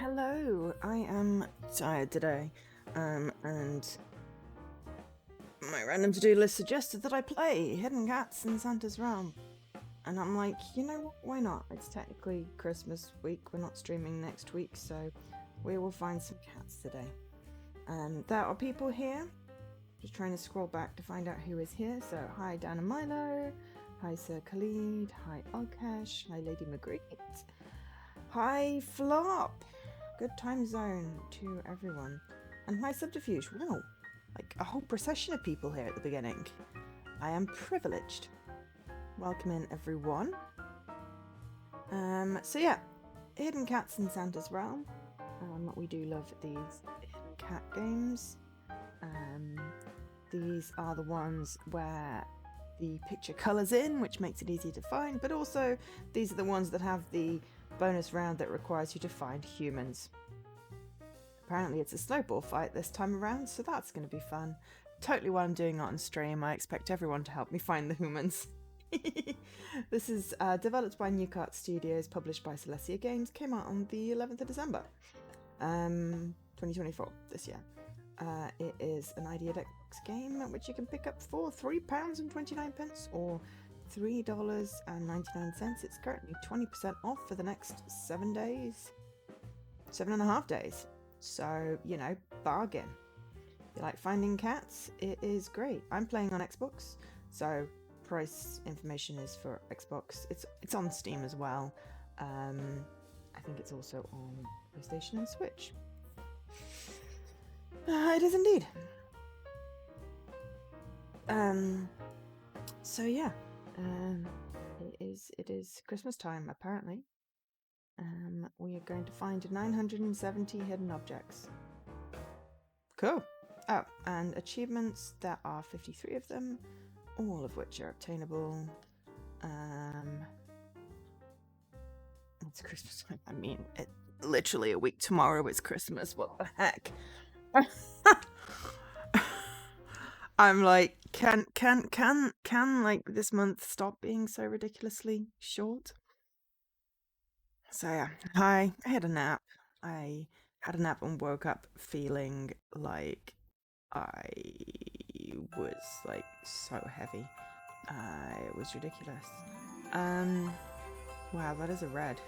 Hello, I am tired today, and my random to-do list suggested that I play Hidden Cats in Santa's Realm. And I'm like, you know what, why not? It's technically Christmas week, we're not streaming next week, so we will find some cats today. There are people here, just trying to scroll back to find out who is here. So, hi Dan and Milo, hi Sir Khalid, hi Alkesh, hi Lady Magritte, hi Flop. Good time zone to everyone. And hi Subterfuge. Wow, like a whole procession of people here at the beginning. I am privileged. Welcome in everyone. So yeah, Hidden Cats in Santa's Realm. We do love these hidden cat games. These are the ones where the picture colours in, which makes it easy to find, but also these are the ones that have the bonus round that requires you to find humans. Apparently it's a snowball fight this time around, so that's going to be fun. Totally while I'm doing it on stream, I expect everyone to help me find the humans. This is developed by New Cart Studios, published by Celestia Games, came out on the 11th of December, 2024, this year. It is an ideated game which you can pick up for £3.29 or $3.99. It's currently 20% off for the next 7 days, 7.5 days. So, you know, bargain. If you like finding cats, it is great. I'm playing on Xbox, so price information is for Xbox. It's on Steam as well. I think it's also on PlayStation and Switch. It is indeed. So yeah, it is Christmas time apparently. We are going to find 970 hidden objects. Cool. Oh, and achievements, there are 53 of them, all of which are obtainable. It's Christmas time. I mean, literally a week tomorrow is Christmas. What the heck? I'm like, can like this month stop being so ridiculously short? So yeah, I had a nap. I had a nap and woke up feeling like I was like so heavy. It was ridiculous. Wow, that is a red.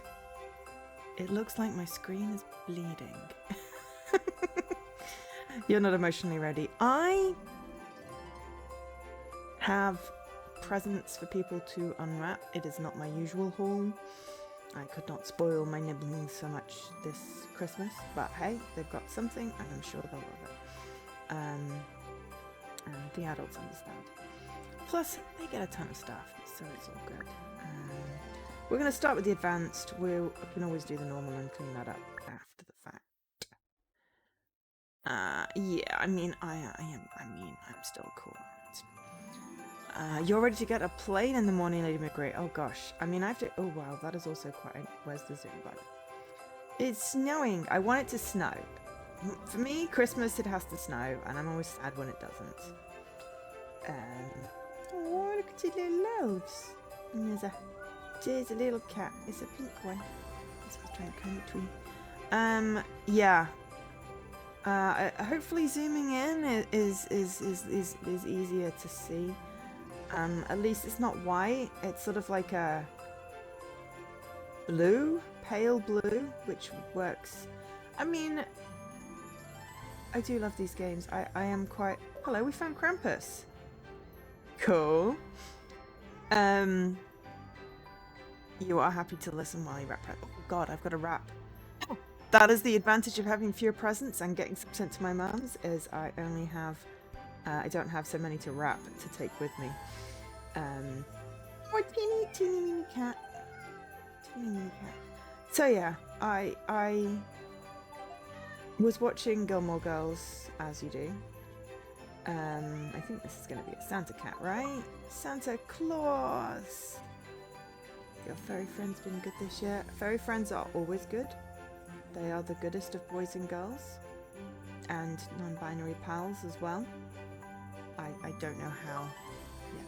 It looks like my screen is bleeding. You're not emotionally ready. I have presents for people to unwrap. It is not my usual haul. I could not spoil my nibbling so much this Christmas, but hey, they've got something and I'm sure they'll love it. And the adults understand. Plus, they get a ton of stuff, so it's all good. We're going to start with the advanced. We can always do the normal and clean that up after the fact. Yeah, I mean, I'm still cool. You're ready to get a plane in the morning, Lady McGray. Oh gosh, I mean, I have to. Oh wow, that is also quite. Where's the zoom button? It's snowing. I want it to snow. For me, Christmas it has to snow, and I'm always sad when it doesn't. Oh, look at the little elves. And there's a little cat. It's a pink one. That's what I was trying to come between. Yeah. Hopefully zooming in is easier to see. At least it's not white. It's sort of like a blue, pale blue, which works. I mean, I do love these games. I am quite. Hello, we found Krampus. Cool. You are happy to listen while you wrap. Oh God, I've got to wrap. That is the advantage of having fewer presents and getting some sent to my mum's, is I only have, I don't have so many to wrap to take with me. Oh, teeny mini cat. Teeny mini cat. So yeah, I was watching Gilmore Girls, as you do. I think this is going to be a Santa cat, right? Santa Claus! Your furry friends been good this year? Furry friends are always good. They are the goodest of boys and girls. And non-binary pals as well. I don't know how. Yeah.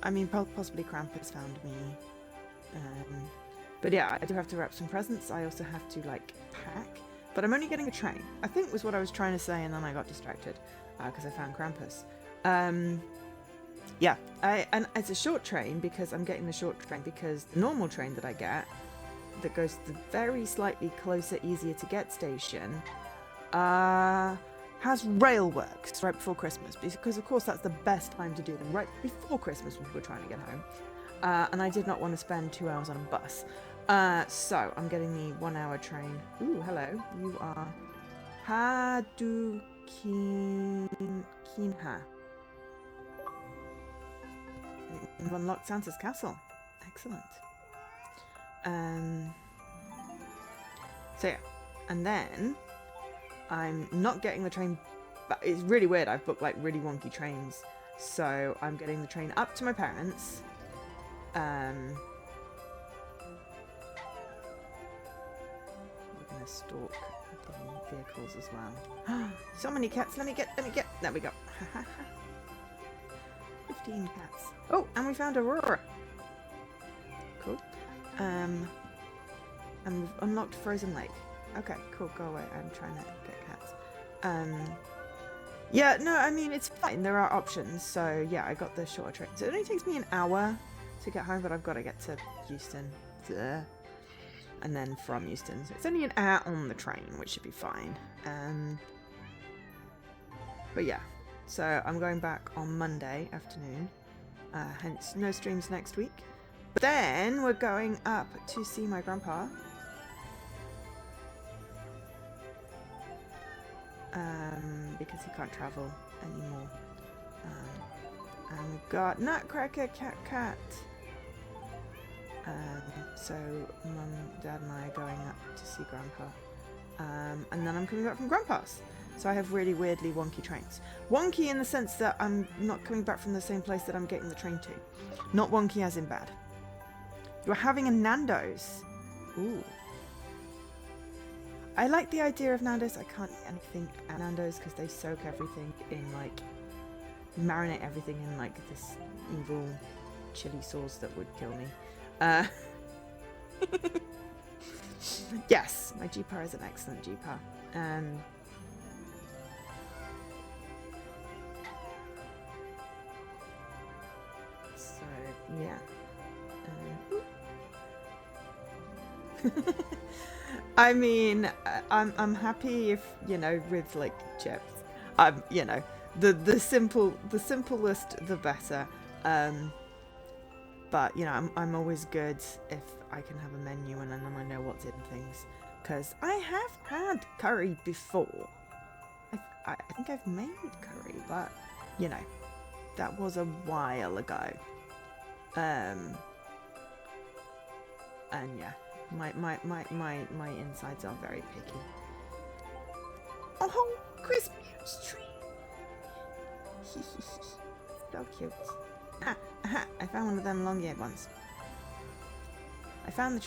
I mean, possibly Krampus found me. But yeah, I do have to wrap some presents. I also have to, like, pack. but I'm only getting a train, I think was what I was trying to say, and then I got distracted because I found Krampus. Yeah, and it's a short train because I'm getting the short train because the normal train that I get that goes to the very slightly closer, easier to get station has rail works right before Christmas, because of course that's the best time to do them, right before Christmas when people are trying to get home. And I did not want to spend 2 hours on a bus. So I'm getting the 1 hour train. Ooh, hello. You are Kinha. You've unlocked Santa's castle. Excellent. So yeah, and then I'm not getting the train, but it's really weird. I've booked like really wonky trains, so I'm getting the train up to my parents. We're gonna stalk the vehicles as well. So many cats. Let me get. There we go. 15 cats. Oh, and we found Aurora. Cool. And we've unlocked Frozen Lake. Okay, cool. Go away. I'm trying to get cats. Yeah, no, I mean, it's fine. There are options. So, yeah, I got the shorter train. So it only takes me an hour to get home, but I've got to get to Euston. And then from Euston. So it's only an hour on the train, which should be fine. But yeah. So I'm going back on Monday afternoon. Hence, no streams next week. But then we're going up to see my grandpa. Because he can't travel anymore. And we've got Nutcracker Cat. So Mum, Dad and I are going up to see Grandpa. And then I'm coming back from Grandpa's. So I have really weirdly wonky trains. Wonky in the sense that I'm not coming back from the same place that I'm getting the train to. Not wonky as in bad. You're having a Nando's. Ooh. I like the idea of Nando's. I can't eat anything at Nando's because they soak everything in, like, marinate everything in, like, this evil chili sauce that would kill me. Yes, my Jeeper is an excellent Jeeper. So, yeah. I mean, I'm happy if, you know, with like chips. You know, the simplest the better. But you know, I'm always good if I can have a menu and then I know what's in things. Because I have had curry before. I think I've made curry, but you know, that was a while ago. And yeah. My insides are very picky. Oh, Christmas tree! So cute. I found one of them long-eared ones. I found the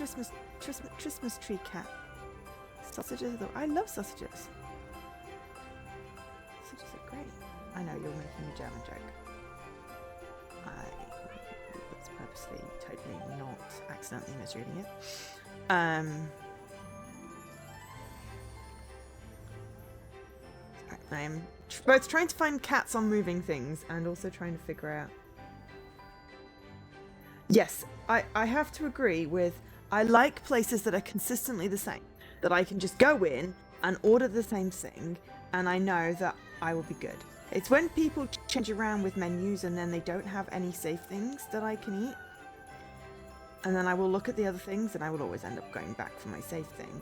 Christmas tree cat. Sausages are I love sausages. Sausages are great. I know you're making a German joke. I was purposely totally not accidentally misreading it. I'm both trying to find cats on moving things and also trying to figure out. Yes, I have to agree with. I like places that are consistently the same, that I can just go in and order the same thing and I know that I will be good. It's when people change around with menus and then they don't have any safe things that I can eat. And then I will look at the other things and I will always end up going back for my safe thing.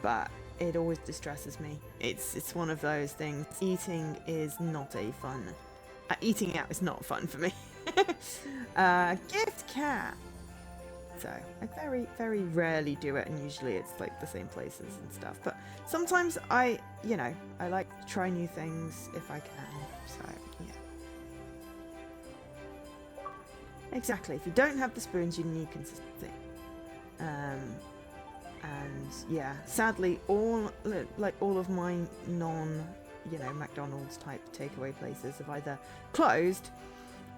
But it always distresses me. It's one of those things. Eating is not a fun. Eating out is not fun for me. Gift cat. So I very, very rarely do it and usually it's like the same places and stuff. But sometimes I like to try new things if I can. So yeah. Exactly. If you don't have the spoons, you need consistency. And yeah, sadly, all of my McDonald's type takeaway places have either closed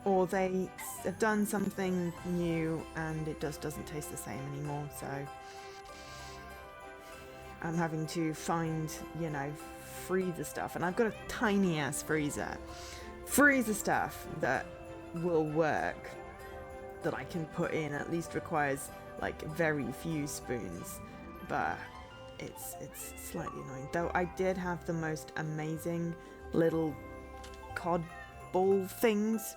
or they have done something new and it just doesn't taste the same anymore. So I'm having to find, you know, freezer stuff. And I've got a tiny ass freezer. Freezer stuff that will work, that I can put in, at least requires like very few spoons. But it's slightly annoying. Though I did have the most amazing little cod ball things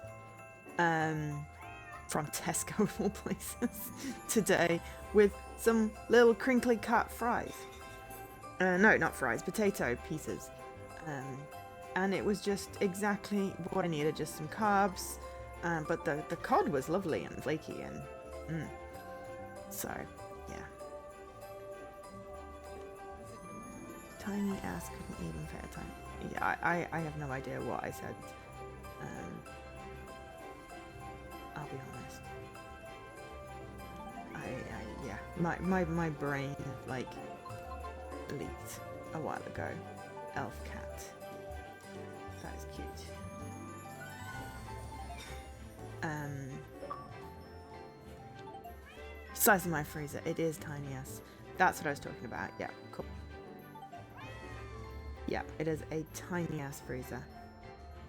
from Tesco of all places today, with some little crinkly cut fries. No, not fries, potato pieces. And it was just exactly what I needed, just some carbs. But the cod was lovely and flaky and so yeah. Tiny ass couldn't even fit a tiny. Yeah, I have no idea what I said. I'll be honest. Yeah, my brain like leaked a while ago. Elf cat. That is cute. Size of my freezer. It is tiny ass. That's what I was talking about. Yeah, cool. Yeah, it is a tiny ass freezer.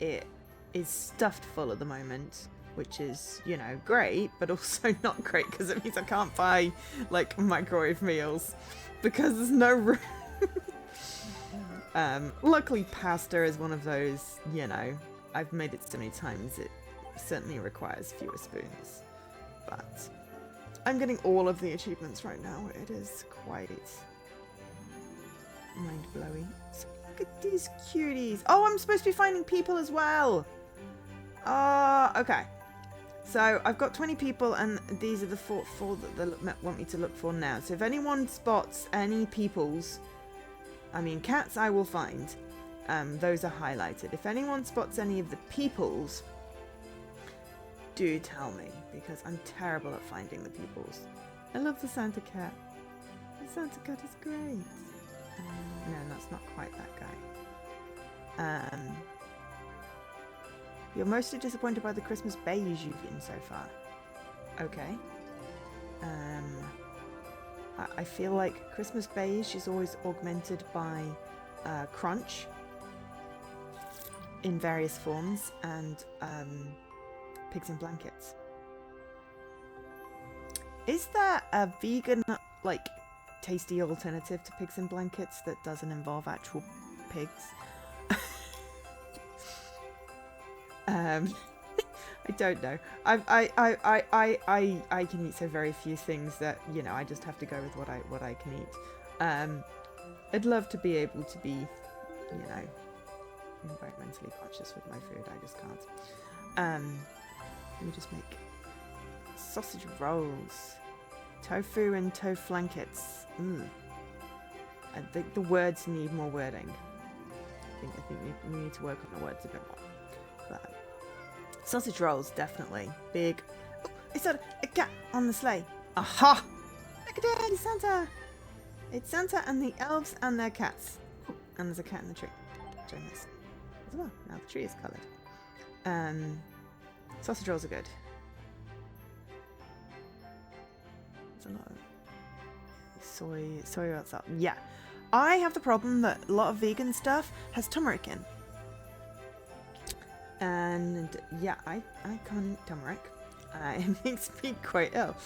It is stuffed full at the moment, which is, you know, great, but also not great because it means I can't buy like microwave meals because there's no room. Luckily pasta is one of those, you know, I've made it so many times it certainly requires fewer spoons. But I'm getting all of the achievements right now. It is quite mind-blowing. So look at these cuties. Oh, I'm supposed to be finding people as well. Okay. So I've got 20 people, and these are the four that they want me to look for now. So if anyone spots any peoples, I mean cats I will find. Those are highlighted. If anyone spots any of the peoples, do tell me, because I'm terrible at finding the peoples. I love the Santa cat. The Santa cat is great. No, that's not quite that guy. You're mostly disappointed by the Christmas beige you've eaten so far. Okay. I feel like Christmas beige is always augmented by crunch in various forms, and pigs in blankets. Is there a vegan, like, tasty alternative to pigs in blankets that doesn't involve actual pigs? I don't know. I can eat so very few things that, you know, I just have to go with what I can eat. I'd love to be able to be, you know, environmentally conscious with my food. I just can't. Let me just make sausage rolls, tofu and tofu blankets. I think the words need more wording. I think we need to work on the words a bit more. But sausage rolls, definitely big. Oh, I saw a cat on the sleigh. Aha! Look at it, it's Santa. It's Santa and the elves and their cats. Oh, and there's a cat in the tree. Join this as well. Now the tree is coloured. Sausage rolls are good. There's a lot of soy what's up. Yeah, I have the problem that a lot of vegan stuff has turmeric in. And yeah, I can't eat turmeric. It makes me quite ill.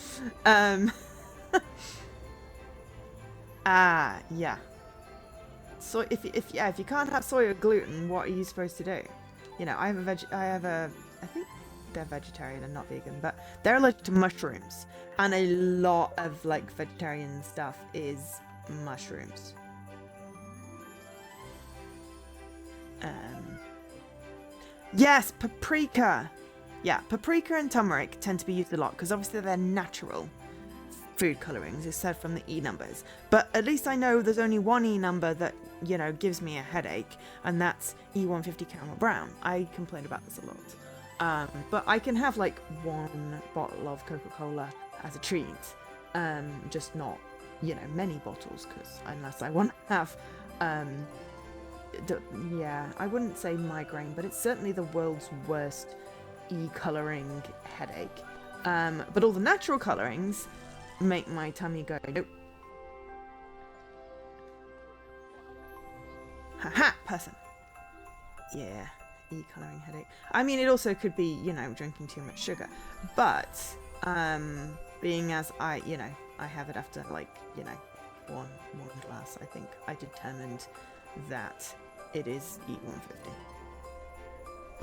Yeah. So if you can't have soy or gluten, what are you supposed to do? You know, I think they're vegetarian and not vegan, but they're allergic to mushrooms, and a lot of like vegetarian stuff is mushrooms. Yes, paprika. Yeah, paprika and turmeric tend to be used a lot because obviously they're natural food colorings, it's said from the E numbers. But at least I know there's only one E number that, you know, gives me a headache, and that's E150 caramel brown. I complain about this a lot. But I can have like one bottle of Coca-Cola as a treat, just not, you know, many bottles, because unless I want to have yeah, I wouldn't say migraine, but it's certainly the world's worst e-colouring headache. But all the natural colourings make my tummy go, nope. Haha, person. Yeah, e-colouring headache. I mean, it also could be, you know, drinking too much sugar. But, being as I have it after, like, you know, one glass, I think I determined that it is E150.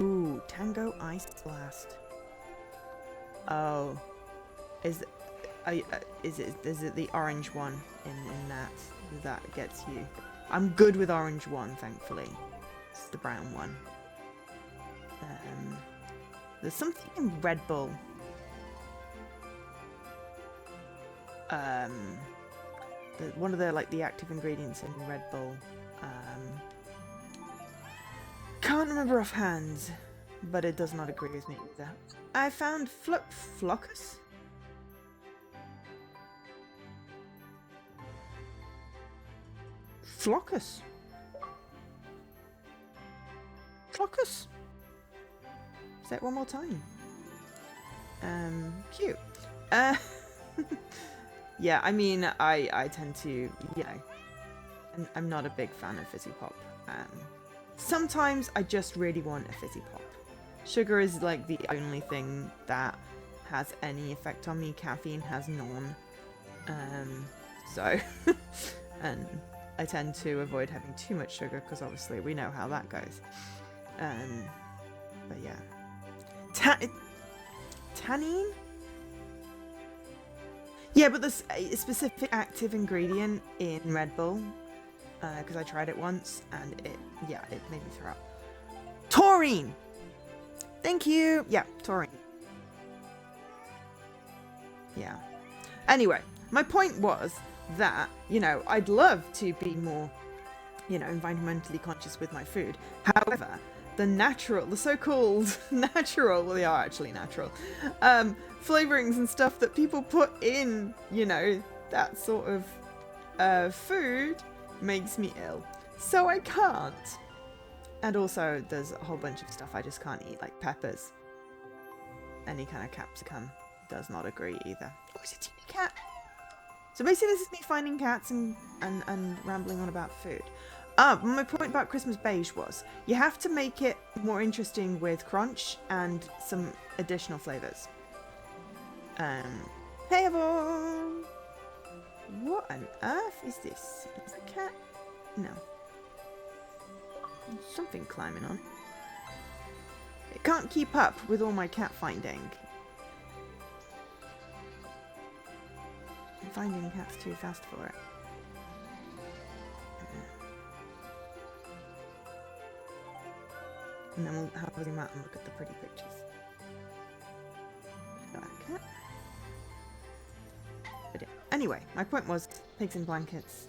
Ooh, Tango Ice Blast. Oh, is it the orange one in that gets you? I'm good with orange one, thankfully. It's the brown one. There's something in Red Bull. One of the active ingredients in Red Bull. Can't remember offhand, but it does not agree with me either. I found Flockus. Flockus. Flockus. Say it one more time. Cute. Yeah, I mean, I tend to, you know, I'm not a big fan of fizzy pop. Sometimes I just really want a fizzy pop. Sugar is like the only thing that has any effect on me. Caffeine has none. So, and I tend to avoid having too much sugar because obviously we know how that goes. But yeah. Tannine? Yeah, but there's a specific active ingredient in Red Bull, because I tried it once and it made me throw up. Taurine! Thank you! Yeah, taurine. Yeah. Anyway, my point was that, you know, I'd love to be more, you know, environmentally conscious with my food. However, the so-called natural, well, they are actually natural, flavorings and stuff that people put in, you know, that sort of food makes me ill. So I can't. And also, there's a whole bunch of stuff I just can't eat, like peppers. Any kind of capsicum does not agree either. Oh, it's a teeny cat. So basically, this is me finding cats and rambling on about food. My point about Christmas beige was you have to make it more interesting with crunch and some additional flavors. Hey everyone! What on earth is this? Is it a cat? No. There's something climbing on. It can't keep up with all my cat finding. I'm finding cats too fast for it. And then we'll have him out and look at the pretty pictures. Got a cat. But yeah. Anyway, my point was pigs in blankets,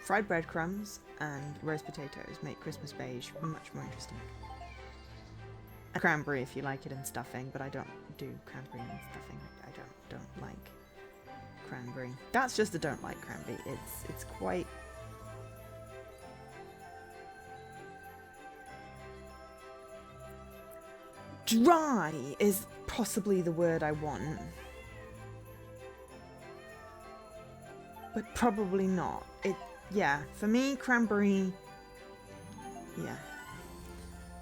fried breadcrumbs, and roast potatoes make Christmas beige much more interesting. And cranberry if you like it in stuffing, but I don't do cranberry in stuffing. I don't like cranberry. That's just a don't like cranberry. It's quite. Dry is possibly the word I want. But probably not. Yeah, for me, cranberry, yeah.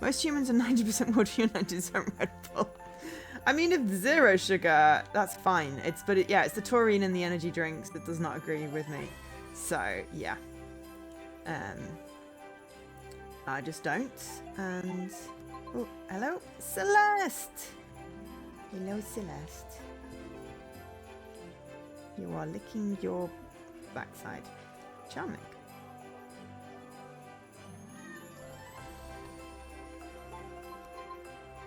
Most humans are 90% water, 90% Red Bull. I mean, if zero sugar, that's fine. It's the taurine in the energy drinks that does not agree with me. So, yeah. I just don't. And, oh, hello, Celeste. Hello, Celeste. You are licking your backside. Charming.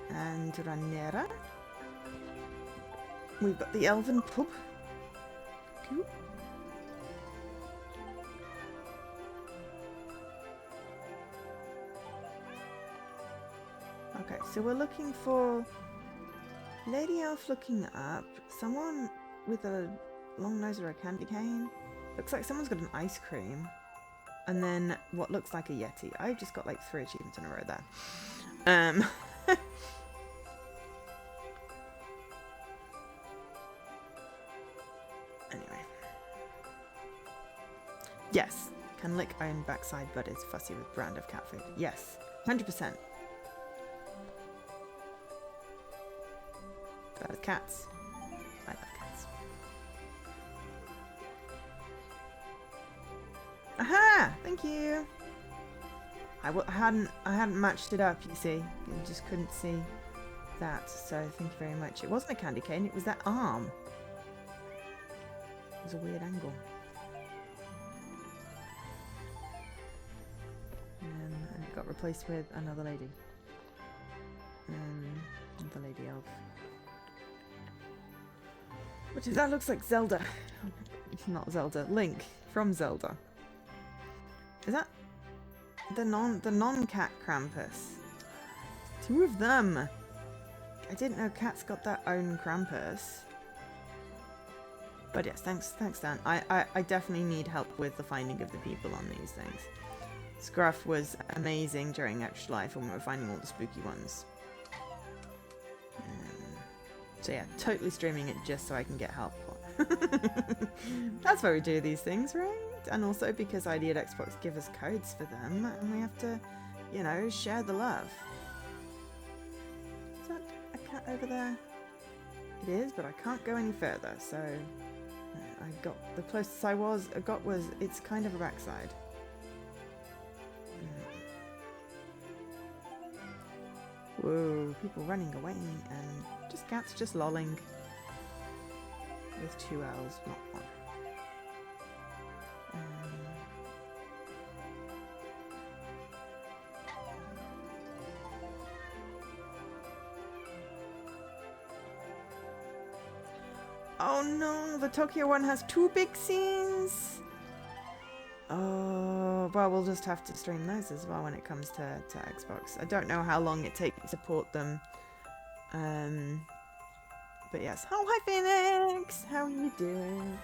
And Ranera. We've got the Elven Pub. Cool. Okay, so we're looking for Lady Elf looking up. Someone with a long nose or a candy cane. Looks like someone's got an ice cream. And then what looks like a Yeti. I've just got like 3 achievements in a row there. Anyway. Yes. Can lick own backside but is fussy with brand of cat food. Yes, 100%. That is cats. I love cats. Aha! Thank you. I hadn't matched it up. You see, you just couldn't see that. So thank you very much. It wasn't a candy cane. It was that arm. It was a weird angle. And it got replaced with another lady. Another lady elf. Which is, that looks like Zelda. Not Zelda. Link from Zelda. Is that the non-cat Krampus? Two of them. I didn't know cats got their own Krampus. But yes, thanks Dan. I definitely need help with the finding of the people on these things. Scruff was amazing during Extra Life when we were finding all the spooky ones. So yeah, totally streaming it just so I can get help. That's why we do these things, right? And also because ID at Xbox give us codes for them, and we have to, you know, share the love. Is that a cat over there? It is, but I can't go any further, so I got the closest I got was it's kind of a backside. Whoa, people running away and just cats just lolling. With 2 L's, not 1. Oh no, the Tokyo one has 2 big scenes! Oh, well, we'll just have to stream those as well when it comes to Xbox. I don't know how long it takes to port them. But yes. Oh, hi Phoenix! How are you doing?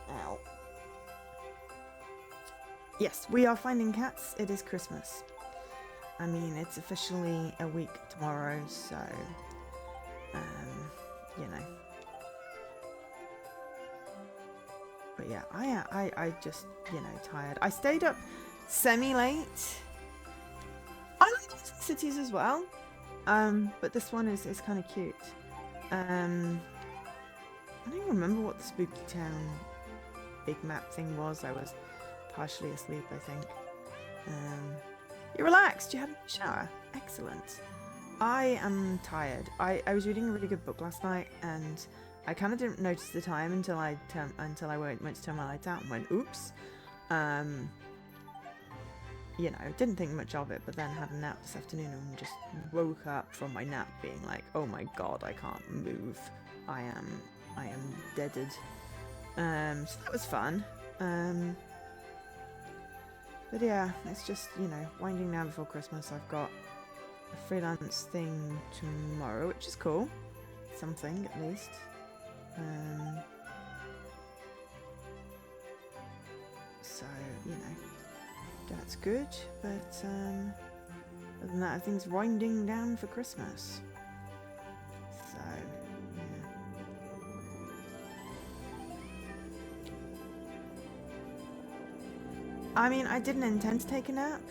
Ow. Yes, we are finding cats. It is Christmas. I mean, it's officially a week tomorrow, so... you know. But yeah, I just, you know, tired. I stayed up semi-late. I like cities as well. But this one is kind of cute. I don't even remember what the Spooky Town big map thing was. I was partially asleep, I think. You relaxed? You had a shower? Excellent. I am tired. I was reading a really good book last night, and I kind of didn't notice the time until I went to turn my lights out and went, oops. You know, didn't think much of it, but then had a nap this afternoon and just woke up from my nap being like, oh my god, I can't move. I am deaded. So that was fun. But yeah, it's just, you know, winding down before Christmas. I've got a freelance thing tomorrow, which is cool. Something, at least. So, you know. That's good, but other than that, everything's winding down for Christmas. So, yeah. I mean, I didn't intend to take a nap.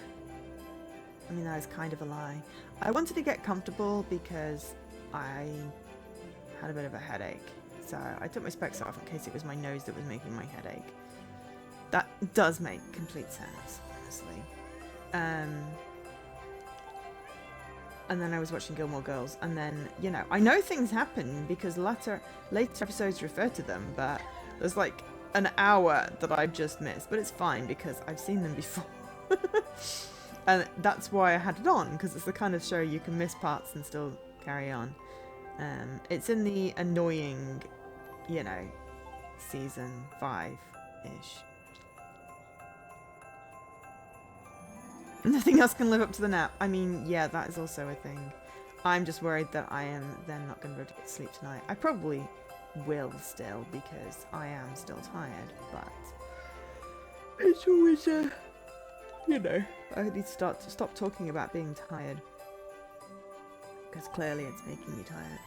I mean, that is kind of a lie. I wanted to get comfortable because I had a bit of a headache. So I took my specs off in case it was my nose that was making my head ache. That does make complete sense. Honestly. And then I was watching Gilmore Girls, and then, you know, I know things happen because later episodes refer to them, but there's like an hour that I've just missed, but it's fine because I've seen them before. And that's why I had it on, because it's the kind of show you can miss parts and still carry on. It's in the annoying, you know, season 5-ish. Nothing else can live up to the nap. I mean, yeah, that is also a thing. I'm just worried that I am then not going to be able to get to sleep tonight. I probably will still, because I am still tired, but it's always you know, I need to stop talking about being tired, because clearly it's making me tired.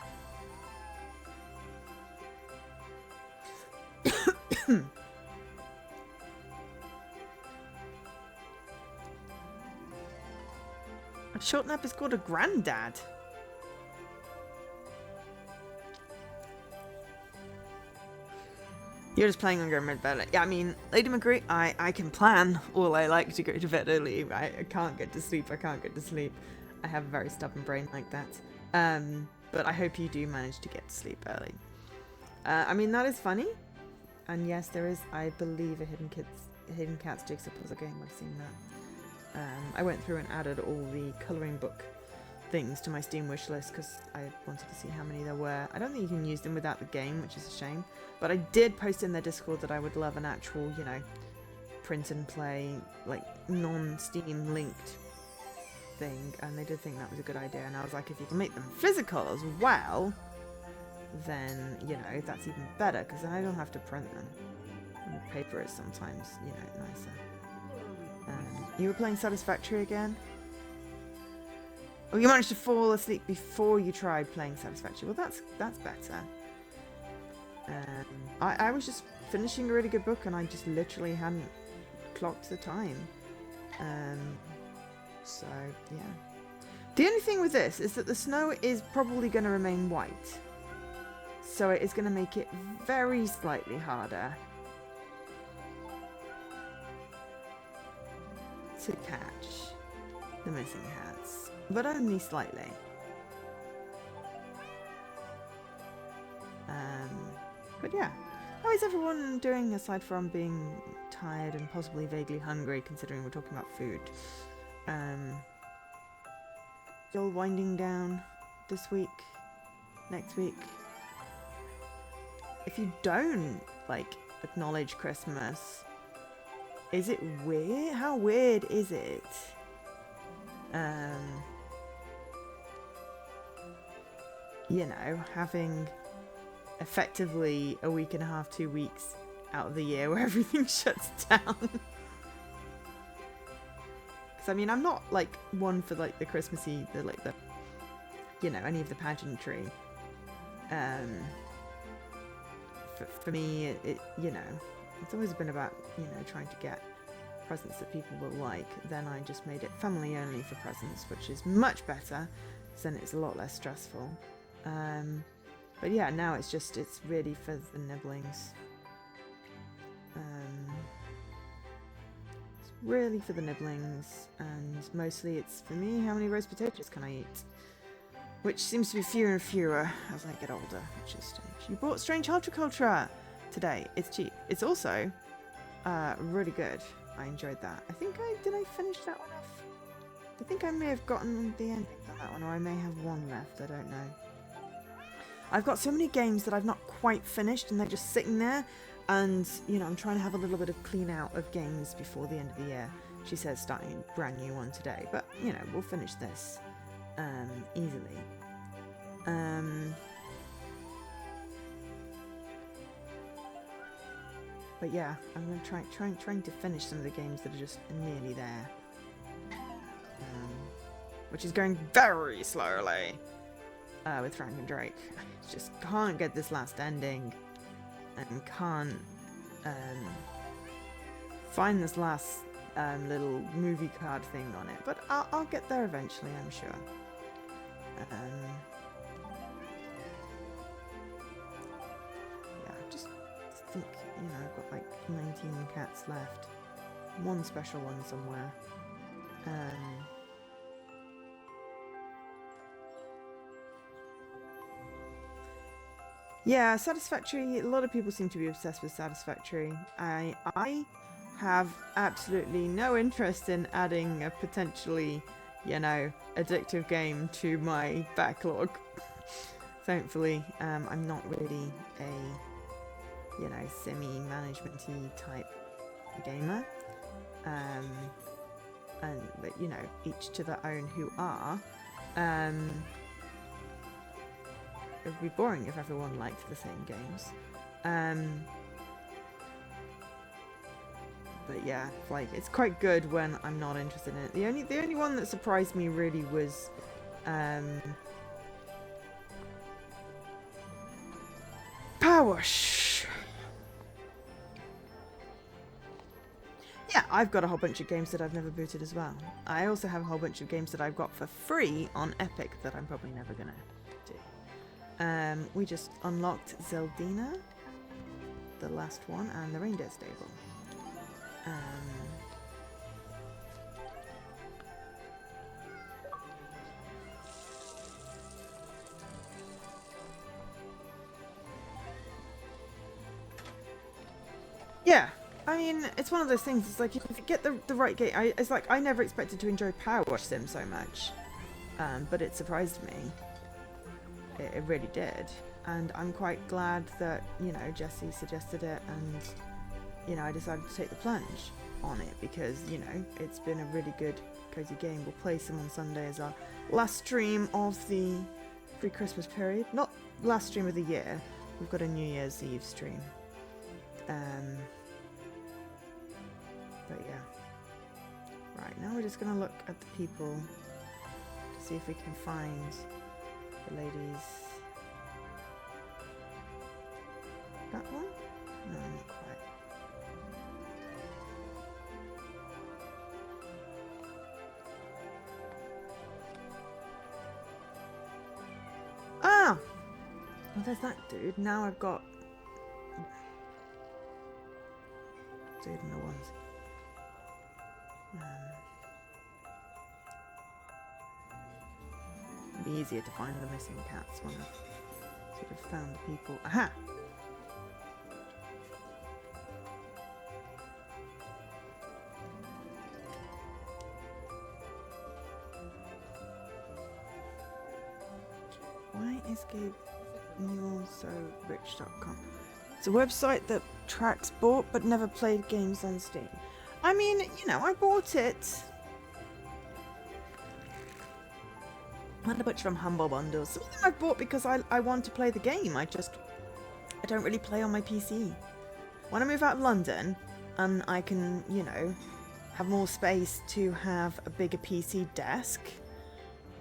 A short nap is called a granddad. You're just planning on going to bed. Yeah, I mean, Lady McGree, I can plan. All I like to go to bed early. Right? I can't get to sleep. I can't get to sleep. I have a very stubborn brain like that. But I hope you do manage to get to sleep early. I mean, that is funny. And yes, there is, I believe, a Hidden Cats Jigsaw puzzle game. I've seen that. I went through and added all the colouring book things to my Steam wish list because I wanted to see how many there were. I don't think you can use them without the game, which is a shame. But I did post in their Discord that I would love an actual, you know, print and play, like, non-Steam linked thing. And they did think that was a good idea. And I was like, if you can make them physical as well, then, you know, that's even better because then I don't have to print them. And paper is sometimes, you know, nicer. You were playing Satisfactory again? Oh, you managed to fall asleep before you tried playing Satisfactory. Well, that's better. I was just finishing a really good book and I just literally hadn't clocked the time. So, yeah. The only thing with this is that the snow is probably going to remain white. So it is going to make it very slightly harder to catch the missing hats, but only slightly. But yeah, how is everyone doing aside from being tired and possibly vaguely hungry, considering we're talking about food? You're winding down this week, next week. If you don't, like, acknowledge Christmas, is it weird? How weird is it? You know, having effectively a week and a half, 2 weeks out of the year where everything shuts down. Because, I mean, I'm not, like, one for, like, the Christmassy, you know, any of the pageantry. For me, it, you know, it's always been about, you know, trying to get presents that people will like. Then I just made it family only for presents, which is much better, because then it's a lot less stressful. But yeah, now it's really for the nibblings. It's really for the nibblings, and mostly it's for me, how many roast potatoes can I eat? Which seems to be fewer and fewer as I get older, which is strange. You bought Strange Horticulture today. It's cheap. It's also really good. I enjoyed that. Did I finish that one off? I think I may have gotten the ending for that one, or I may have one left. I don't know. I've got so many games that I've not quite finished, and they're just sitting there. And, you know, I'm trying to have a little bit of clean out of games before the end of the year. She says starting a brand new one today. But, you know, we'll finish this easily. But yeah, I'm going to trying to finish some of the games that are just nearly there. Which is going very slowly with Frank and Drake. I just can't get this last ending and can't find this last little movie card thing on it. But I'll get there eventually, I'm sure. Yeah, just think, you know, I've got like 19 cats left. One special one somewhere. Yeah, Satisfactory, a lot of people seem to be obsessed with Satisfactory. I have absolutely no interest in adding a potentially, you know, addictive game to my backlog. Thankfully, I'm not really a, you know, semi-management-y type gamer. But, you know, each to their own who are. It would be boring if everyone liked the same games. But yeah, like, it's quite good when I'm not interested in it. The only one that surprised me really was Power Wash. Yeah, I've got a whole bunch of games that I've never booted as well. I also have a whole bunch of games that I've got for free on Epic that I'm probably never gonna do. We just unlocked Zeldina, the last one, and the Reindeer Stable. Yeah, I mean, it's one of those things. It's like if you get the right game, it's like I never expected to enjoy Power Wash Sim so much, but it surprised me. It really did, and I'm quite glad that Jesse suggested it, and I decided to take the plunge on it because it's been a really good cozy game. We'll play some on Sunday as our last stream of the pre-Christmas period. Not last stream of the year. We've got a New Year's Eve stream. But yeah. Right, now we're just going to look at the people to see if we can find the ladies. That one? No, not quite. Ah! Well, there's that dude. Now I've got... dude in the ones. It'd be easier to find the missing cats when I've sort of found the people. Aha! Why is GabeNewellSoRich.com? It's a website that tracks bought but never played games on Steam. I mean, I bought it. I had a bunch from Humble Bundles. Some of them I've bought because I want to play the game. I don't really play on my PC. When I move out of London and I can, have more space to have a bigger PC desk,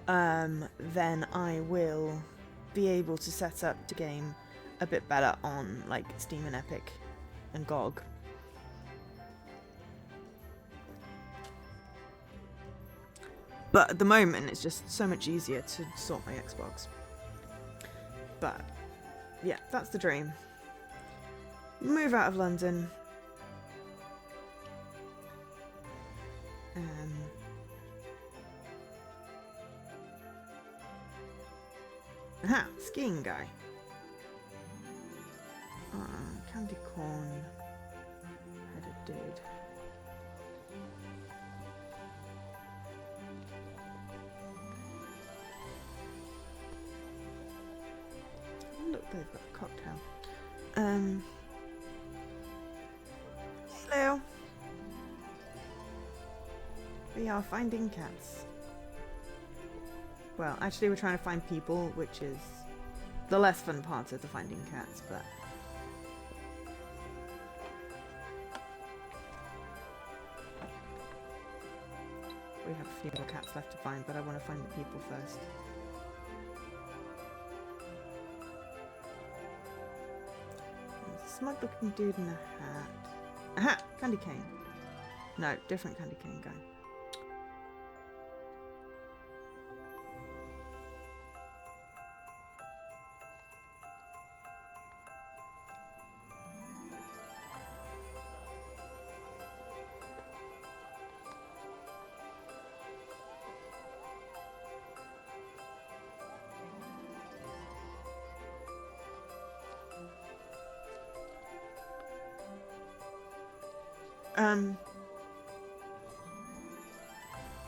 then I will be able to set up the game a bit better on like Steam and Epic and GOG. But at the moment it's just so much easier to sort my Xbox. But yeah, that's the dream. Move out of London. Aha, skiing guy. Candy corn headed dude. Look, they've got a cocktail. Hello. We are finding cats. Well, actually we're trying to find people, which is the less fun part of the finding cats, but... we have a few more cats left to find, but I want to find the people first. There's a smug looking dude in a hat. Aha! Candy cane. No, different candy cane guy.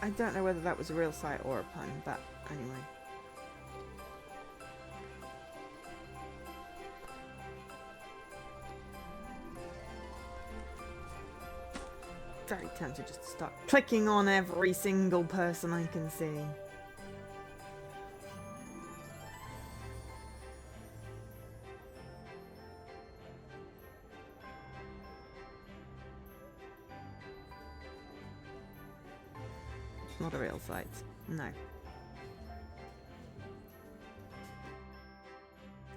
I don't know whether that was a real site or a pun, but anyway. Very tempted just to start clicking on every single person I can see. Not a real site. No.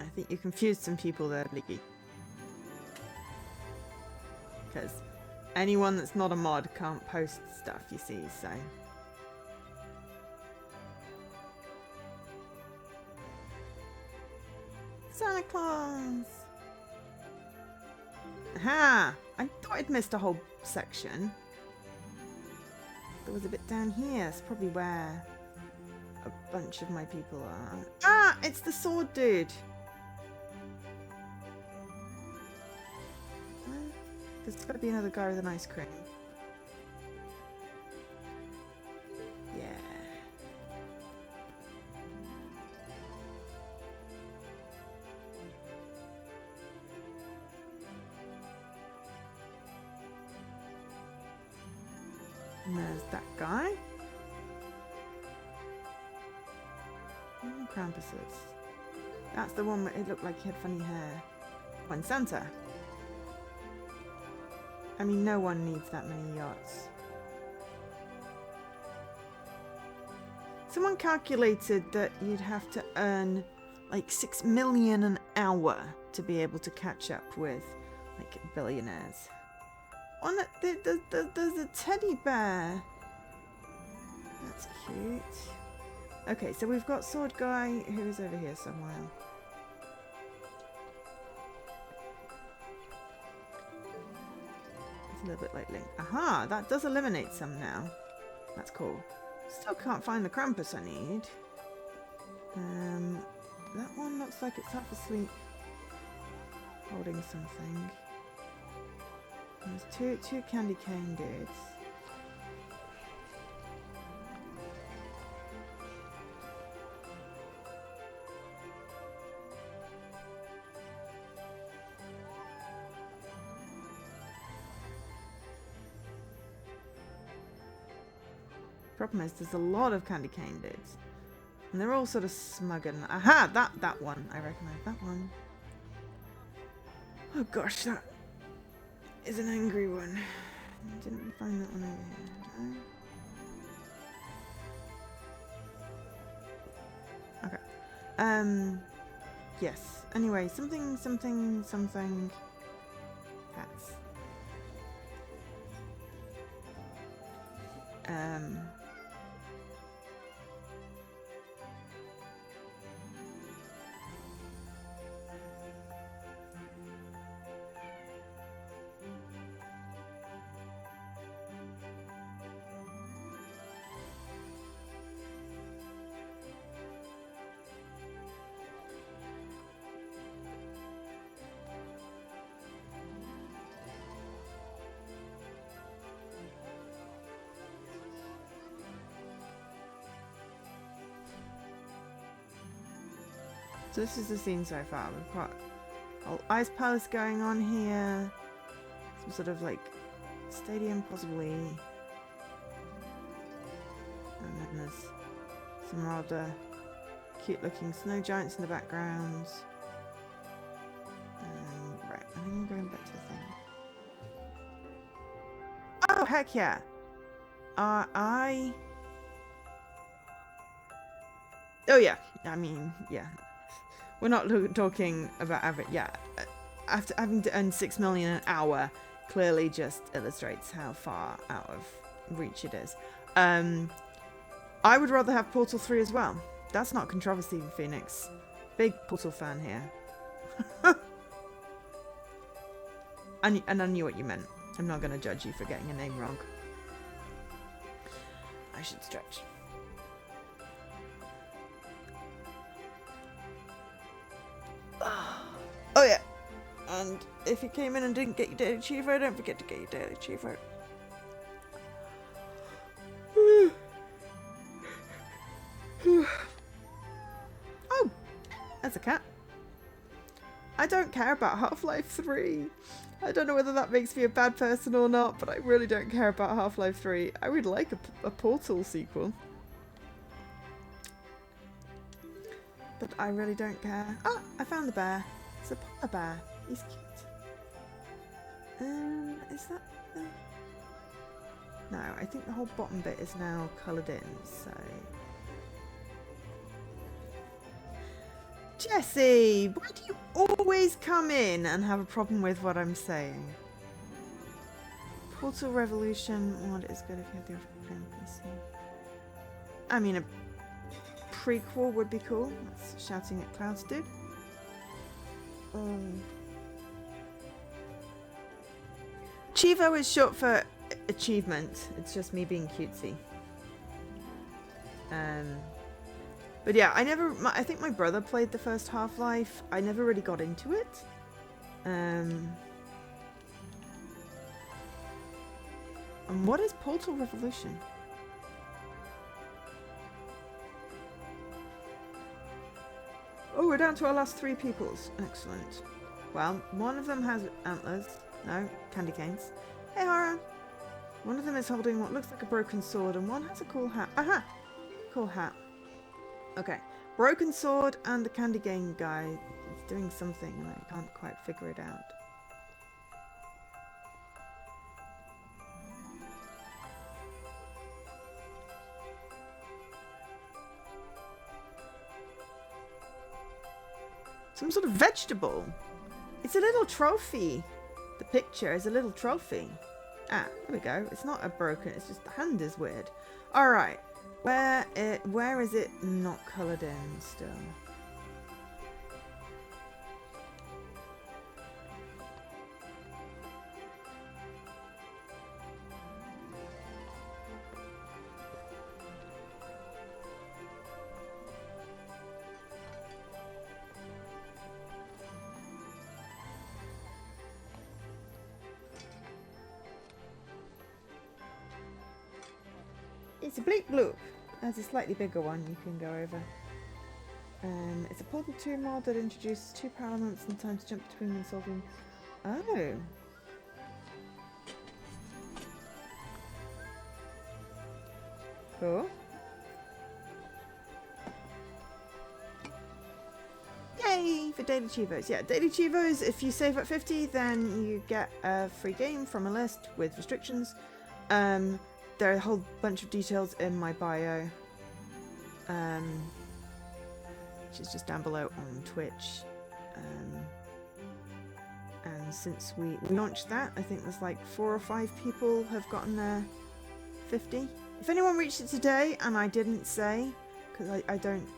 I think you confused some people there, Leaky. Because anyone that's not a mod can't post stuff, you see, so. Santa Claus! Aha! I thought I'd missed a whole section. There was a bit down here. It's probably where a bunch of my people are. Ah! It's the sword dude! There's got to be another guy with an ice cream. Yeah. And there's that guy. Krampuses. That's the one where it looked like he had funny hair. One Santa. I mean, no one needs that many yachts. Someone calculated that you'd have to earn like 6 million an hour to be able to catch up with like billionaires. On there's a teddy bear. That's cute. Okay, so we've got sword guy who's over here somewhere. It's a little bit like Link. Aha, that does eliminate some now. That's cool. Still can't find the Krampus I need. That one looks like it's half asleep, holding something. There's two candy cane dudes. Problem is, there's a lot of candy cane dudes, and they're all sort of smug and aha, that one I recognize that one. Oh gosh, that is an angry one. Didn't find that one over here. No? Okay. Yes. Anyway, something. Cats. So this is the scene so far. We've got Ice Palace going on here. Some sort of like stadium possibly. And then there's some rather cute looking snow giants in the background. Right, I think I'm going back to the thing. Oh heck yeah! Oh yeah, I mean, yeah. We're not talking about average. Yeah, after having to earn 6 million an hour, clearly just illustrates how far out of reach it is. I would rather have Portal 3 as well. That's not controversy in Phoenix. Big Portal fan here. And I knew what you meant. I'm not going to judge you for getting a name wrong. I should stretch. Oh yeah, and if you came in and didn't get your daily achiever, don't forget to get your daily achiever. Oh, there's a cat. I don't care about Half-Life 3. I don't know whether that makes me a bad person or not, but I really don't care about Half-Life 3. I would like a Portal sequel. But I really don't care. Oh, I found the bear. It's a polar bear. He's cute. Is that the... No, I think the whole bottom bit is now coloured in, so... Jessie! Why do you always come in and have a problem with what I'm saying? Portal Revolution mod is good if you have the option to PC. I mean, a prequel would be cool. That's shouting at clouds, dude. Chivo is short for achievement. It's just me being cutesy. But yeah, I think my brother played the first Half-Life. I never really got into it. And what is Portal Revolution? Oh, we're down to our last 3 peoples. Excellent. Well, one of them has antlers. No, candy canes. Hey, Hara. One of them is holding what looks like a broken sword, and one has a cool hat. Aha! Cool hat. Okay. Broken sword and the candy cane guy is doing something, and I can't quite figure it out. Some sort of vegetable. It's a little trophy. The picture is a little trophy. Ah, there we go. It's not a broken, it's just the hand is weird. Alright. Where is it not coloured in still? It's a bleak loop. There's a slightly bigger one you can go over. It's a Portal 2 mod that introduces 2 power elements and time to jump between them, solving. Oh. Cool. Yay for Daily Chivos. Yeah, Daily Chivos, if you save at 50, then you get a free game from a list with restrictions. There are a whole bunch of details in my bio, which is just down below on Twitch. And since we launched that, I think there's like 4 or 5 people have gotten their 50. If anyone reached it today and I didn't say, because I don't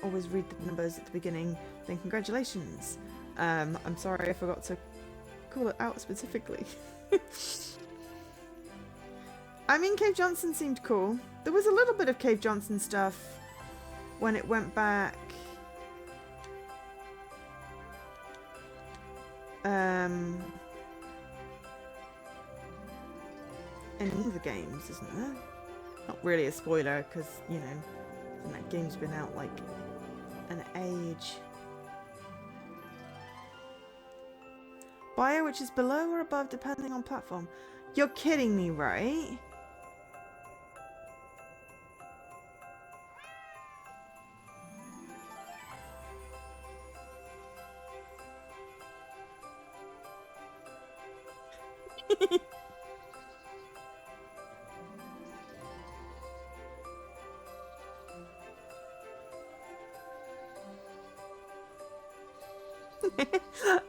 always read the numbers at the beginning, then congratulations. I'm sorry I forgot to call it out specifically. I mean, Cave Johnson seemed cool. There was a little bit of Cave Johnson stuff when it went back. In one of the games, isn't there? Not really a spoiler, because, you know, that game's been out like an age. Bio, which is below or above, depending on platform. You're kidding me, right?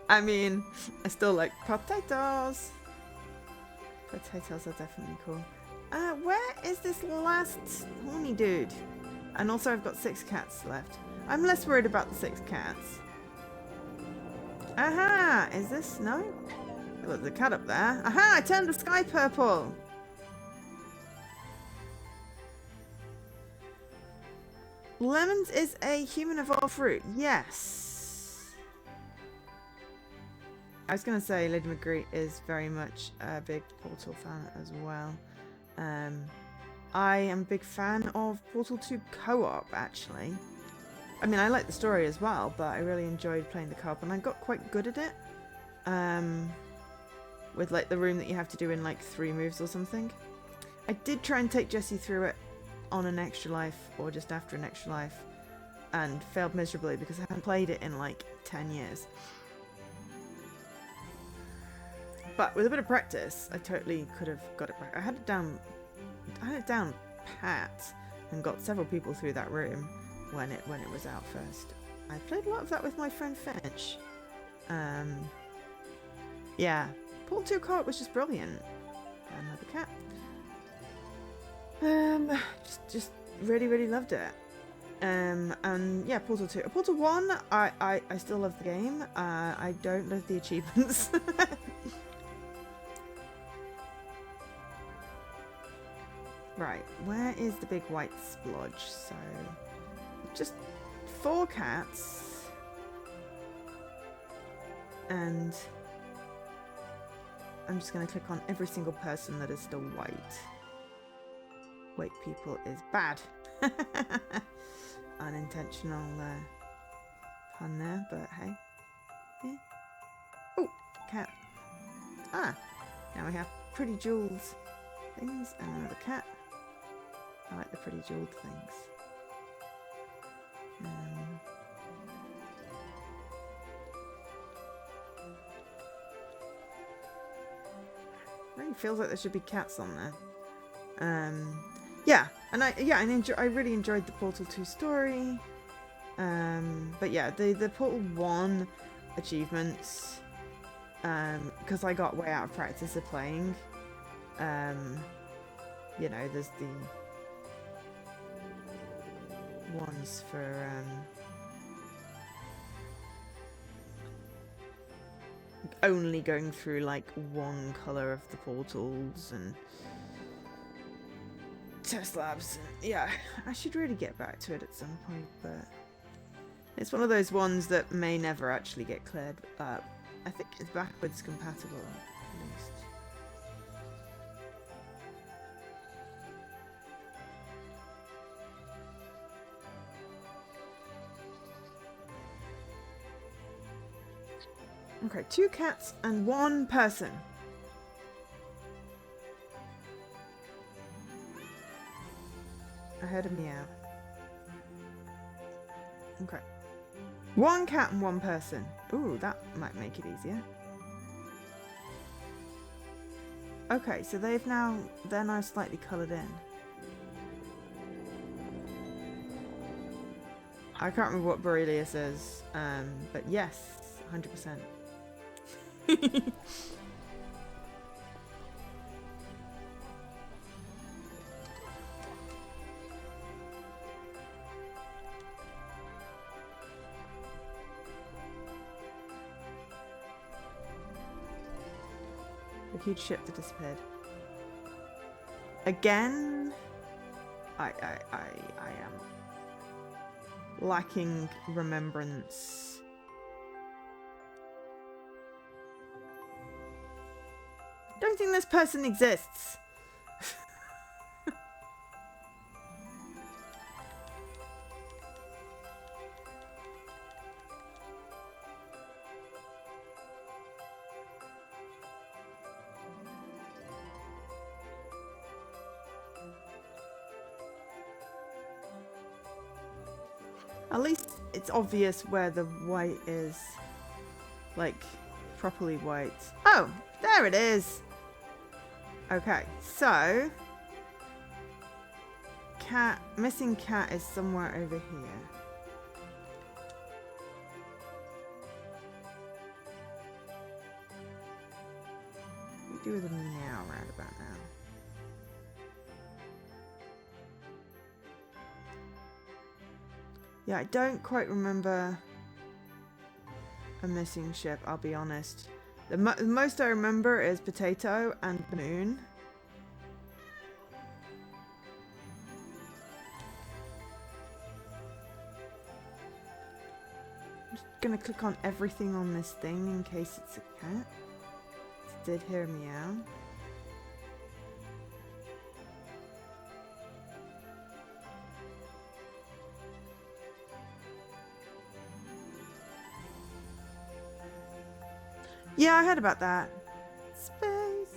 I mean, I still like potatoes. Potatoes are definitely cool. Where is this last horny dude? And also I've got 6 cats left. I'm less worried about the 6 cats. Aha! Is this? No? Look, there's a cat up there. Aha! I turned the sky purple! Lemons is a human evolved fruit. Yes! I was going to say Lady McGree is very much a big Portal fan as well. I am a big fan of Portal 2 co-op, actually. I mean, I like the story as well, but I really enjoyed playing the co-op, and I got quite good at it. With, like, the room that you have to do in, like, 3 moves or something. I did try and take Jessie through it on an extra life, or just after an extra life, and failed miserably because I hadn't played it in, like, 10 years. But with a bit of practice, I totally could have got it back. I had it down pat and got several people through that room when it was out first. I played a lot of that with my friend Finch. Yeah, Portal 2 co-op was just brilliant. Another cat. Just really loved it. And yeah, Portal 2. Portal 1, I still love the game. I don't love the achievements. Right, where is the big white splodge? So, just 4 cats. And I'm just going to click on every single person that is still white. White people is bad. Unintentional pun there, but hey. Yeah. Oh, cat. Ah, now we have pretty jeweled things and another cat. I like the pretty jeweled things. Really feels like there should be cats on there. Yeah, and I really enjoyed the Portal 2 story. But yeah, the Portal 1 achievements, because I got way out of practice of playing. You know, there's the ones for only going through like one colour of the portals and test labs. Yeah, I should really get back to it at some point, but it's one of those ones that may never actually get cleared. I think it's backwards compatible, at least. Okay, 2 cats and 1 person. I heard a meow. Okay. 1 cat and 1 person. Ooh, that might make it easier. Okay, so they're now slightly coloured in. I can't remember what Borelius is, but yes, 100%. A huge ship that disappeared. Again, I am lacking remembrance. Don't think this person exists. At least it's obvious where the white is. Like, properly white. Oh, there it is. Okay, so missing cat is somewhere over here. What do we do with a meow round about now? Yeah, I don't quite remember a missing ship, I'll be honest. The most I remember is Potato and Moon. I'm just gonna click on everything on this thing in case it's a cat. I did hear a meow. Yeah, I heard about that. Space.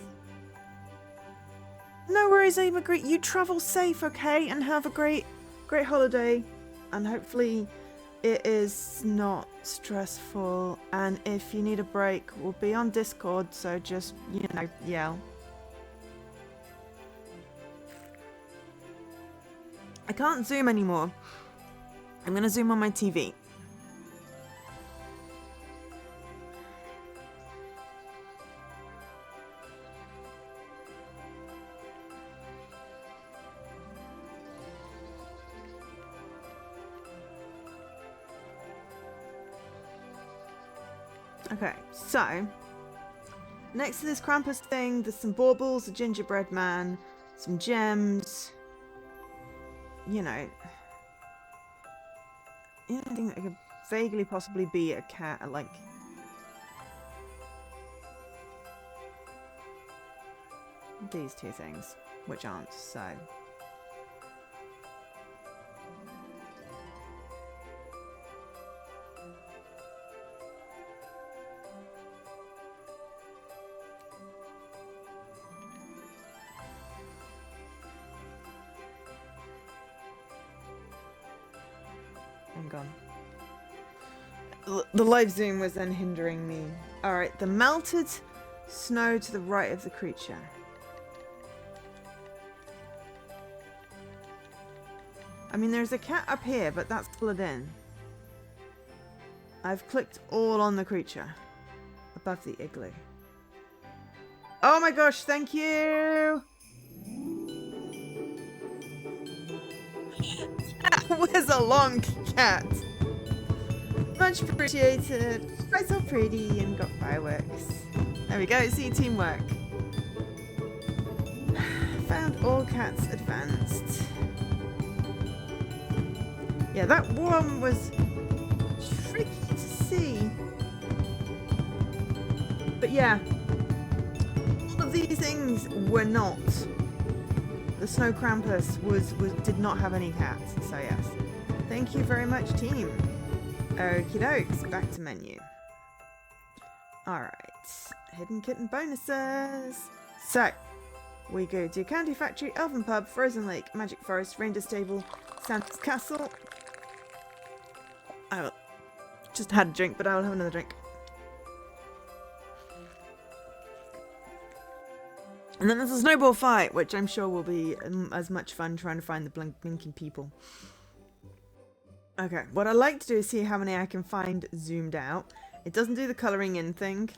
No worries, Ava. Great. You travel safe, okay? And have a great holiday. And hopefully it is not stressful. And if you need a break, we'll be on Discord. So just, you know, yell. I can't zoom anymore. I'm going to zoom on my TV. Okay, so next to this Krampus thing, there's some baubles, a gingerbread man, some gems. You know, anything that could vaguely possibly be a cat, like. These two things, which aren't, so. Hang on. The live zoom was then hindering me. Alright, the melted snow to the right of the creature. I mean, there's a cat up here, but that's coloured in. I've clicked all on the creature above the igloo. Oh my gosh, thank you! That was a long cat. Much appreciated. Quite so pretty and got fireworks. There we go, see, teamwork. Found all cats advanced. Yeah, that one was tricky to see. But yeah, all of these things were not. The Snow Krampus did not have any cats, so yes. Thank you very much, team. Okie dokes, back to menu. Alright, hidden kitten bonuses. So, we go to Candy Factory, Elven Pub, Frozen Lake, Magic Forest, Reindeer Stable, Santa's Castle. I just had a drink, but I will have another drink. And then there's a snowball fight, which I'm sure will be as much fun trying to find the blinking people. Okay, what I like to do is see how many I can find zoomed out. It doesn't do the colouring in thing.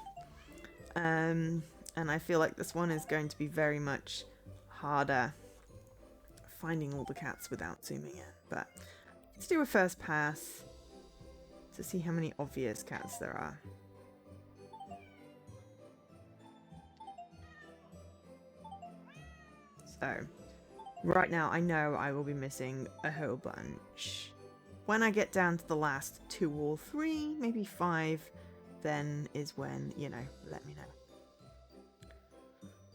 And I feel like this one is going to be very much harder finding all the cats without zooming in. But let's do a first pass to see how many obvious cats there are. So, right now I know I will be missing a whole bunch. When I get down to the last 2 or 3, maybe 5, then is when, you know, let me know.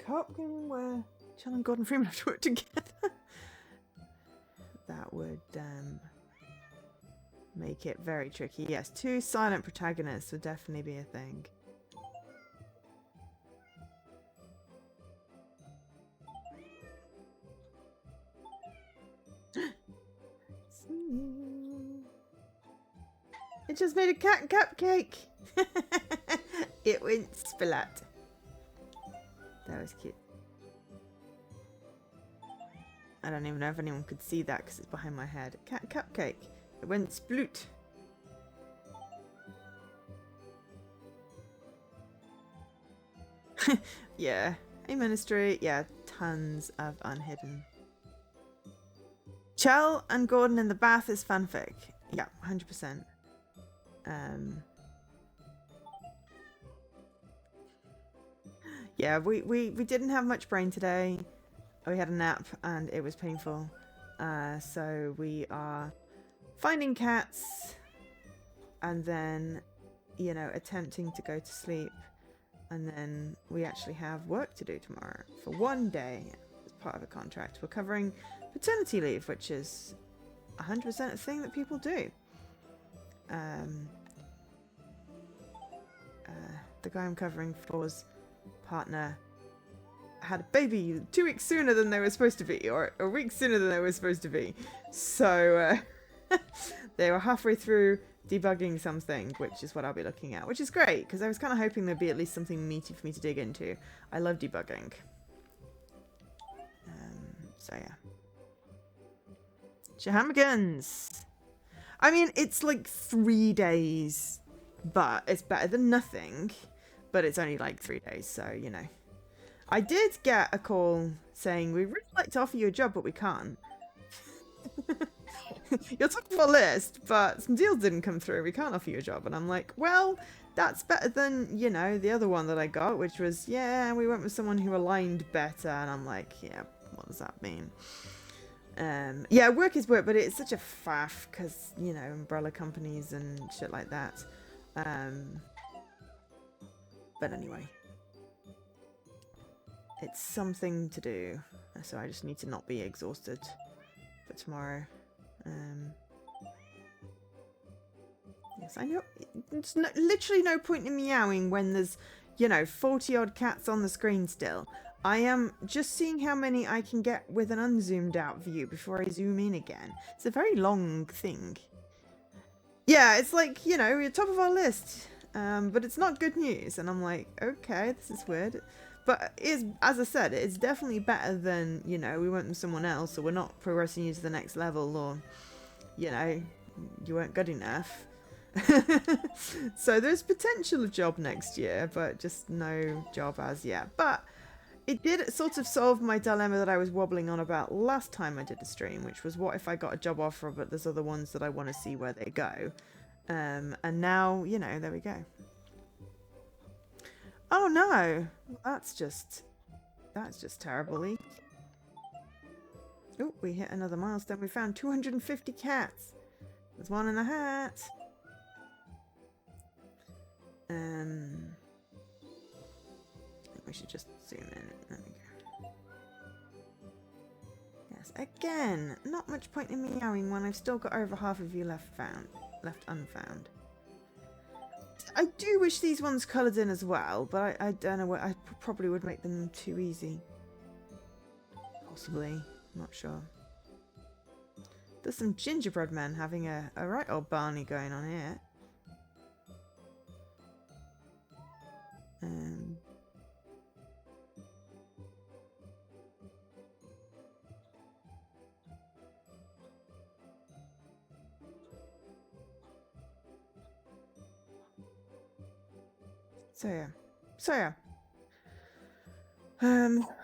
Co-op game where Chell and Gordon Freeman have to work together. That would make it very tricky. Yes, 2 silent protagonists would definitely be a thing. It just made a cat cupcake. It went splat. That was cute. I don't even know if anyone could see that because it's behind my head. Cat cupcake. It went sploot. Yeah. A ministry. Yeah, tons of unhidden. Chell and Gordon in the bath is fanfic. Yeah, 100%. Yeah, we didn't have much brain today. We had a nap and it was painful. So we are finding cats and then, you know, attempting to go to sleep. And then we actually have work to do tomorrow for 1 day as part of a contract. We're covering paternity leave, which is 100% a thing that people do. The guy I'm covering for's partner had a baby 2 weeks sooner than they were supposed to be, or a week sooner than they were supposed to be. So they were halfway through debugging something, which is what I'll be looking at, which is great because I was kind of hoping there'd be at least something meaty for me to dig into. I love debugging. So yeah. Shenanigans. I mean, it's like 3 days, but it's better than nothing. But it's only like 3 days, so, you know. I did get a call saying, we'd really like to offer you a job, but we can't. You're top of our list, but some deals didn't come through. We can't offer you a job. And I'm like, well, that's better than, you know, the other one that I got, which was, yeah, we went with someone who aligned better. And I'm like, yeah, what does that mean? Yeah, work is work, but it's such a faff because, you know, umbrella companies and shit like that. But anyway, it's something to do. So I just need to not be exhausted for tomorrow. Yes, I know. There's literally no point in meowing when there's, you know, 40 odd cats on the screen still. I am just seeing how many I can get with an unzoomed out view before I zoom in again. It's a very long thing. Yeah, it's like, you know, you're top of our list, but it's not good news. And I'm like, okay, this is weird. But it's, as I said, it's definitely better than, you know, we went with someone else, or we're not progressing you to the next level, or, you know, you weren't good enough. So there's potential of job next year, but just no job as yet. But it did sort of solve my dilemma that I was wobbling on about last time I did a stream, which was what if I got a job offer, but there's other ones that I want to see where they go. And now, you know, there we go. Oh no, that's just terribly. Oh, we hit another milestone. We found 250 cats. There's one in a hat. We should just zoom in. There we go. Yes, again, not much point in meowing when I've still got over half of you left unfound. I do wish these ones coloured in as well, but I don't know what. I probably would make them too easy. Possibly, not sure. There's some gingerbread men having a right old Barney going on here. So yeah.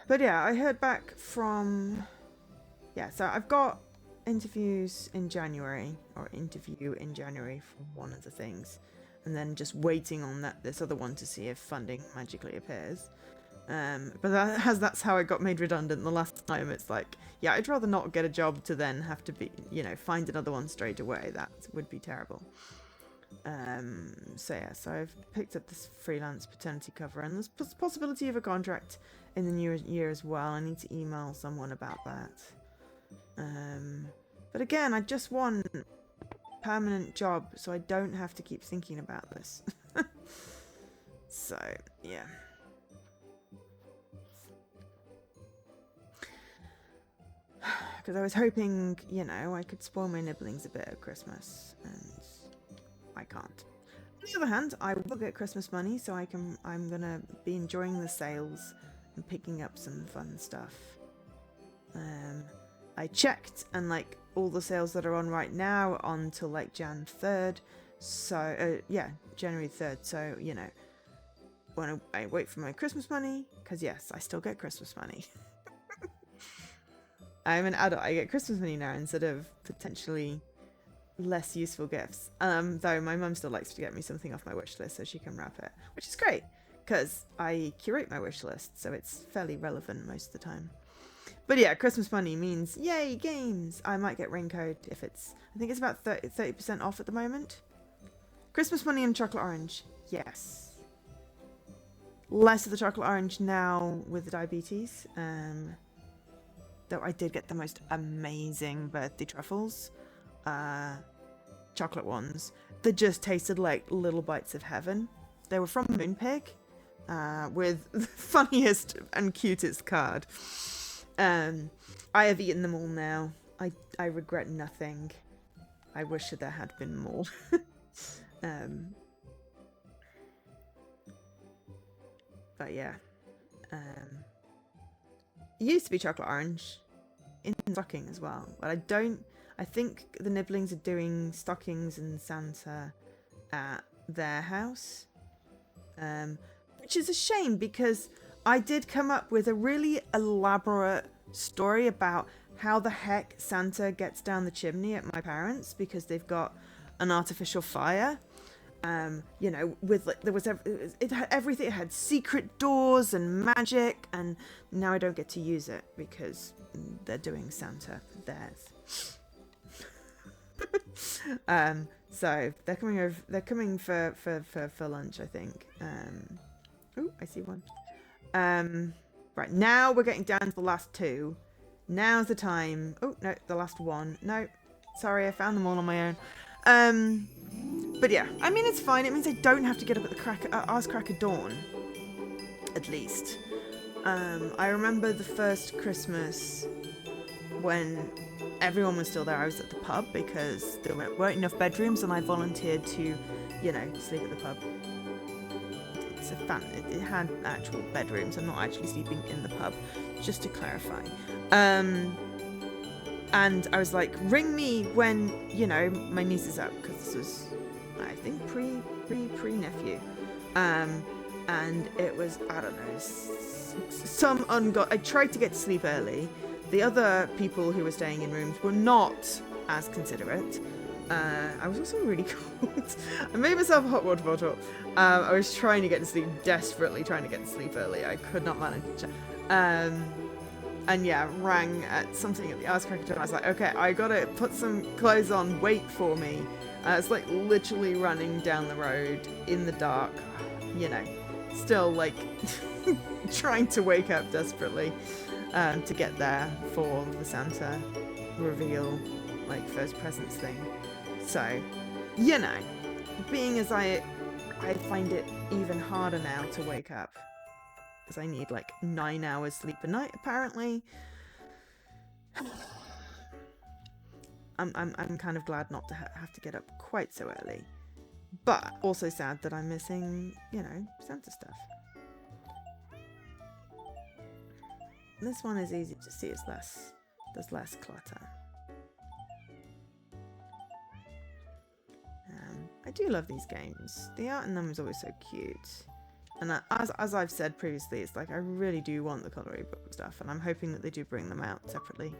But yeah, I heard back from, so I've got interviews in January, or interview in January for one of the things, and then just waiting on this other one to see if funding magically appears. But that's how I got made redundant the last time. It's like, yeah, I'd rather not get a job to then have to be, you know, find another one straight away. That would be terrible. So I've picked up this freelance paternity cover, and there's possibility of a contract in the new year as well. I need to email someone about that. But again, I just want a permanent job so I don't have to keep thinking about this. So yeah. Because I was hoping, you know, I could spoil my nibblings a bit at Christmas, and I can't. On the other hand, I will get Christmas money, so I'm gonna be enjoying the sales and picking up some fun stuff. I checked, and like all the sales that are on right now are on till like Jan 3rd. So January 3rd. So, you know, when I wait for my Christmas money, because yes, I still get Christmas money. I'm an adult. I get Christmas money now instead of potentially less useful gifts. Though my mum still likes to get me something off my wish list so she can wrap it, which is great because I curate my wish list, so it's fairly relevant most of the time. But yeah, Christmas money means yay games. I might get Raincode if it's, I think it's about 30% off at the moment. Christmas money and chocolate orange, yes. Less of the chocolate orange now with the diabetes. Though I did get the most amazing birthday truffles. Chocolate ones that just tasted like little bites of heaven. They were from Moonpig, with the funniest and cutest card. I have eaten them all now. I regret nothing. I wish that there had been more. But yeah. It used to be chocolate orange in stocking as well, but I think the Nibblings are doing stockings and Santa at their house, which is a shame because I did come up with a really elaborate story about how the heck Santa gets down the chimney at my parents' because they've got an artificial fire. You know, with like it had everything. It had secret doors and magic, and now I don't get to use it because they're doing Santa theirs. So they're coming over. They're coming for lunch, I think. Oh, I see one. Right, now we're getting down to the last two. Now's the time. Oh no, the last one. No, sorry, I found them all on my own. But yeah, I mean, it's fine. It means I don't have to get up at the arse crack of dawn, at least. I remember the first Christmas when everyone was still there. I was at the pub because there weren't enough bedrooms, and I volunteered to, you know, sleep at the pub. It's it had actual bedrooms. I'm not actually sleeping in the pub, just to clarify. And I was like, ring me when, you know, my niece is up, because this was, I think, pre-nephew. And it was, I don't know, I tried to get to sleep early. The other people who were staying in rooms were not as considerate. I was also really cold. I made myself a hot water bottle. I was trying to get to sleep, desperately trying to get to sleep early. I could not manage. And yeah, rang at something at the arse crack of dawn. I was like, okay, I gotta put some clothes on, wait for me. It's like literally running down the road in the dark, you know, still like trying to wake up desperately to get there for the Santa reveal, like first presents thing. So, you know, being as I find it even harder now to wake up, because I need like 9 hours sleep a night apparently. I'm kind of glad not to have to get up quite so early, but also sad that I'm missing, you know, Santa stuff. This one is easy to see. There's less clutter. I do love these games. The art in them is always so cute. And as I've said previously, it's like I really do want the coloring book stuff, and I'm hoping that they do bring them out separately.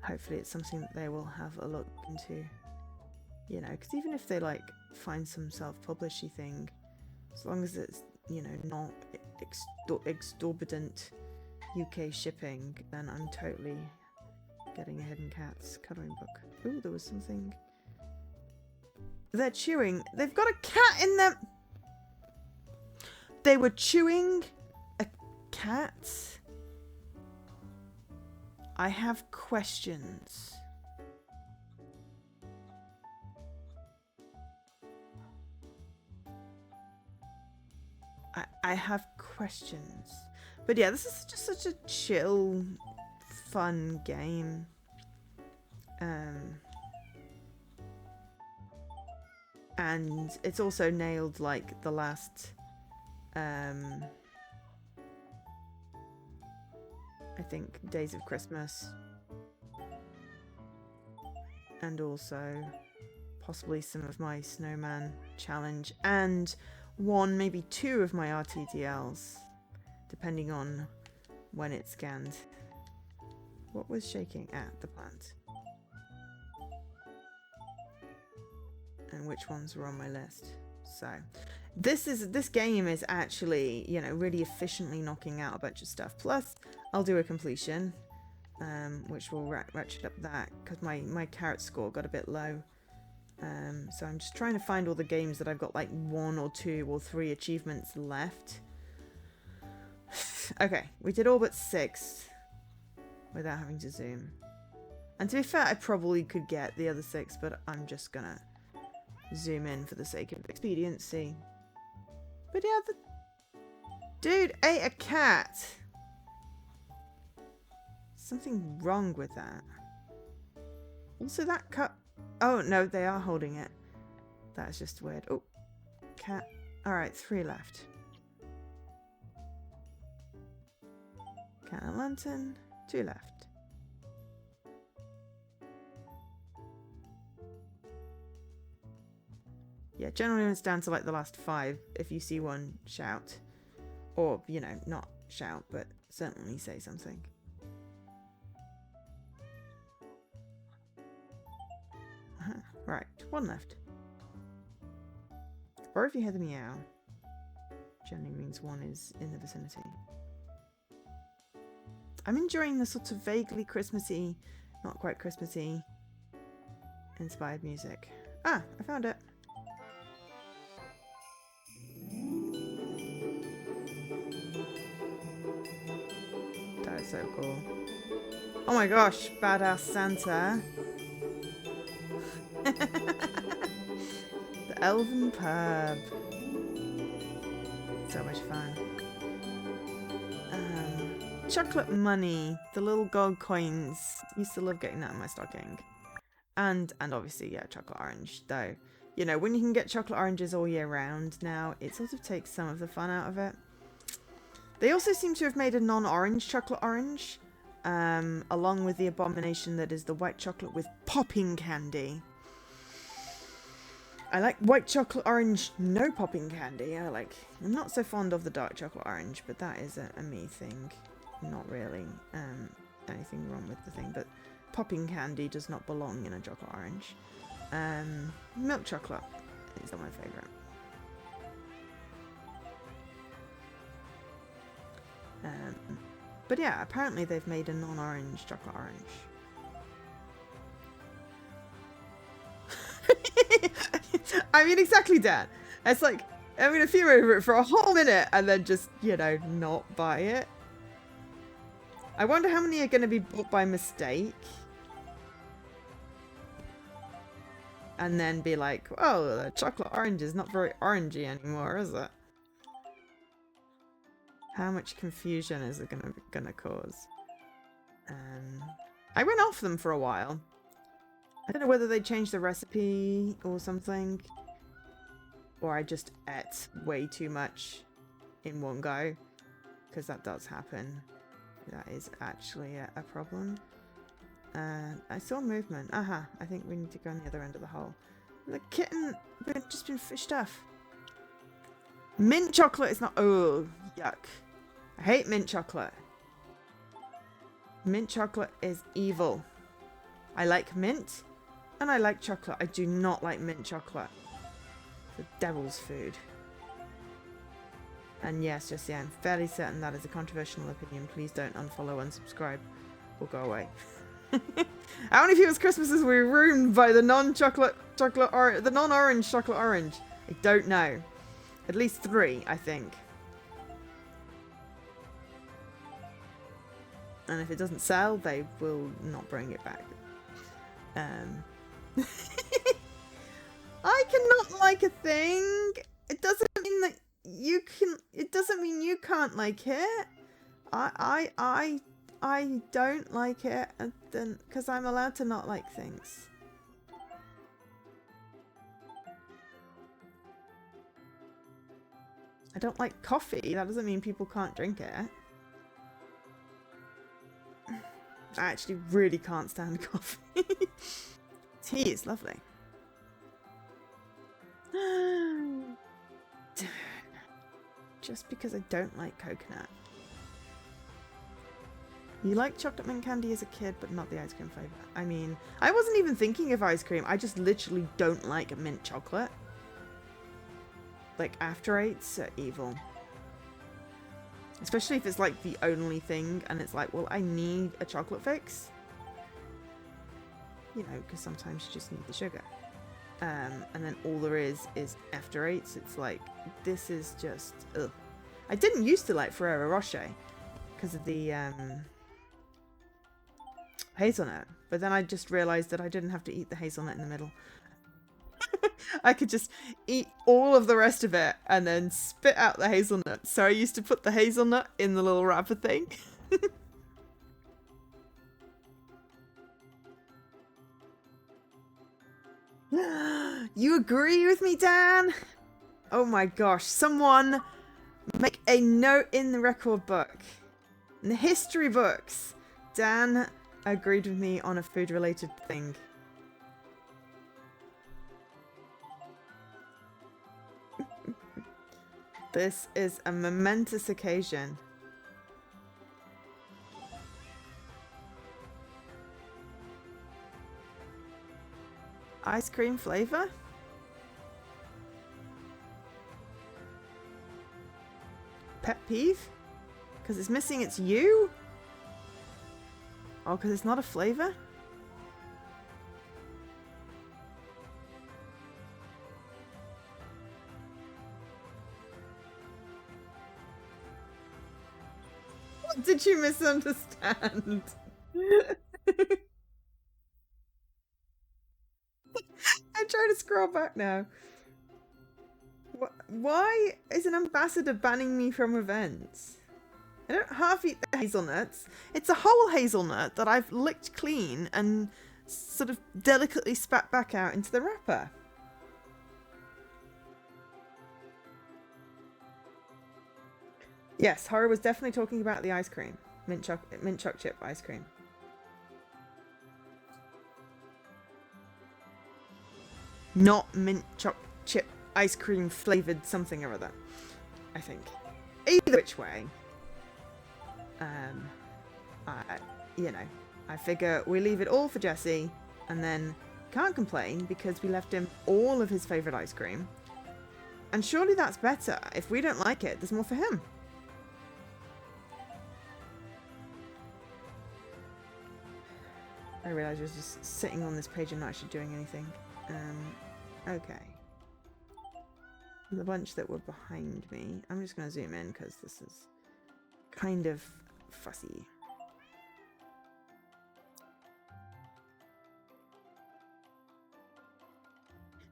Hopefully it's something that they will have a look into. You know, because even if they like find some self-publishy thing, as long as it's, you know, not exorbitant UK shipping, then I'm totally getting a Hidden Cats colouring book. Ooh, there was something. They're chewing. They've got a cat in them. They were chewing a cat. I have questions. I have questions. But yeah, this is just such a chill, fun game. And it's also nailed like the last I think Days of Christmas, and also possibly some of my snowman challenge, and one, maybe two of my RTTLs, depending on when it's scanned. What was shaking at the plant? And which ones were on my list? So this game is actually, you know, really efficiently knocking out a bunch of stuff. Plus, I'll do a completion, which will ratchet up that, because my carrot score got a bit low. So I'm just trying to find all the games that I've got like 1 or 2 or 3 achievements left. Okay, we did all but 6 without having to zoom. And to be fair, I probably could get the other 6, but I'm just gonna zoom in for the sake of expediency. But yeah, the dude ate a cat. Something wrong with that. Also, that cut. Oh no, they are holding it. That's just weird. Oh, cat. All right, 3 left. Cat and lantern. 2 left. Yeah, generally when it's down to like the last 5, if you see one, shout. Or, you know, not shout, but certainly say something. Right. One left. Or if you hear the meow, generally means one is in the vicinity. I'm enjoying the sort of vaguely Christmassy, not quite Christmassy, inspired music. Ah, I found it. That is so cool. Oh my gosh, badass Santa. The Elven Pub. So much fun. Chocolate money. The little gold coins. Used to love getting that in my stocking. And obviously, yeah, chocolate orange. Though, you know, when you can get chocolate oranges all year round now, it sort of takes some of the fun out of it. They also seem to have made a non-orange chocolate orange. Along with the abomination that is the white chocolate with popping candy. I like white chocolate orange, no popping candy. I'm not so fond of the dark chocolate orange, but that is a me thing. Not really anything wrong with the thing, but popping candy does not belong in a chocolate orange. Milk chocolate is my favourite. But yeah, apparently they've made a non-orange chocolate orange. I mean, exactly, Dan. It's like, I'm going to fume over it for a whole minute and then just, you know, not buy it. I wonder how many are going to be bought by mistake. And then be like, oh, the chocolate orange is not very orangey anymore, is it? How much confusion is it gonna cause? I went off them for a while. I don't know whether they changed the recipe or something. Or I just ate way too much in one go. Because that does happen. That is actually a problem. I saw movement. Aha, I think we need to go on the other end of the hole. The kitten just been fished off. Mint chocolate is not... Oh, yuck. I hate mint chocolate. Mint chocolate is evil. I like mint and I like chocolate. I do not like mint chocolate. The devil's food. And yes, Jessie, I'm fairly certain that is a controversial opinion. Please don't unfollow, unsubscribe, or go away. How many people's Christmases were ruined by the non-orange chocolate orange? I don't know. At least 3, I think. And if it doesn't sell, they will not bring it back. I cannot like a thing. It doesn't mean that you can. It doesn't mean you can't like it. I don't like it, then because I'm allowed to not like things. I don't like coffee. That doesn't mean people can't drink it. I actually really can't stand coffee. Tea is lovely. Just because I don't like coconut. You like chocolate mint candy as a kid, but not the ice cream flavour. I mean, I wasn't even thinking of ice cream. I just literally don't like mint chocolate. Like, after eights are evil. Especially if it's like the only thing and it's like, well, I need a chocolate fix. You know, because sometimes you just need the sugar. And then all there is after eights. It's like, this is just, ugh. I didn't used to like Ferrero Rocher because of the hazelnut. But then I just realised that I didn't have to eat the hazelnut in the middle. I could just eat all of the rest of it and then spit out the hazelnut. So I used to put the hazelnut in the little wrapper thing. You agree with me, Dan? Oh my gosh. Someone make a note in the record book. In the history books. Dan agreed with me on a food-related thing. This is a momentous occasion. Ice cream flavor? Pet peeve? Because it's missing its U? Oh, because it's not a flavor? What did you misunderstand? I'm trying to scroll back now. Why is an ambassador banning me from events? I don't half eat the hazelnuts. It's a whole hazelnut that I've licked clean and sort of delicately spat back out into the wrapper. Yes, Horror was definitely talking about the ice cream. Mint choc chip ice cream. Not mint choc chip ice cream flavoured something or other, I think. Either which way. You know, I figure we leave it all for Jesse and then can't complain because we left him all of his favourite ice cream. And surely that's better. If we don't like it, there's more for him. I realised I was just sitting on this page and not actually doing anything. Okay. The bunch that were behind me. I'm just going to zoom in because this is kind of fussy.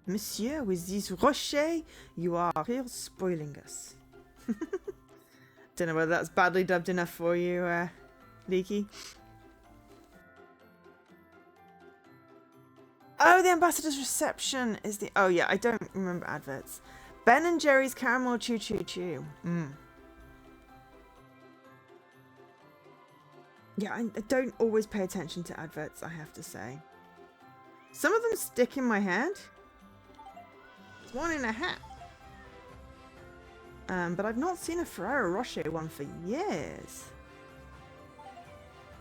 Monsieur, with these rochers, you are here spoiling us. Don't know whether that's badly dubbed enough for you, Leaky. Oh, the ambassador's reception is the... Oh, yeah, I don't remember adverts. Ben and Jerry's Caramel Choo Choo Choo. Yeah, I don't always pay attention to adverts, I have to say. Some of them stick in my head. There's one in a hat. But I've not seen a Ferrero Rocher one for years.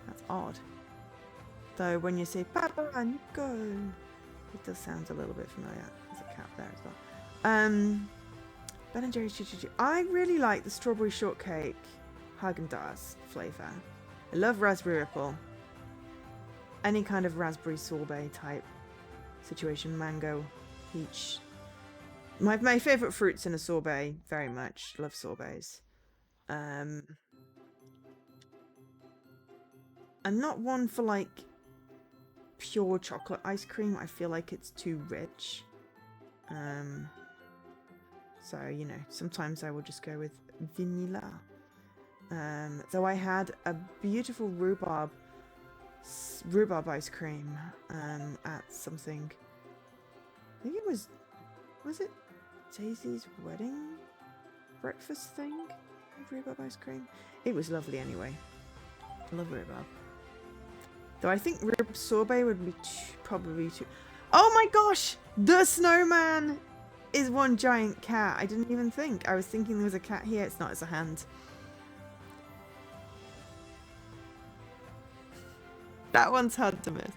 That's odd. Though when you say Papa Nico, it does sound a little bit familiar. There's a cat there as well. Ben and Jerry's Choo Choo Choo. I really like the strawberry shortcake Haagen-Dazs flavour. I love raspberry ripple. Any kind of raspberry sorbet type situation. Mango, peach. My favourite fruits in a sorbet, very much. Love sorbets. I'm not one for like pure chocolate ice cream. I feel like it's too rich. So, you know, sometimes I will just go with vanilla. Though I had a beautiful rhubarb ice cream at something. I think it was it Daisy's wedding breakfast thing? Rhubarb ice cream. It was lovely anyway. I love rhubarb. Though I think rhubarb sorbet would be probably too. Oh my gosh! The snowman is one giant cat. I didn't even think. I was thinking there was a cat here. It's not. It's a hand. That one's hard to miss.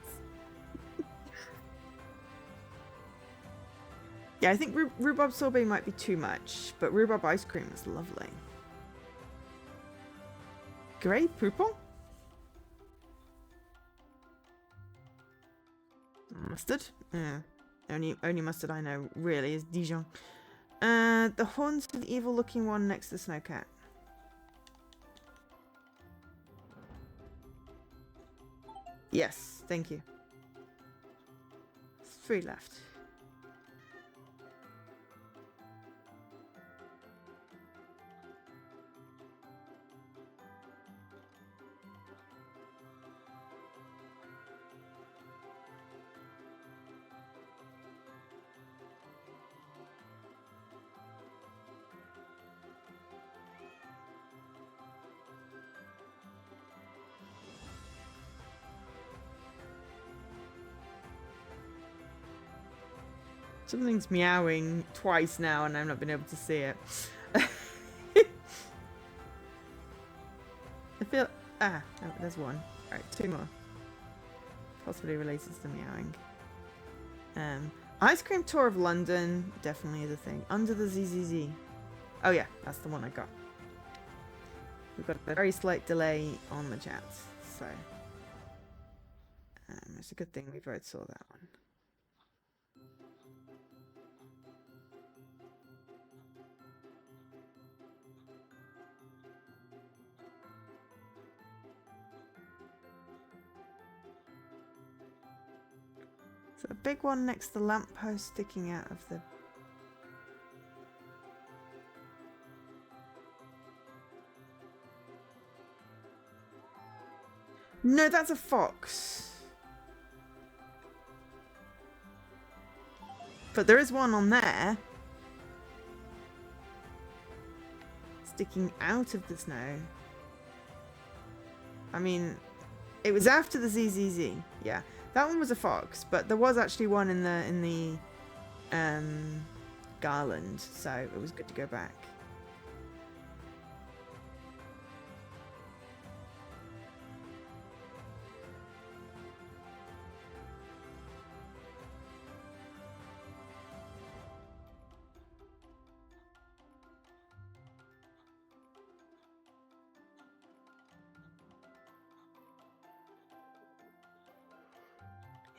Yeah, I think rhubarb sorbet might be too much, but rhubarb ice cream is lovely. Grey purple? Mustard? Yeah. Only mustard I know really is Dijon. The horns of the evil looking one next to the snowcat. Yes, thank you. 3 left. Something's meowing twice now and I've not been able to see it. I feel... Ah, oh, there's one. Alright, 2 more. Possibly related to the meowing. Ice cream tour of London definitely is a thing. Under the ZZZ. Oh yeah, that's the one I got. We've got a very slight delay on the chat, so it's a good thing we both saw that one. So a big one next to the lamppost sticking out of the... No, that's a fox. But there is one on there. Sticking out of the snow. I mean, it was after the ZZZ. Yeah, that one was a fox, but there was actually one in the garland, so it was good to go back.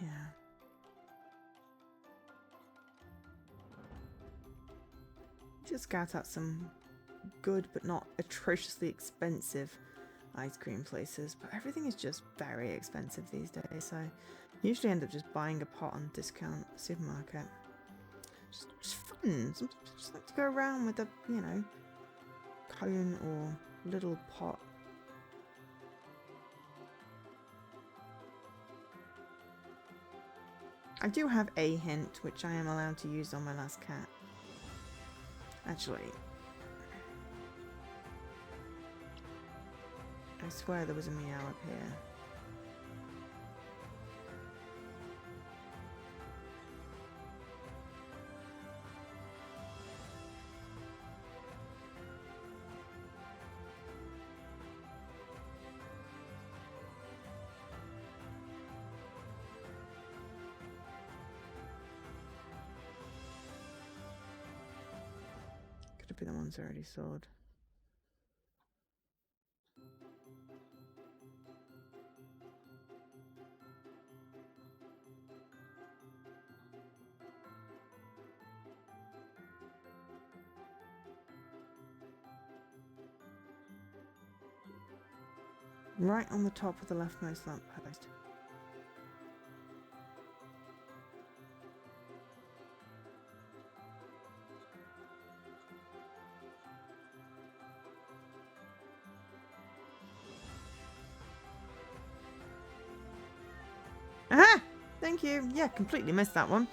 Yeah. Just scout out some good but not atrociously expensive ice cream places, but everything is just very expensive these days, so I usually end up just buying a pot on discount supermarket. Just fun. Sometimes I just like to go around with a, you know, cone or little pot. I do have a hint, which I am allowed to use on my last cat. Actually, I swear there was a meow up here. Could have been the ones I already sold. Right on the top of the leftmost lamppost. Aha! Thank you. Yeah, completely missed that one.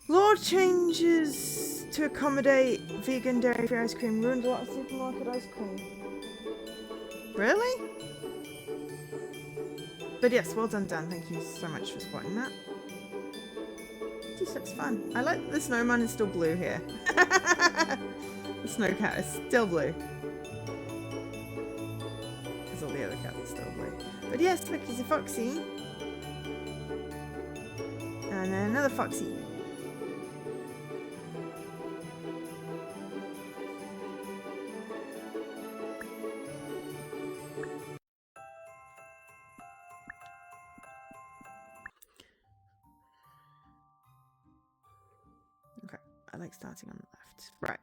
Law changes to accommodate vegan dairy-free ice cream ruined a lot of supermarket ice cream. Really? But yes, well done, Dan. Thank you so much for spotting that. This looks fun. I like that the snowman is still blue here. The snowcat is still blue. Because all the other cats are still blue. But yes, look, he's a foxy. And then another foxy. Okay, I like starting on the left. Right,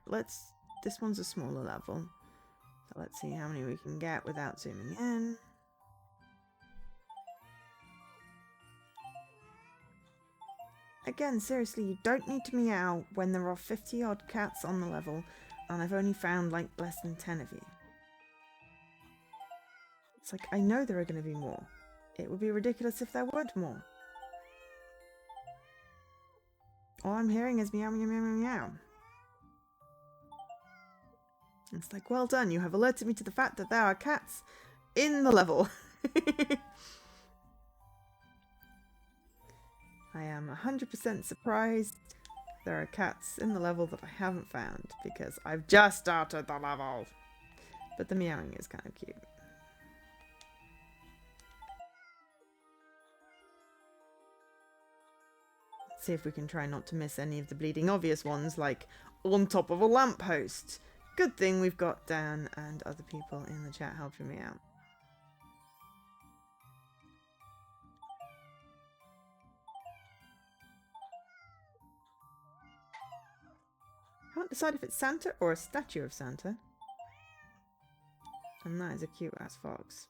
this one's a smaller level. So let's see how many we can get without zooming in. Again, seriously, you don't need to meow when there are 50 odd cats on the level and I've only found like less than 10 of you. It's like, I know there are going to be more. It would be ridiculous if there weren't more. All I'm hearing is meow, meow, meow, meow, meow. It's like, well done, you have alerted me to the fact that there are cats in the level. I am 100% surprised there are cats in the level that I haven't found because I've just started the level. But the meowing is kind of cute. See if we can try not to miss any of the bleeding obvious ones, like on top of a lamppost. Good thing we've got Dan and other people in the chat helping me out. Can't decide if it's Santa or a statue of Santa. And that is a cute ass fox.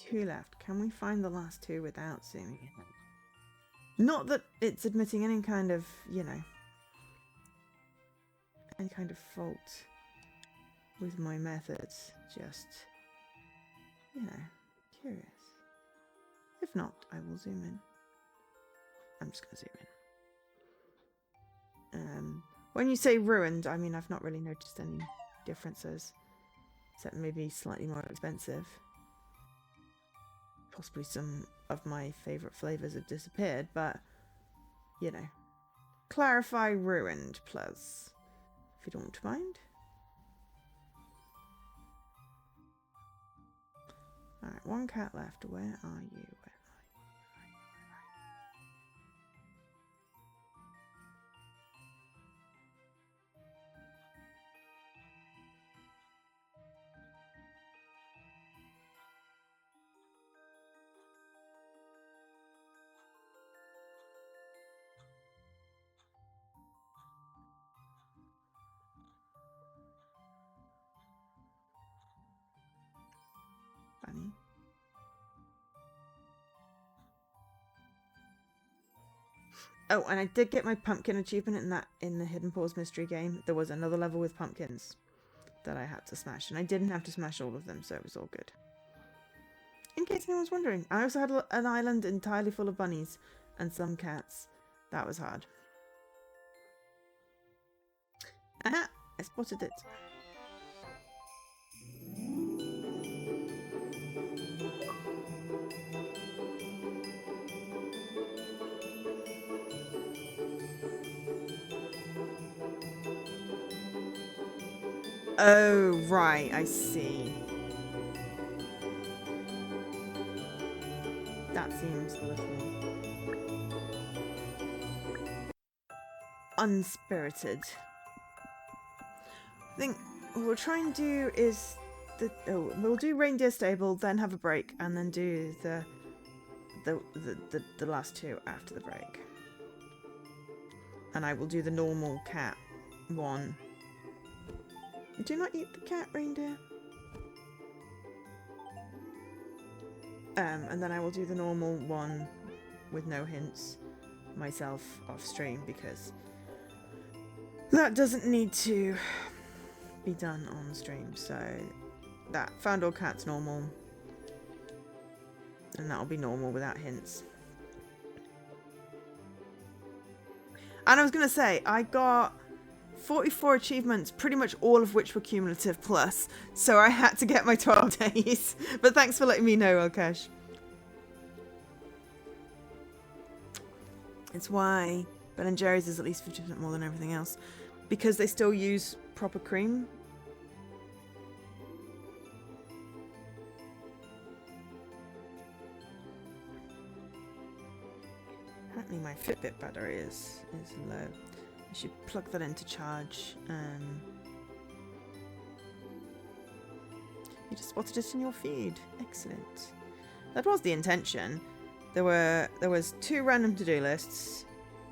Two left. Can we find the last two without zooming in? Not that it's admitting any kind of, you know, any kind of fault with my methods. Just, you know, curious. If not, I will zoom in. I'm just going to zoom in. When you say ruined, I mean, I've not really noticed any differences. Except maybe slightly more expensive. Possibly some of my favourite flavours have disappeared, but, you know. Clarify ruined, please. If you don't mind. Alright, one cat left. Where are you? Bunny. Oh, and I did get my pumpkin achievement in the Hidden Paws mystery game. There was another level with pumpkins that I had to smash, and I didn't have to smash all of them, so it was all good. In case anyone's wondering, I also had an island entirely full of bunnies and some cats. That was hard. Aha! I spotted it. Oh, right, I see. That seems a little unspirited. I think what we'll try and do is we'll do reindeer stable, then have a break, and then do the last two after the break. And I will do the normal cat one. Do not eat the cat, reindeer. And then I will do the normal one with no hints myself off stream, because that doesn't need to be done on stream. So that found all cats normal, and that'll be normal without hints. And I was gonna say, I got 44 achievements, pretty much all of which were cumulative plus, so I had to get my 12 days. But thanks for letting me know, Alkesh. It's why Ben & Jerry's is at least 50% more than everything else, because they still use proper cream. Apparently my Fitbit battery is low. I should plug that in to charge. You just spotted it in your feed. Excellent. That was the intention. There was 2 random to-do lists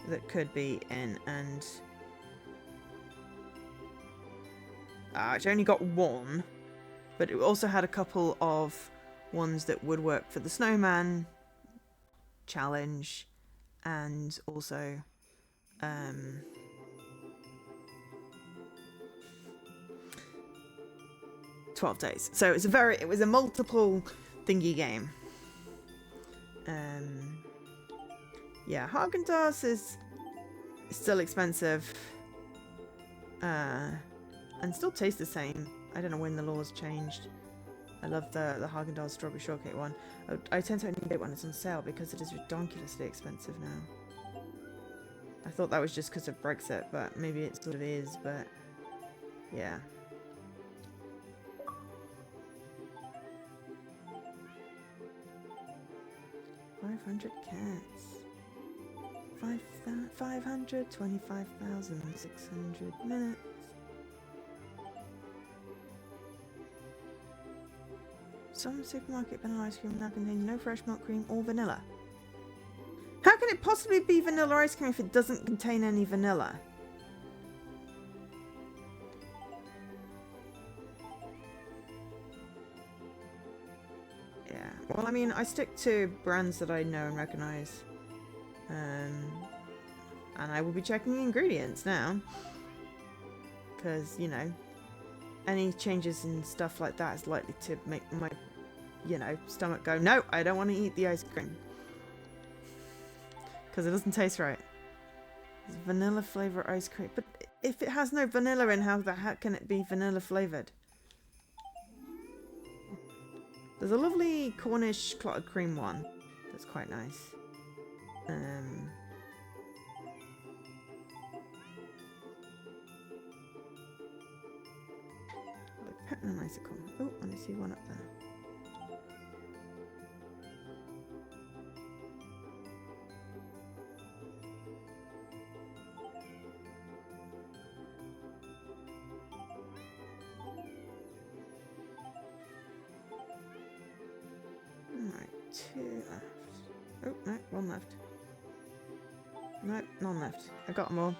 that could be in, and I only got one, but it also had a couple of ones that would work for the snowman challenge, and also 12 days. So it was a multiple thingy game. Yeah, Haagen-Dazs is still expensive. And still tastes the same. I don't know when the laws changed. I love the Haagen-Dazs strawberry shortcake one. I tend to only get it when it's on sale because it is ridiculously expensive now. I thought that was just because of Brexit, but maybe it sort of is, but yeah. $500 cats. 525,600 minutes. Some supermarket vanilla ice cream now contains no fresh milk cream or vanilla. How can it possibly be vanilla ice cream if it doesn't contain any vanilla? Yeah, well, I mean, I stick to brands that I know and recognise. And I will be checking the ingredients now. Because, you know, any changes in stuff like that is likely to make my, you know, stomach go, no, I don't want to eat the ice cream. Because it doesn't taste right. It's vanilla flavour ice cream. But if it has no vanilla in, how can it be vanilla flavoured? There's a lovely Cornish clotted cream one that's quite nice. Peppermint icicle. Oh, and I see one up there. Alright, 2 left. Oh, no, 1 left. No, none left. I got them all.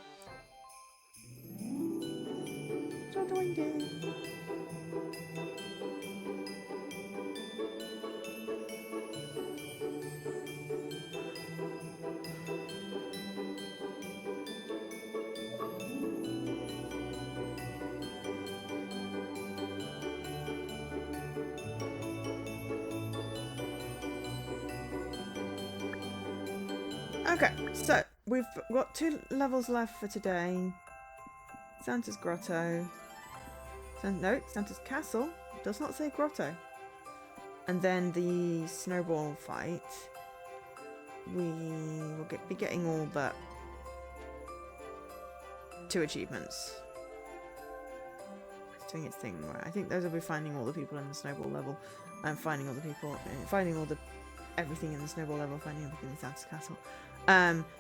Okay, so we've got 2 levels left for today. Santa's Grotto. No, Santa's Castle. Does not say Grotto. And then the snowball fight. We will be getting all but 2 achievements. It's doing its thing. I think those will be finding all the people in the snowball level. And finding all the people, finding all the everything in the snowball level, finding everything in Santa's Castle.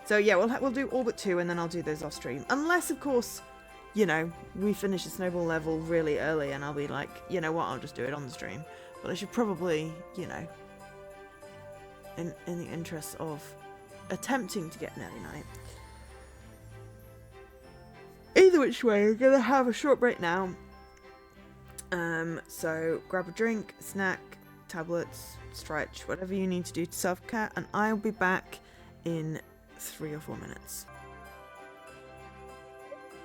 So yeah, we'll do all but 2, and then I'll do those off stream. Unless, of course, you know, we finish the snowball level really early, and I'll be like, you know what, I'll just do it on the stream. But I should probably, you know, in the interest of attempting to get an early night. Either which way, we're gonna have a short break now. So grab a drink, snack, tablets, stretch, whatever you need to do to self-care, and I'll be back in 3 or 4 minutes.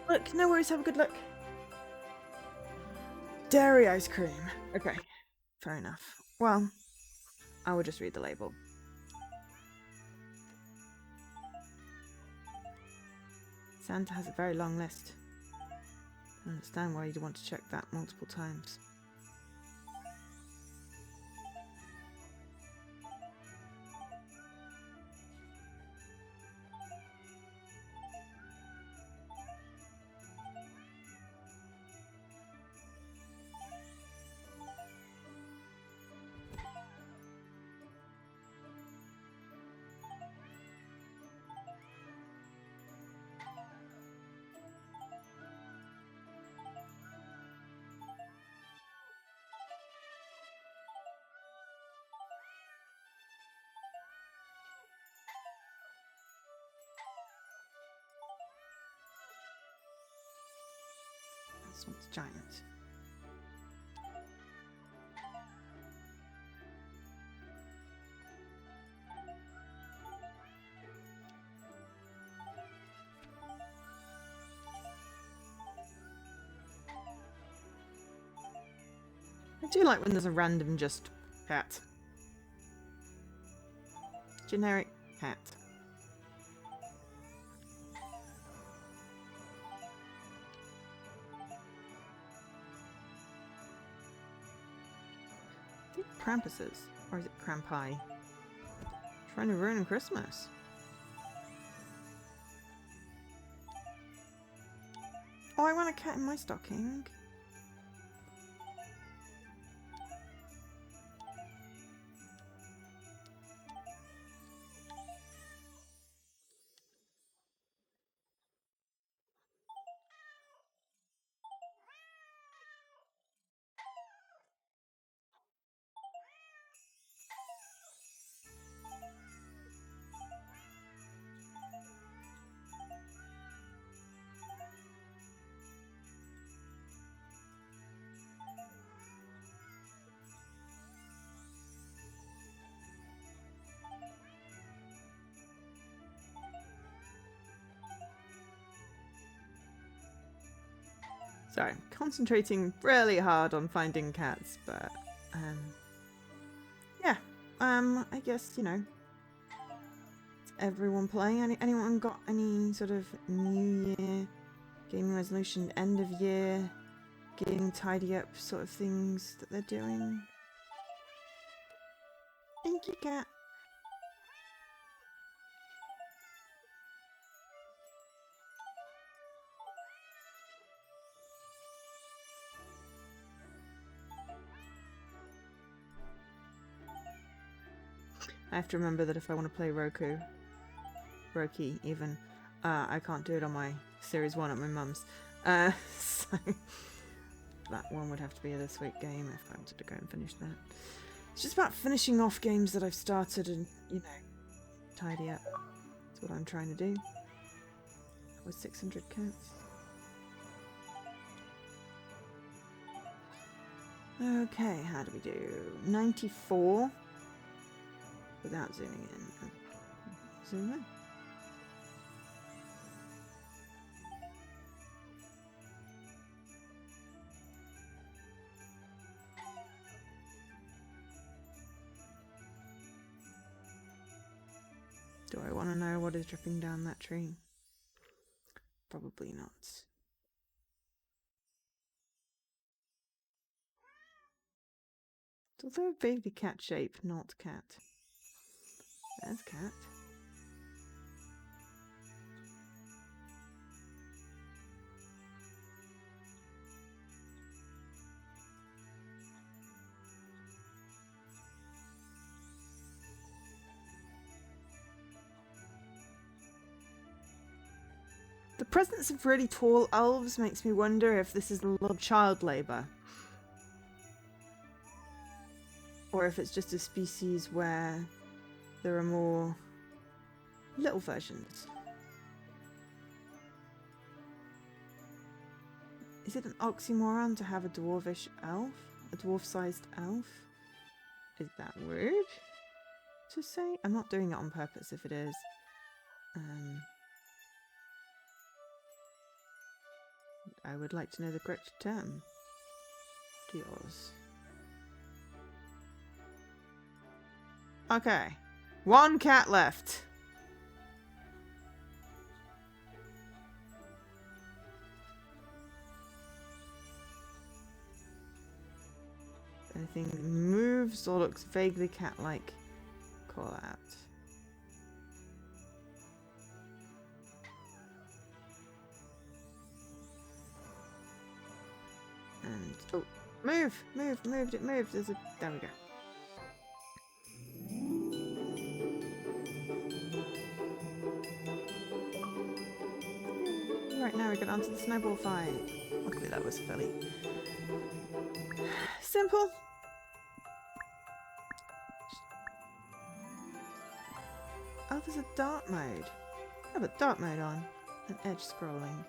Look, no worries, have a good look. Dairy ice cream. Okay, fair enough. Well, I will just read the label. Santa has a very long list. I understand why you'd want to check that multiple times. This one's giant. I do like when there's a random just cat. generic cat. I think Krampus's, or is it Krampi? Trying to ruin Christmas. Oh, I want a cat in my stocking. Sorry, concentrating really hard on finding cats, but yeah, I guess, you know, everyone playing. Anyone got any sort of New Year gaming resolution, end of year getting tidy up sort of things that they're doing? Thank you, cat. I have to remember that if I want to play Roki even, I can't do it on my Series 1 at my mum's. So that one would have to be a this week game if I wanted to go and finish that. It's just about finishing off games that I've started and, you know, tidy up. That's what I'm trying to do. That was 600 cats. Okay, how do we do? 94 without zooming in. Zoom in. Do I want to know what is dripping down that tree? Probably not. It's also a baby cat shape, not cat. There's cat. The presence of really tall elves makes me wonder if this is a lot of child labour. Or if it's just a species where there are more little versions. Is it an oxymoron to have a dwarvish elf? A dwarf-sized elf? Is that rude to say? I'm not doing it on purpose if it is. I would like to know the correct term. Dios. Okay. One cat left. Anything that moves or looks vaguely cat-like, call out. And oh, moved, it moved. There we go. Right, now we get onto the snowball fight. Luckily that was fairly simple. Oh, there's a dart mode. I have a dart mode on. And edge scrolling.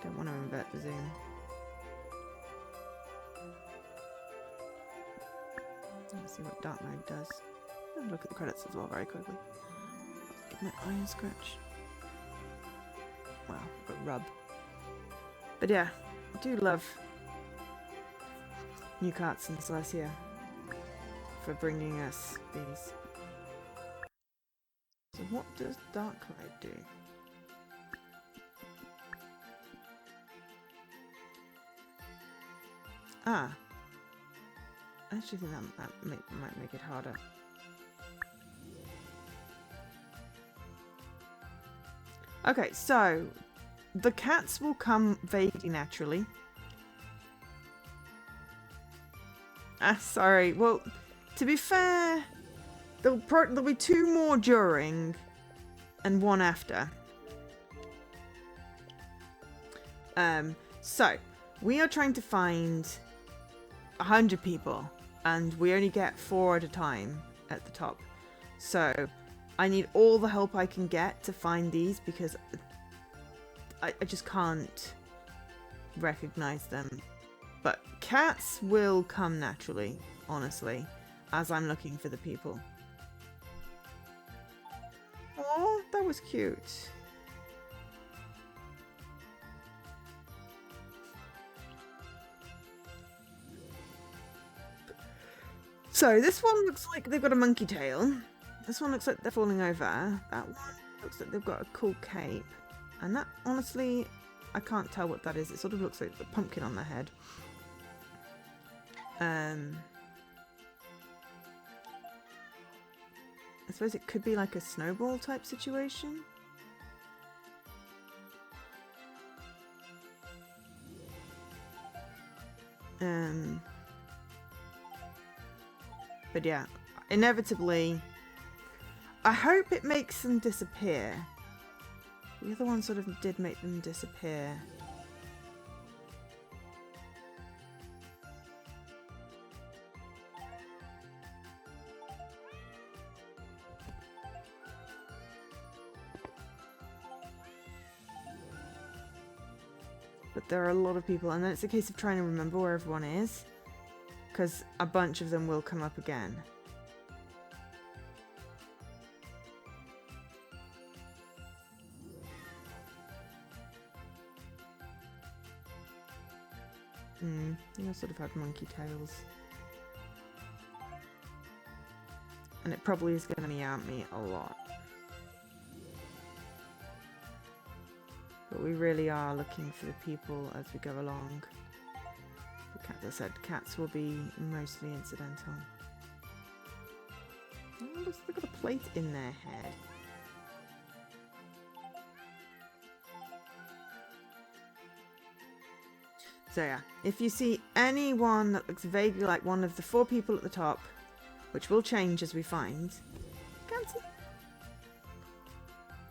Don't want to invert the zoom. Let's see what dart mode does. I'll look at the credits as well very quickly. Get my iron scratch. Wow, but rub. But yeah, I do love new carts in Celestia. for bringing us these. So what does dark light do? Ah. I actually think that might make it harder. Okay, so the cats will come vaguely naturally. Ah, sorry. Well, to be fair, there'll be 2 more during and 1 after. So we are trying to find 100 people, and we only get 4 at a time at the top. So I need all the help I can get to find these, because I just can't recognize them. But cats will come naturally, honestly, as I'm looking for the people. Oh, that was cute. So this one looks like they've got a monkey tail. This one looks like they're falling over. That one looks like they've got a cool cape. And that, honestly, I can't tell what that is. It sort of looks like the pumpkin on their head. I suppose it could be like a snowball type situation. But yeah, inevitably, I hope it makes them disappear. The other one sort of did make them disappear. But there are a lot of people, and then it's a case of trying to remember where everyone is, because a bunch of them will come up again. They all sort of had monkey tails. And it probably is going to meow at me a lot. But we really are looking for the people as we go along. As I said, cats will be mostly incidental. Oh, they've got a plate in their head. So yeah, if you see anyone that looks vaguely like one of the 4 people at the top, which will change as we find, cancel.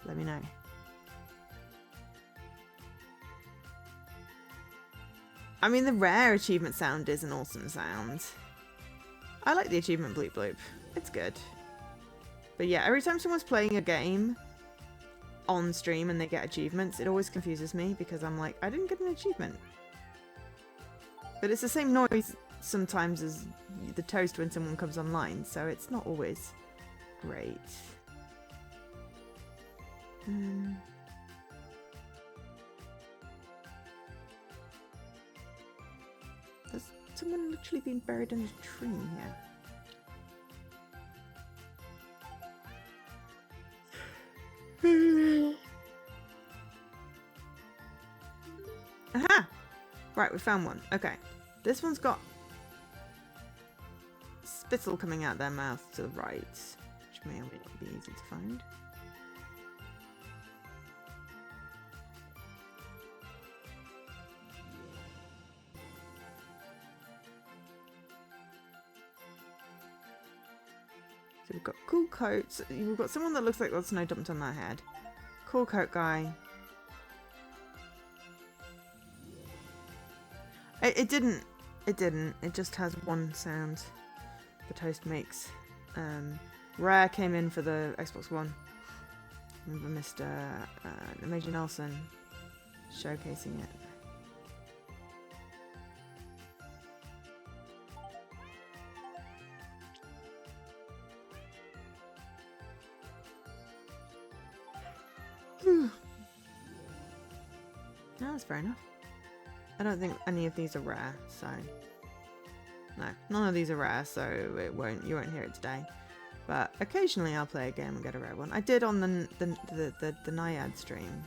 Let me know. I mean, the rare achievement sound is an awesome sound. I like the achievement bloop bloop. It's good. But yeah, every time someone's playing a game on stream and they get achievements, it always confuses me, because I'm like, I didn't get an achievement. But it's the same noise sometimes as the toast when someone comes online, so it's not always great. There's someone literally being buried in a tree here. Aha! Right, we found one. Okay. This one's got spittle coming out their mouth to the right, which may or may not be easy to find. So we've got cool coats. We've got someone that looks like there's snow dumped on their head. Cool coat guy. It didn't. It just has one sound the toast makes. Rare came in for the Xbox One. Remember Mr. Major Nelson showcasing it. No, that's fair enough. I don't think any of these are rare, so No, none of these are rare, so you won't hear it today. But occasionally I'll play a game and get a rare one. I did on the Naiad stream.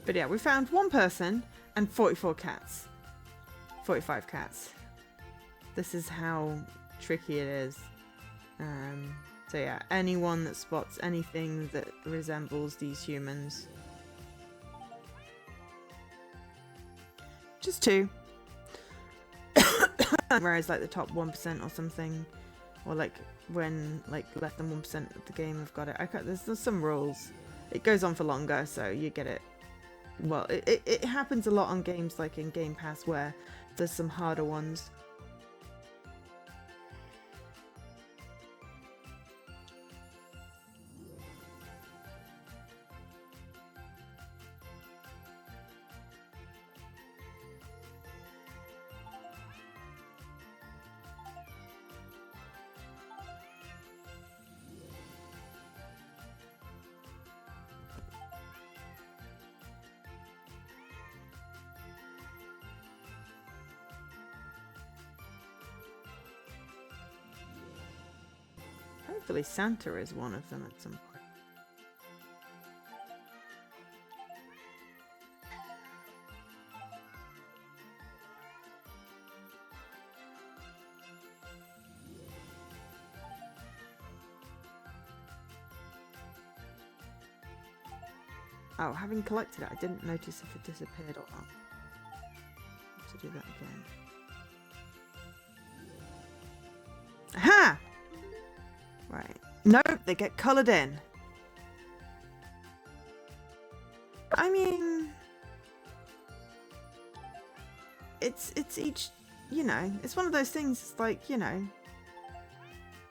But yeah, we found one person and 44 cats. 45 cats. This is how tricky it is. So yeah, anyone that spots anything that resembles these humans. Just 2. Whereas like the top 1% or something, or like when like less than 1% of the game have got it. There's some rules. It goes on for longer, so you get it. Well, it happens a lot on games like in Game Pass where there's some harder ones. Hopefully Santa is one of them at some point. Oh, having collected it, I didn't notice if it disappeared or not. Have to do that again. Aha! Right. Nope, they get coloured in. I mean, it's each, you know, it's one of those things. It's like, you know,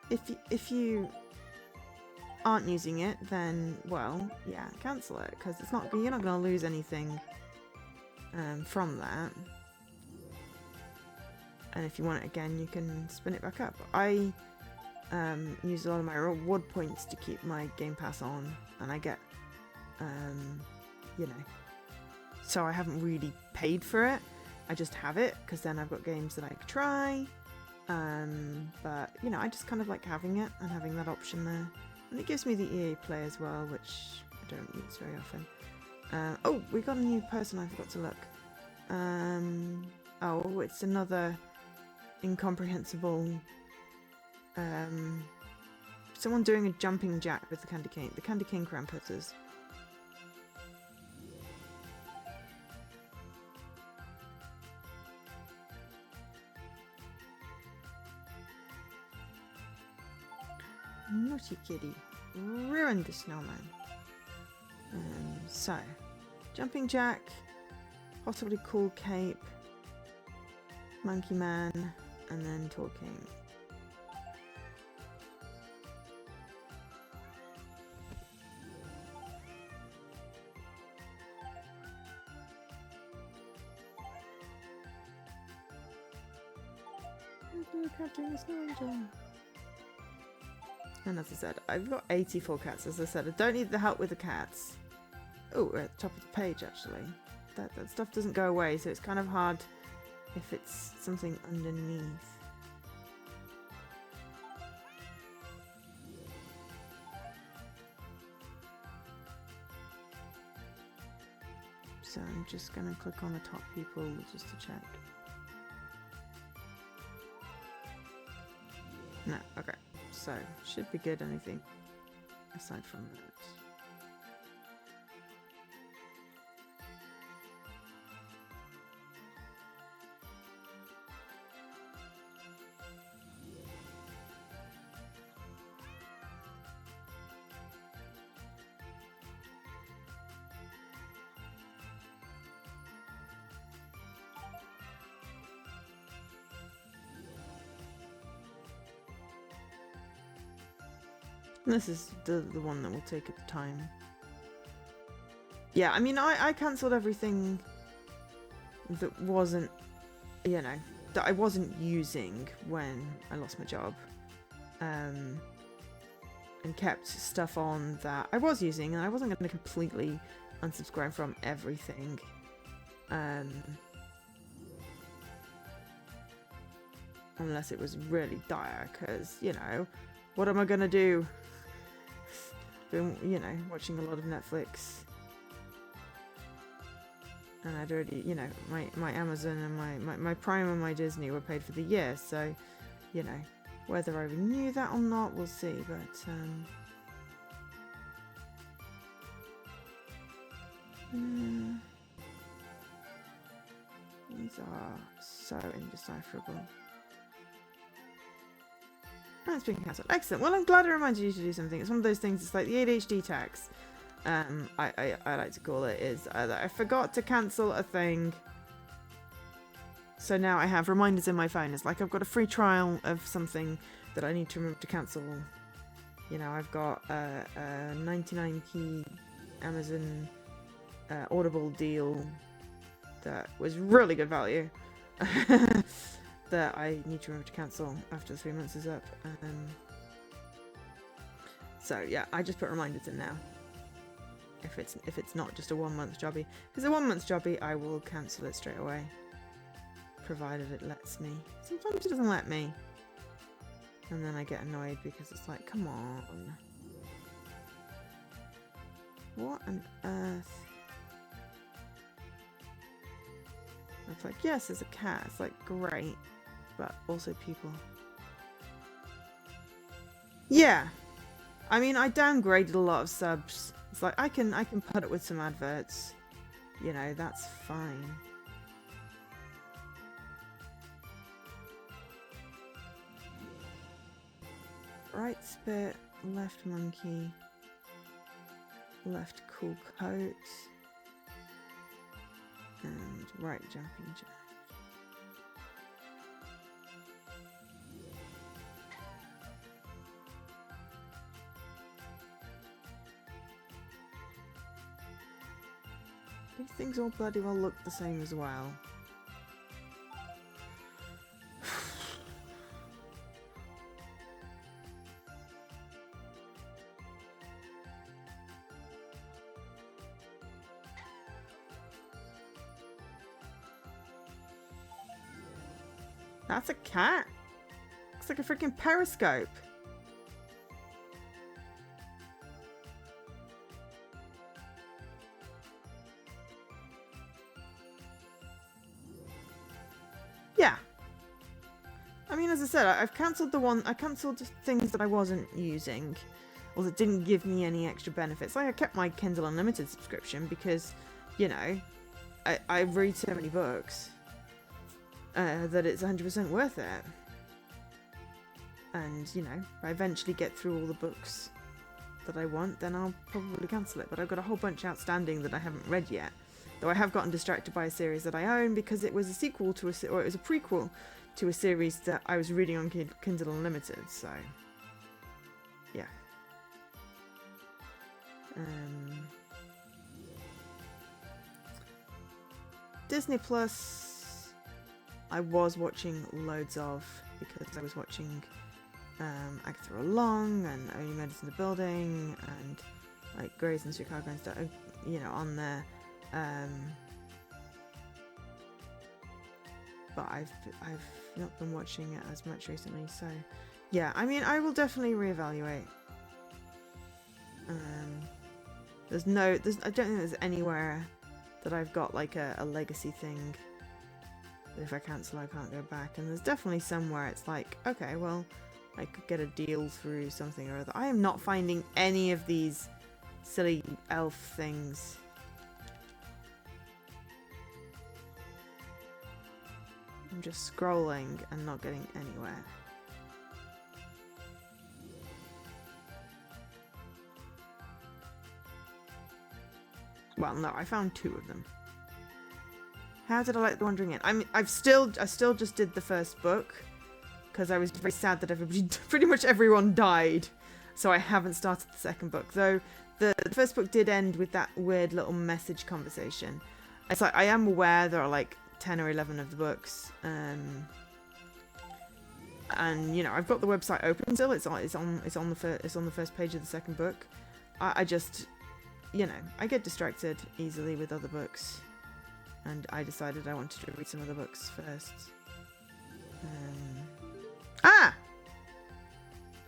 if you aren't using it, then well, yeah, cancel it, because it's not, you're not going to lose anything from that. And if you want it again, you can spin it back up. I use a lot of my reward points to keep my Game Pass on, and I get, you know, so I haven't really paid for it. I just have it because then I've got games that I could try. But you know, I just kind of like having it and having that option there, and it gives me the EA Play as well, which I don't use very often. Oh, we got a new person. I forgot to look. Oh, it's another incomprehensible. Someone doing a jumping jack with the candy cane Kramputters. Naughty kitty, ruined the snowman. So, jumping jack, possibly cool cape, monkey man, and then talking. And as I said, I've got 84 cats. As I said, I don't need the help with the cats. Oh, we're at the top of the page actually. That stuff doesn't go away, so it's kind of hard if it's something underneath. So I'm just going to click on the top people just to check. No, okay. So, should be good, anything aside from that. This is the one that will take at the time. Yeah, I mean, I cancelled everything that wasn't, you know, that I wasn't using when I lost my job. And kept stuff on that I was using, and I wasn't going to completely unsubscribe from everything. Unless it was really dire, because, you know, what am I going to do? Been, you know, watching a lot of Netflix. And I'd already, you know, my Amazon and my Prime and my Disney were paid for the year, so, you know, whether I renew that or not, we'll see, but, these are so indecipherable. Oh, it's been cancelled. Excellent. Well, I'm glad I reminded you to do something. It's one of those things, it's like the ADHD tax. I like to call it, is I forgot to cancel a thing. So now I have reminders in my phone. It's like I've got a free trial of something that I need to remember to cancel. You know, I've got a 99p Amazon Audible deal that was really good value. That I need to remember to cancel after the 3 months is up. So yeah, I just put reminders in now. If it's not just a 1 month jobby. If it's a 1 month jobby, I will cancel it straight away. Provided it lets me. Sometimes it doesn't let me. And then I get annoyed because it's like, come on. What on earth? It's like, yes, there's a cat. It's like, great. But also people. Yeah. I mean, I downgraded a lot of subs. It's like, I can put it with some adverts. You know, that's fine. Right spit, left monkey, left cool coat, and right jumping jack. These things all bloody well look the same as well. That's a cat. Looks like a freaking periscope. Yeah. I mean, as I said, I've cancelled I cancelled things that I wasn't using, or that didn't give me any extra benefits. Like, I kept my Kindle Unlimited subscription because, you know, I read so many books. That it's 100% worth it. And, you know, if I eventually get through all the books that I want, then I'll probably cancel it. But I've got a whole bunch outstanding that I haven't read yet. Though I have gotten distracted by a series that I own because it was a sequel to or it was a prequel to a series that I was reading on Kindle Unlimited, so yeah. Disney Plus I was watching loads of, because I was watching Agatha Along and Only Murders in the Building and like Grey's in Chicago and stuff, you know, on there. But I've not been watching it as much recently, so yeah, I mean, I will definitely reevaluate. I don't think there's anywhere that I've got like a legacy thing that if I cancel I can't go back, and there's definitely somewhere it's like, okay, well, I could get a deal through something or other. I am not finding any of these silly elf things. I'm just scrolling and not getting anywhere. Well, no, I found 2 of them. How did I like The Wandering Inn? I mean, I still just did the first book because I was very sad that pretty much everyone died. So I haven't started the second book, though the first book did end with that weird little message conversation. It's like I am aware there are like 10 or 11 of the books, and you know, I've got the website open still. It's on the first page of the second book. I just, you know, I get distracted easily with other books, and I decided I wanted to read some of the books first.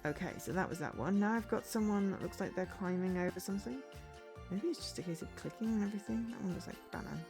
Okay, so that was that one. Now I've got someone that looks like they're climbing over something. Maybe it's just a case of clicking and everything. That one was like Batman.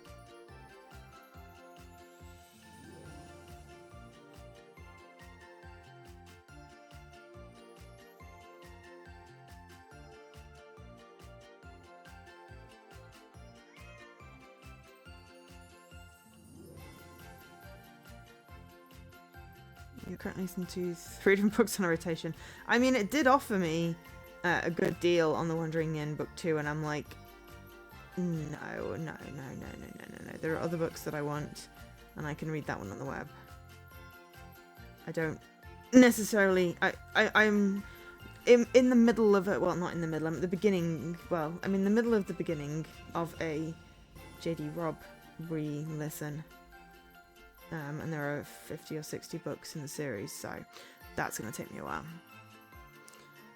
You're currently listening to 3 different books on a rotation. I mean, it did offer me a good deal on the Wandering Inn book 2, and I'm like, no. There are other books that I want, and I can read that one on the web. I don't necessarily. I'm in the middle of it. Well, not in the middle. I'm at the beginning. Well, I'm in the middle of the beginning of a JD Robb re-listen. And there are 50 or 60 books in the series, so that's going to take me a while.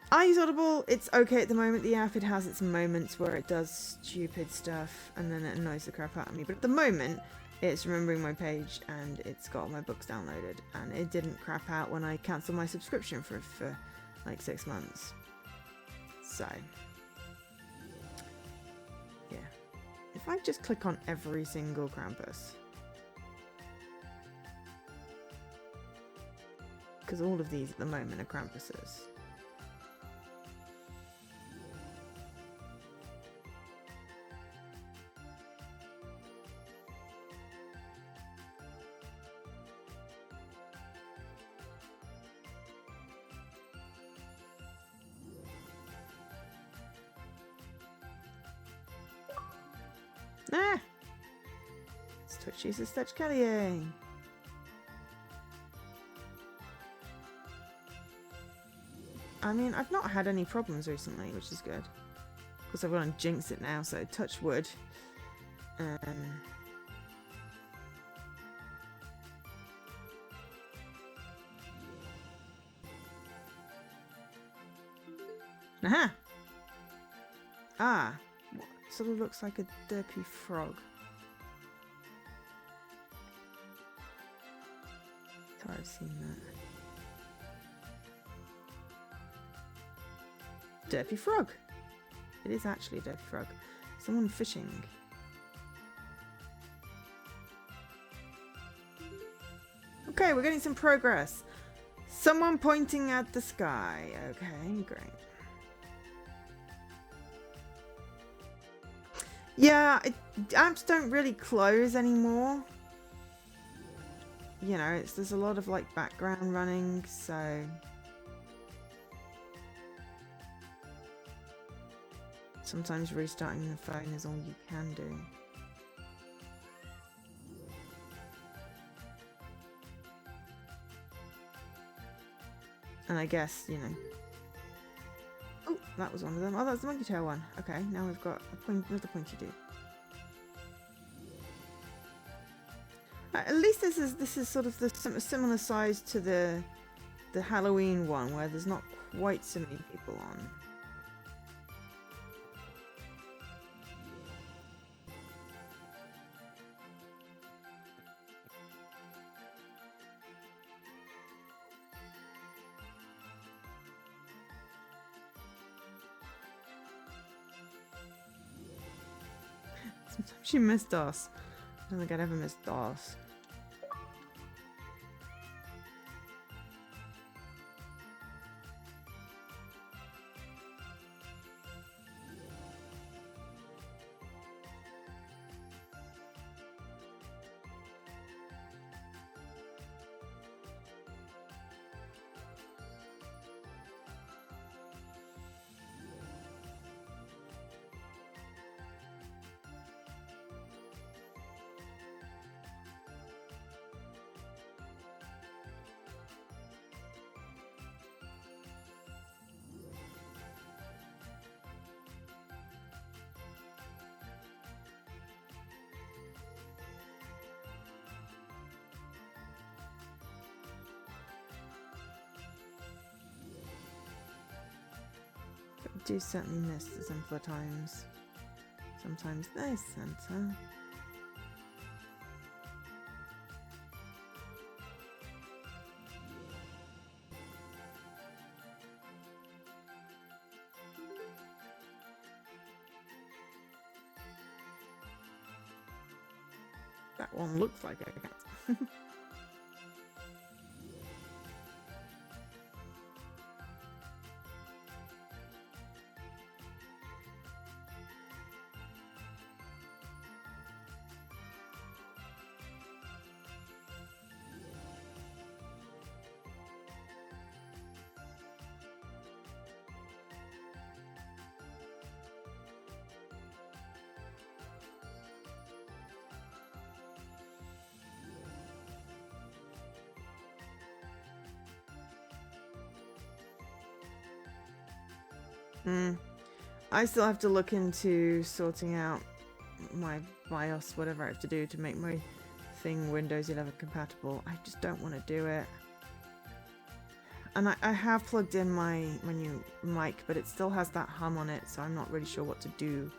I use Audible. It's okay at the moment. The app, it has its moments where it does stupid stuff and then it annoys the crap out of me. But at the moment, it's remembering my page and it's got all my books downloaded. And it didn't crap out when I cancelled my subscription for like 6 months. So, yeah. If I just click on every single Krampus, because all of these at the moment are Krampuses. Ah! It's Twitch user Stitch Kelly. I mean, I've not had any problems recently, which is good. Of course, I've got to jinx it now, so touch wood. Aha! Ah, sort of looks like a derpy frog. Thought I've seen that. Derpy frog. It is actually a derpy frog. Someone fishing. Okay, we're getting some progress. Someone pointing at the sky. Okay, great. Yeah, apps don't really close anymore. You know, there's a lot of like background running, so sometimes restarting the phone is all you can do. And I guess, you know. Oh, that was one of them. Oh, that's the monkey tail one. Okay, now we've got another pointy dude. At least this is sort of the similar size to the Halloween one, where there's not quite so many people on. Sometimes you miss DOS. I don't think I'd ever miss DOS. do certainly miss the simpler times. Sometimes there's Santa. That one looks like a cat. I still have to look into sorting out my BIOS, whatever I have to do to make my thing Windows 11 compatible. I just don't want to do it. And I have plugged in my new mic, but it still has that hum on it, so I'm not really sure what to do.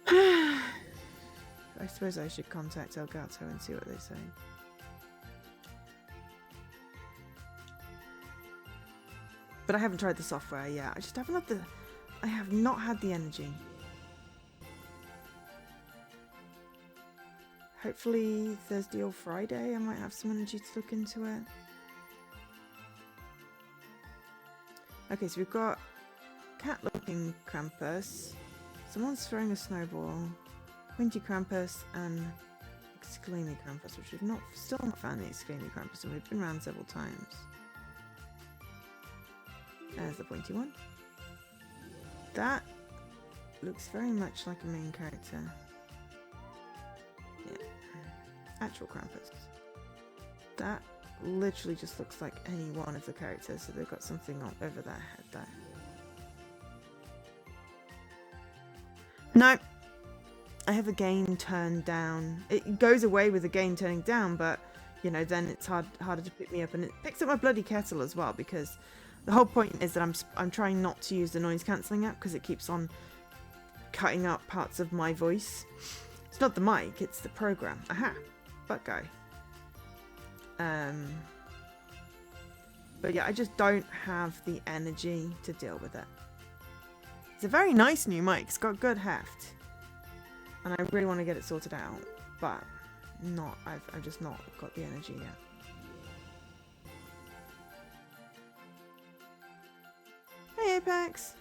I suppose I should contact Elgato and see what they say. But I haven't tried the software yet. I just haven't had I have not had the energy. Hopefully Thursday or Friday I might have some energy to look into it. Okay, so we've got cat-looking Krampus. Someone's throwing a snowball. Pointy Krampus and Exclaimy Krampus, which we've still not found the Exclaimy Krampus, and we've been around several times. There's the pointy one. That looks very much like a main character. Yeah. Actual Krampus. That literally just looks like any one of the characters, so they've got something on over their head there. No. I have a gain turned down. It goes away with the gain turning down, but you know, then it's harder to pick me up, and it picks up my bloody kettle as well, because the whole point is that I'm trying not to use the noise cancelling app because it keeps on cutting up parts of my voice. It's not the mic, it's the program. Aha, butt guy. But yeah, I just don't have the energy to deal with it. It's a very nice new mic. It's got good heft, and I really want to get it sorted out, but I've just not got the energy yet. Hey, Apex!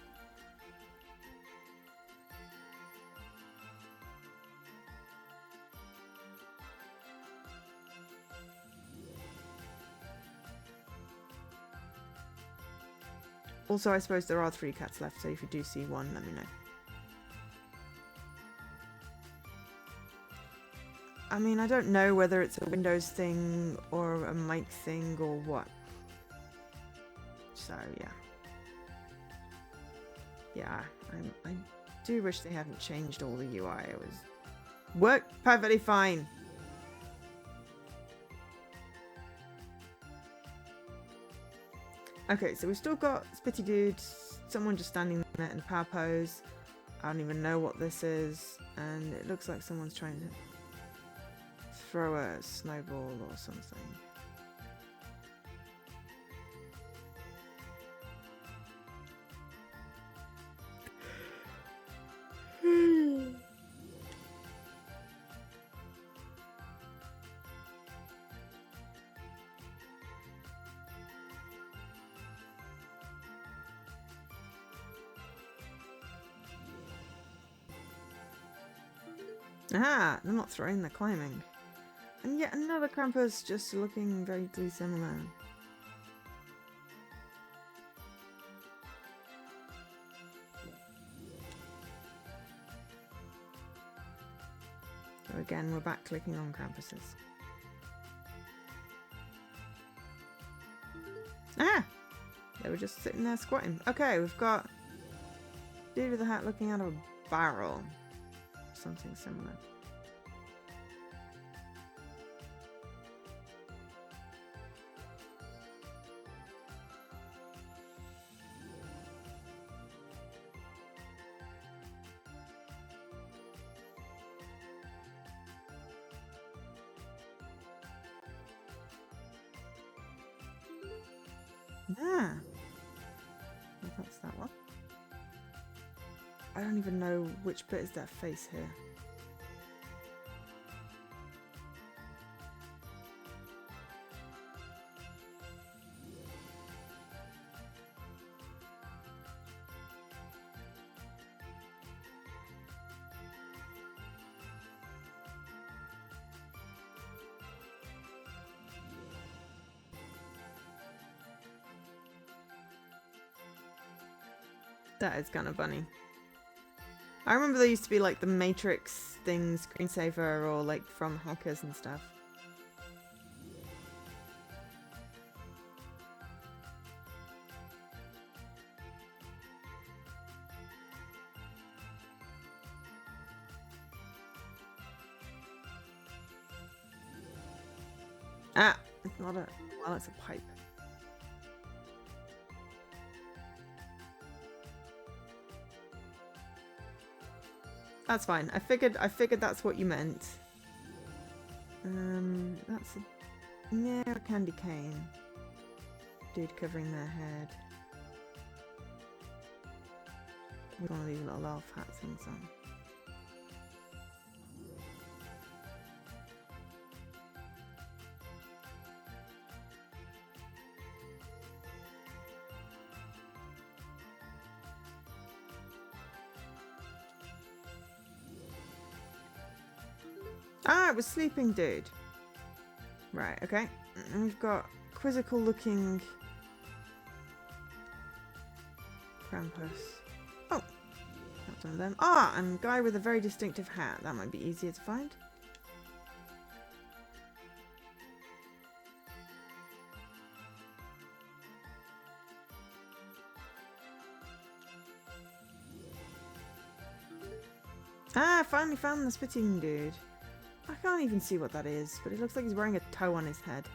Also, I suppose there are 3 cats left, so if you do see one, let me know. I mean, I don't know whether it's a Windows thing or a mic thing or what. So, yeah. Yeah, I do wish they hadn't changed all the UI. It worked perfectly fine. Okay, so we've still got Spitty Dude, someone just standing there in a power pose. I don't even know what this is, and it looks like someone's trying to throw a snowball or something. Aha! They're not throwing, they're climbing. And yet another Krampus just looking vaguely similar. So again, we're back clicking on Krampuses. Ah! They were just sitting there squatting. Okay, we've got dude with a hat looking out of a barrel. Something similar. Ah. Well, that's that one. I don't even know which bit is that face here. That is kind of funny. I remember there used to be like the Matrix thing screensaver or like from hackers and stuff. Ah, it's not a, well, it's a pipe. That's fine. I figured that's what you meant. That's a, yeah, a candy cane. Dude covering their head. With one of these little elf hat things on. Ah, it was sleeping dude. Right, okay. And we've got quizzical looking Krampus. Oh, that's one of them. Ah, and guy with a very distinctive hat. That might be easier to find. Ah, finally found the spitting dude. I can't even see what that is, but it looks like he's wearing a toe on his head.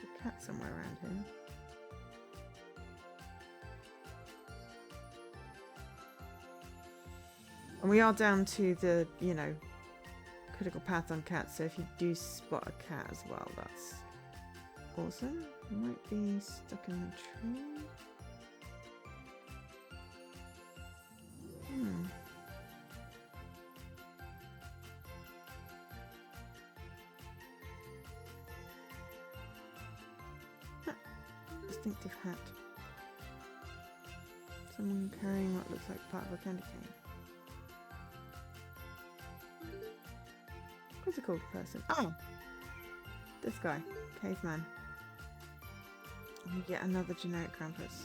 A cat somewhere around him. And we are down to the, you know, critical path on cats, so if you do spot a cat as well, that's awesome. It might be stuck in the tree. Distinctive hat. Someone carrying what looks like part of a candy cane. What's it called person? Oh! This guy. Caveman. And yet another generic Krampus.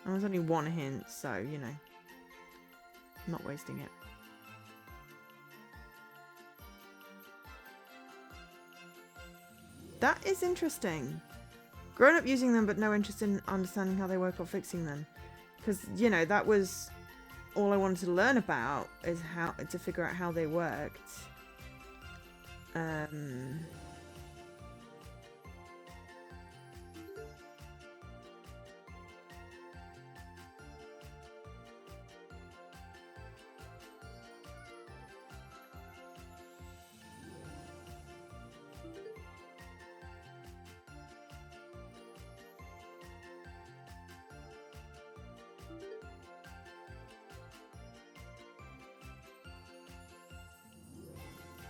And there's only one hint, so, you know. Not wasting it. That is interesting. Grown up using them, but no interest in understanding how they work or fixing them. Because, you know, that was all I wanted to learn about, is how to figure out how they worked.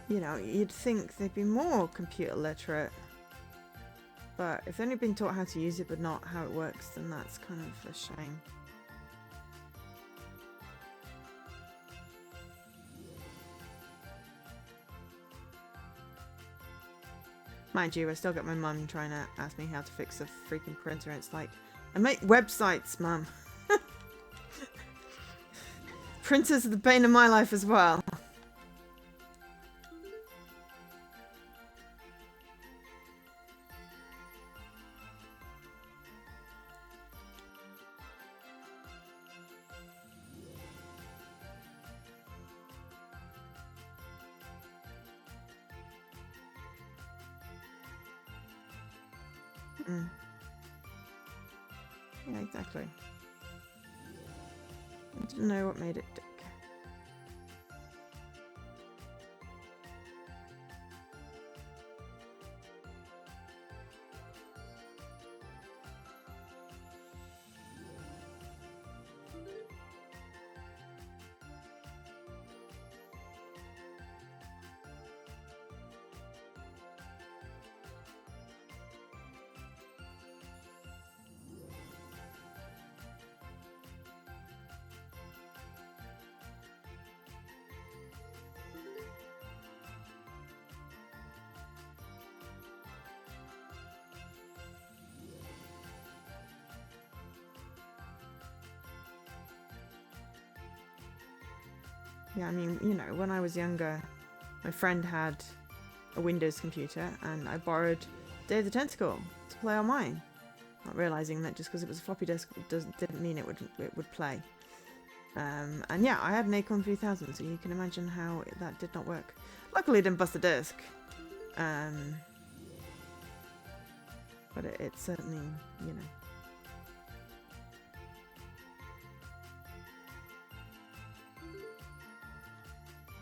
You know, you'd think they'd be more computer literate. But if they've only been taught how to use it but not how it works, then that's kind of a shame. Mind you, I still got my mum trying to ask me how to fix a freaking printer, and it's like, I make websites, mum. Printers are the bane of my life as well. Yeah, exactly. I didn't know what made it tick. Yeah, I mean, you know, when I was younger, my friend had a Windows computer and I borrowed Day of the Tentacle to play on mine. Not realising that just because it was a floppy disk didn't mean it would play. And yeah, I had an Acorn 3000, so you can imagine how that did not work. Luckily it didn't bust the disk. But it certainly, you know.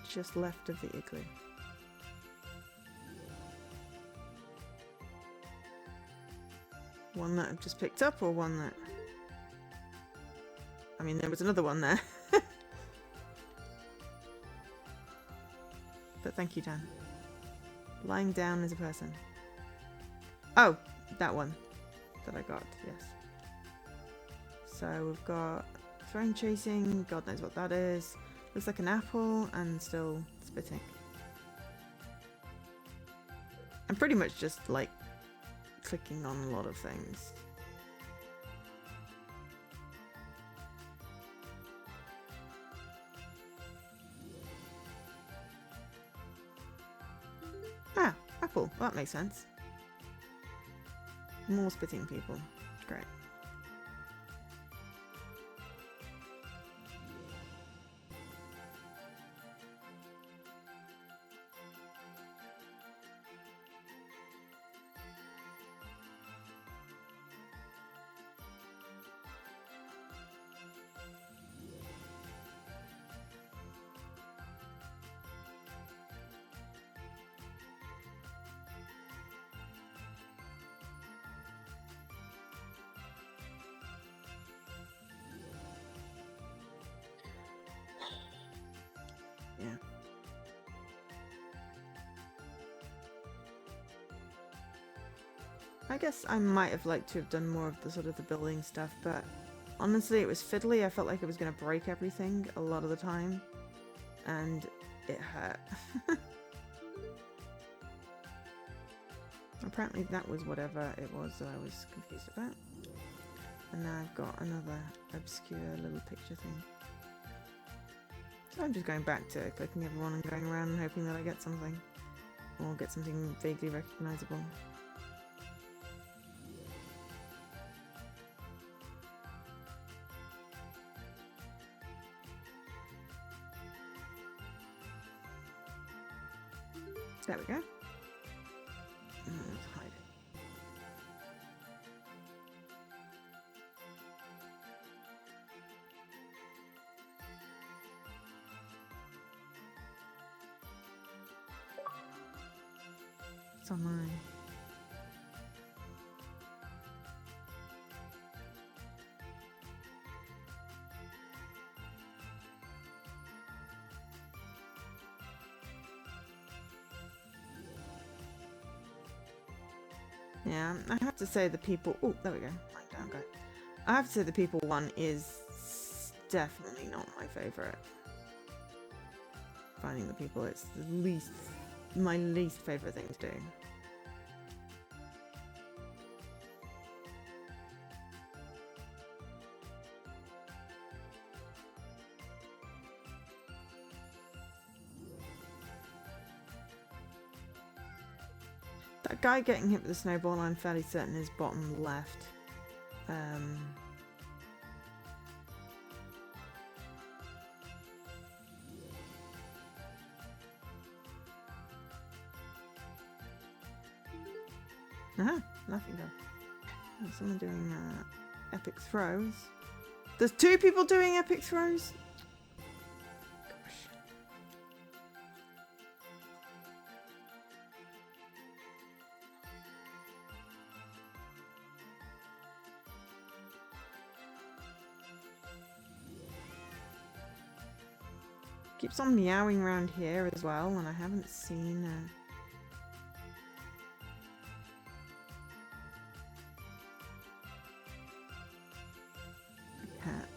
Just left of the igloo. One that I've just picked up, or one that... I mean, there was another one there. But thank you, Dan. Lying down is a person. Oh, that one that I got, yes. So we've got throne chasing, God knows what that is. Looks like an apple and still spitting. I'm pretty much just like clicking on a lot of things. Ah, apple. Well, that makes sense. More spitting people. Great. Yeah. I guess I might have liked to have done more of the sort of the building stuff, but honestly it was fiddly. I felt like it was going to break everything a lot of the time, and it hurt. Apparently that was whatever it was that I was confused about. And now I've got another obscure little picture thing. So I'm just going back to clicking everyone and going around and hoping that I get something. Or get something vaguely recognisable. There we go. Let's hide it. It's online. Yeah, I have to say the people... Oh, there we go. Right down, go. I have to say the people one is definitely not my favourite. Finding the people, it's the least... my least favourite thing to do. That guy getting hit with the snowball, I'm fairly certain is bottom left. Aha, nothing though. Oh, someone doing that. epic throws. There's 2 people doing epic throws? Gosh. Keeps on meowing around here as well, and I haven't seen a cat.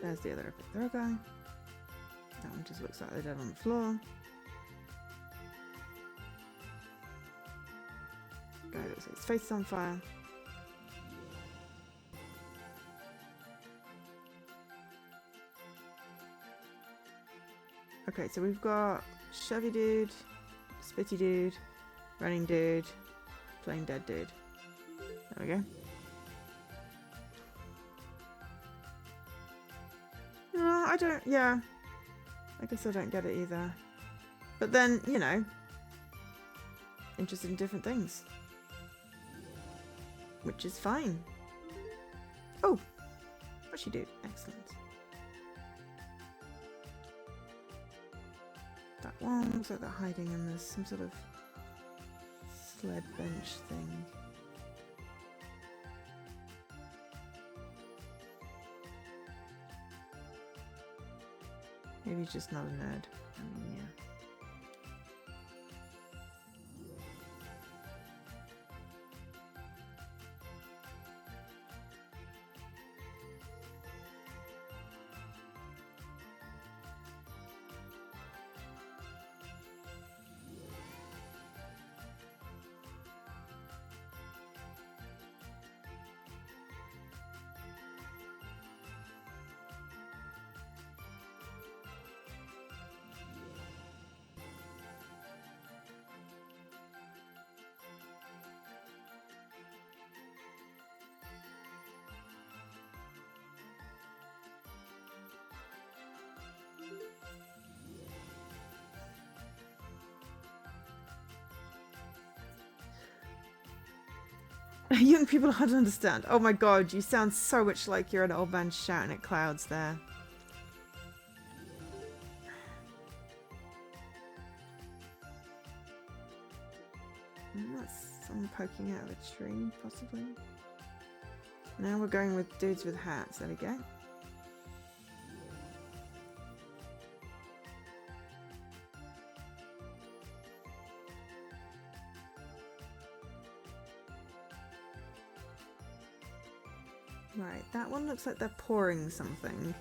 There's the other epic throw guy. That one just looks like they're dead on the floor. Guy looks like his face is on fire. Okay, so we've got Chevy dude, Spitty dude, running dude, plain dead dude. There we go. No, I don't, yeah. I guess I don't get it either. But then, you know, interested in different things. Which is fine. Oh, what you do? Excellent. That one looks like they're hiding in this, some sort of sled bench thing. Maybe he's just not a nerd. I mean, yeah. Young people hard to understand. Oh my god, you sound so much like you're an old man shouting at clouds there. That's someone poking out of a tree, possibly. Now we're going with dudes with hats. There we go. Right, that one looks like they're pouring something.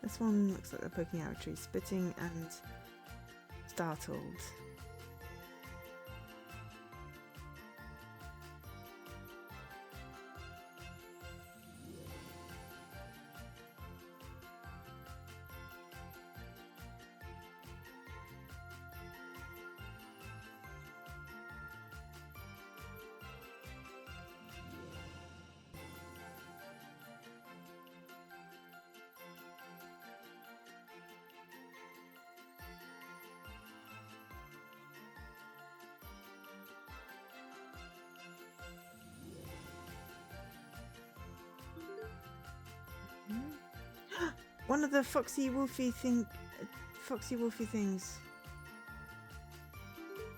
This one looks like they're poking out a tree, spitting and startled. One of the foxy wolfy things.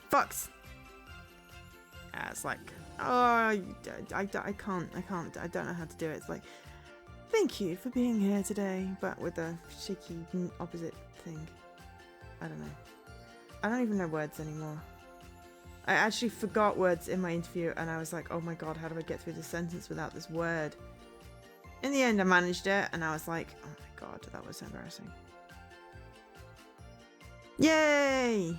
Fox. It's like, oh, I don't know how to do it. It's like, thank you for being here today, but with a shaky opposite thing. I don't know. I don't even know words anymore. I actually forgot words in my interview, and I was like, oh my god, how do I get through this sentence without this word? In the end, I managed it, and I was like, oh my god. God, that was embarrassing. Yay!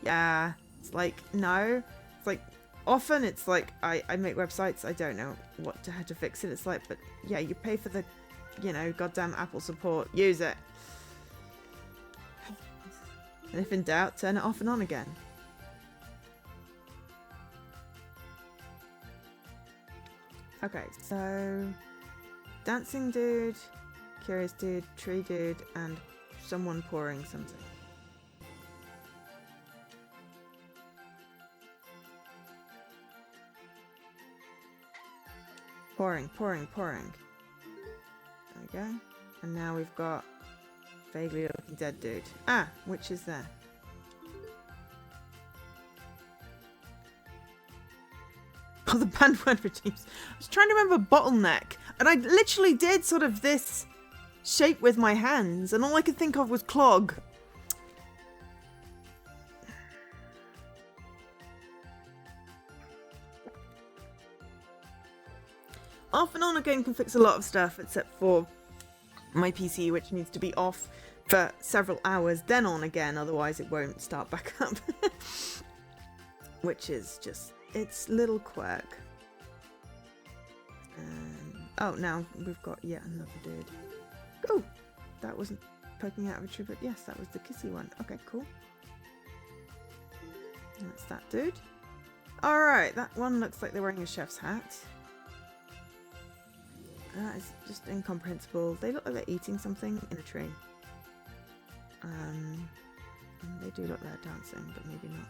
Yeah, it's like, no. It's like, often it's like, I make websites, I don't know how to fix it. It's like, but yeah, you pay for the, you know, goddamn Apple support. Use it. And if in doubt, turn it off and on again. Okay, so dancing dude, curious dude, tree dude, and someone pouring something. Pouring. There we go. And now we've got vaguely looking dead dude. Ah, which is there? Oh, the bandwidth regimes. I was trying to remember bottleneck, and I literally did sort of this shape with my hands, and all I could think of was clog. Off and on a game can fix a lot of stuff, except for my PC, which needs to be off for several hours, then on again, otherwise it won't start back up. Which is just, it's little quirk. Oh, now we've got yet another dude. Oh, that wasn't poking out of a tree, but yes, that was the kissy one. Okay, cool. That's that dude. Alright, that one looks like they're wearing a chef's hat. That is just incomprehensible. They look like they're eating something in a tree. And they do look like they're dancing, but maybe not.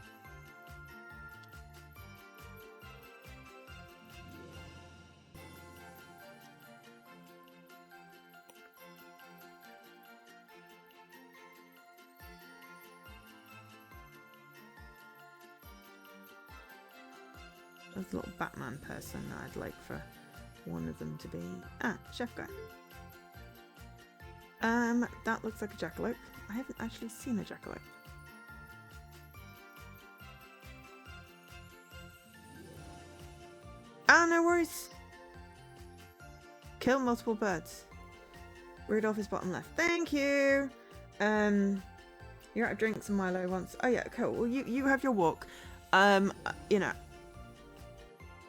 There's a little Batman person that I'd like for one of them to be. Ah, chef guy. That looks like a jackalope. I haven't actually seen a jackalope. Ah, no worries. Kill multiple birds. Rudolph is bottom left. Thank you. You're out of drinks and Milo once. Oh yeah, cool. Well, you have your walk. You know.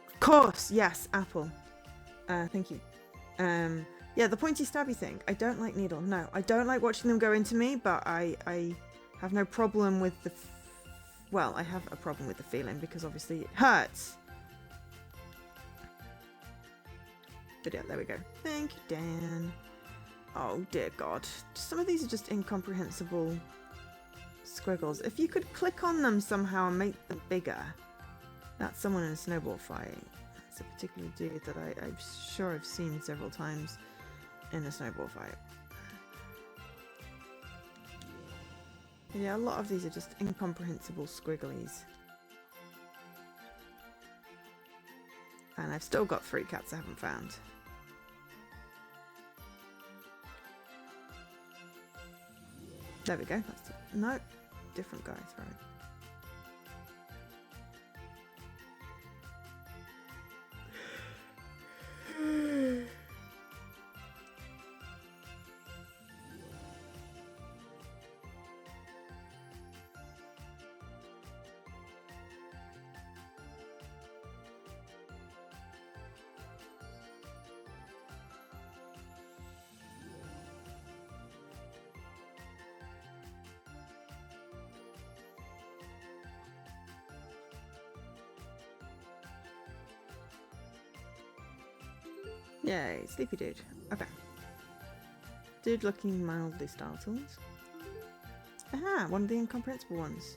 Of course, yes, apple. Thank you. Yeah, the pointy stabby thing. I don't like needle. No, I don't like watching them go into me, but I have no problem with the... Well, I have a problem with the feeling because obviously it hurts. But yeah, there we go. Thank you, Dan. Oh, dear God. Some of these are just incomprehensible squiggles. If you could click on them somehow and make them bigger. That's someone in a snowball fight. That's a particular dude that I'm sure I've seen several times in a snowball fight. Yeah, a lot of these are just incomprehensible squigglies. And I've still got 3 cats I haven't found. There we go. That's no, different guy throwing. Yay, sleepy dude. Okay. Dude looking mildly startled. Aha, one of the incomprehensible ones.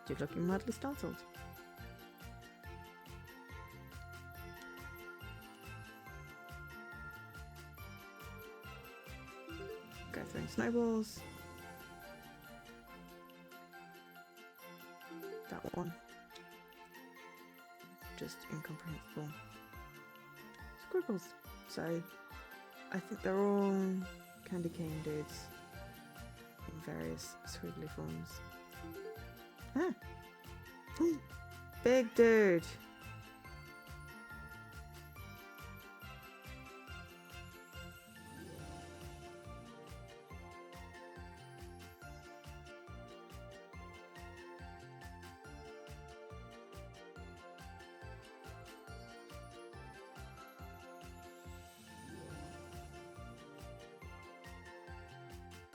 Dude looking mildly startled. Go throwing snowballs. That one. Just incomprehensible squiggles. So I think they're all candy cane dudes in various squiggly forms. Ah. Big dude.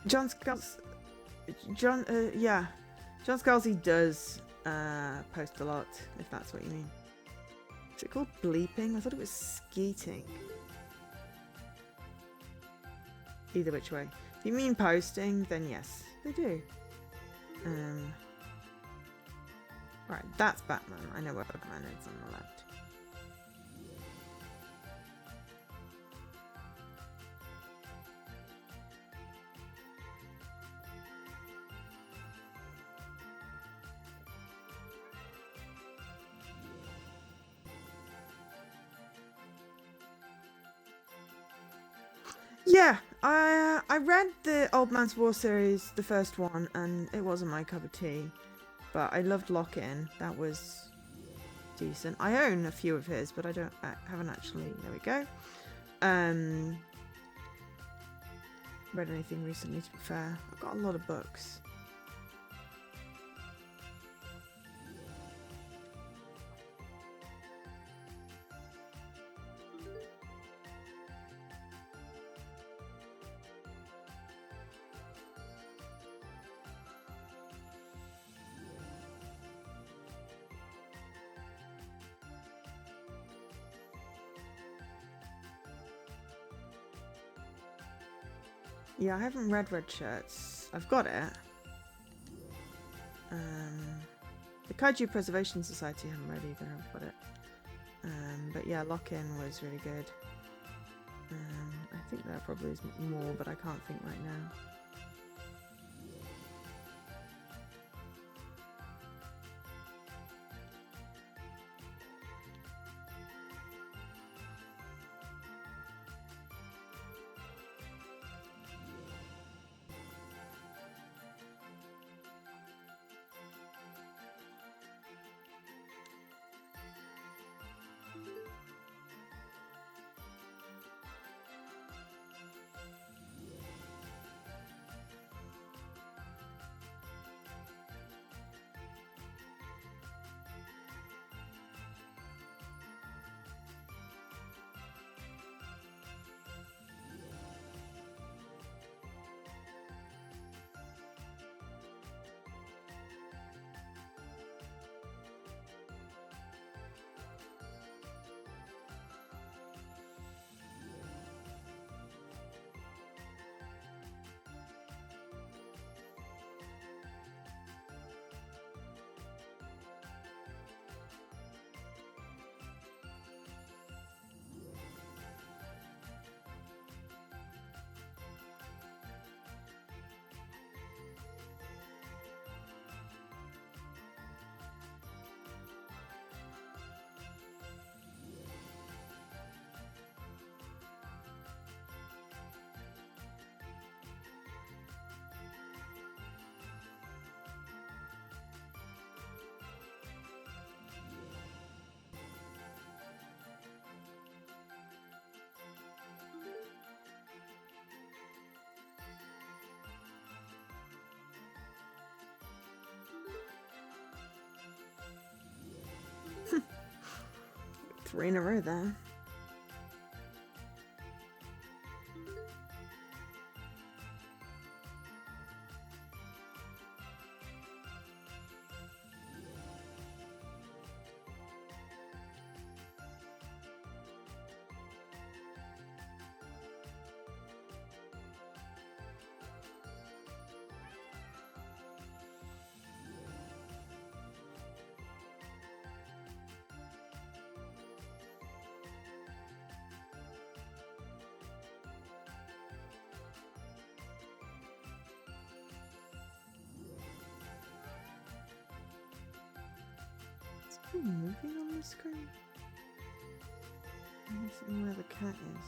John Scalzi does post a lot, if that's what you mean. Is it called bleeping? I thought it was skeeting. Either which way. If you mean posting, then yes, they do. Right, that's Batman. I know where Batman is on the left. Yeah, I read the Old Man's War series, the first one, and it wasn't my cup of tea. But I loved Lock-In. That was decent. I own a few of his, but I haven't actually. There we go. Read anything recently? To be fair, I've got a lot of books. Yeah, I haven't read Red Shirts. I've got it. The Kaiju Preservation Society I haven't read either. I've got it. But yeah, Lock-In was really good. I think there probably is more, but I can't think right now. Three in a row there. Moving on the screen? I'm missing where the cat is.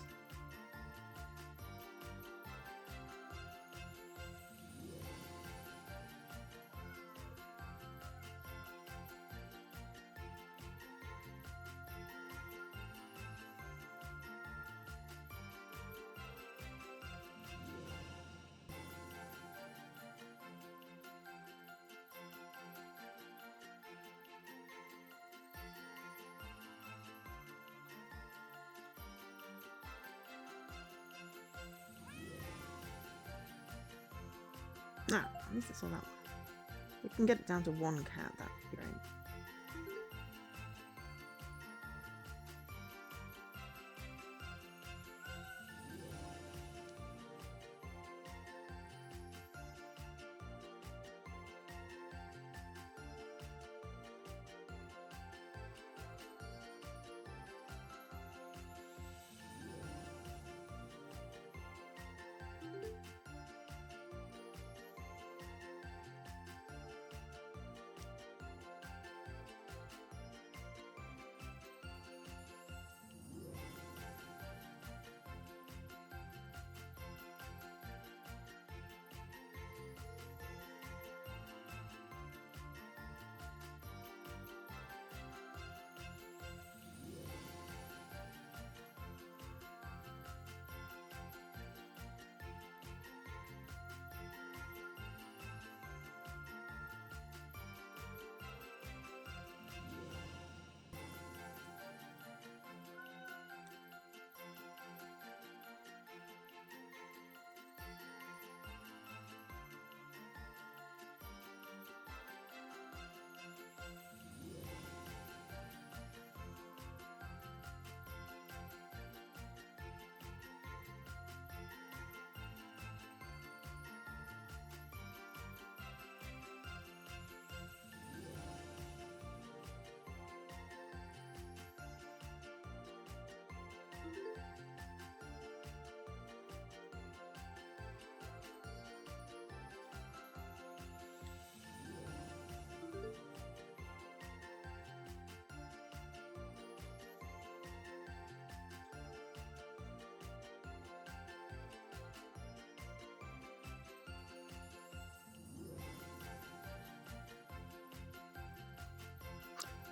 Ah, at least it's all that one. We can get it down to one cat, that would be great.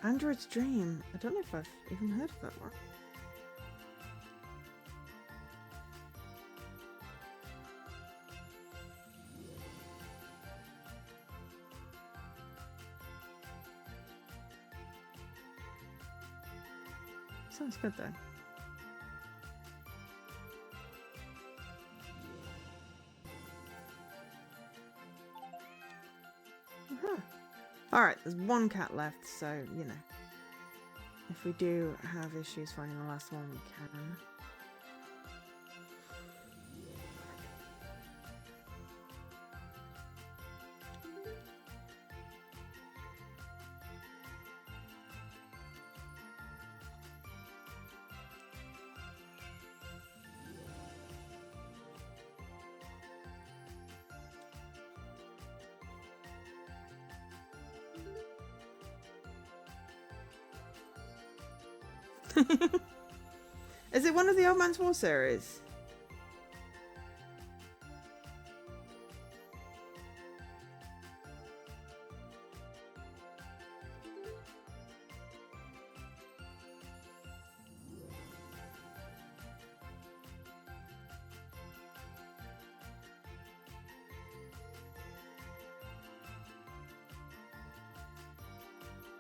Android's Dream. I don't know if I've even heard of that one. Sounds good though. Alright, there's one cat left, so, you know. If we do have issues finding the last one, we can. Is it one of the Old Man's War series?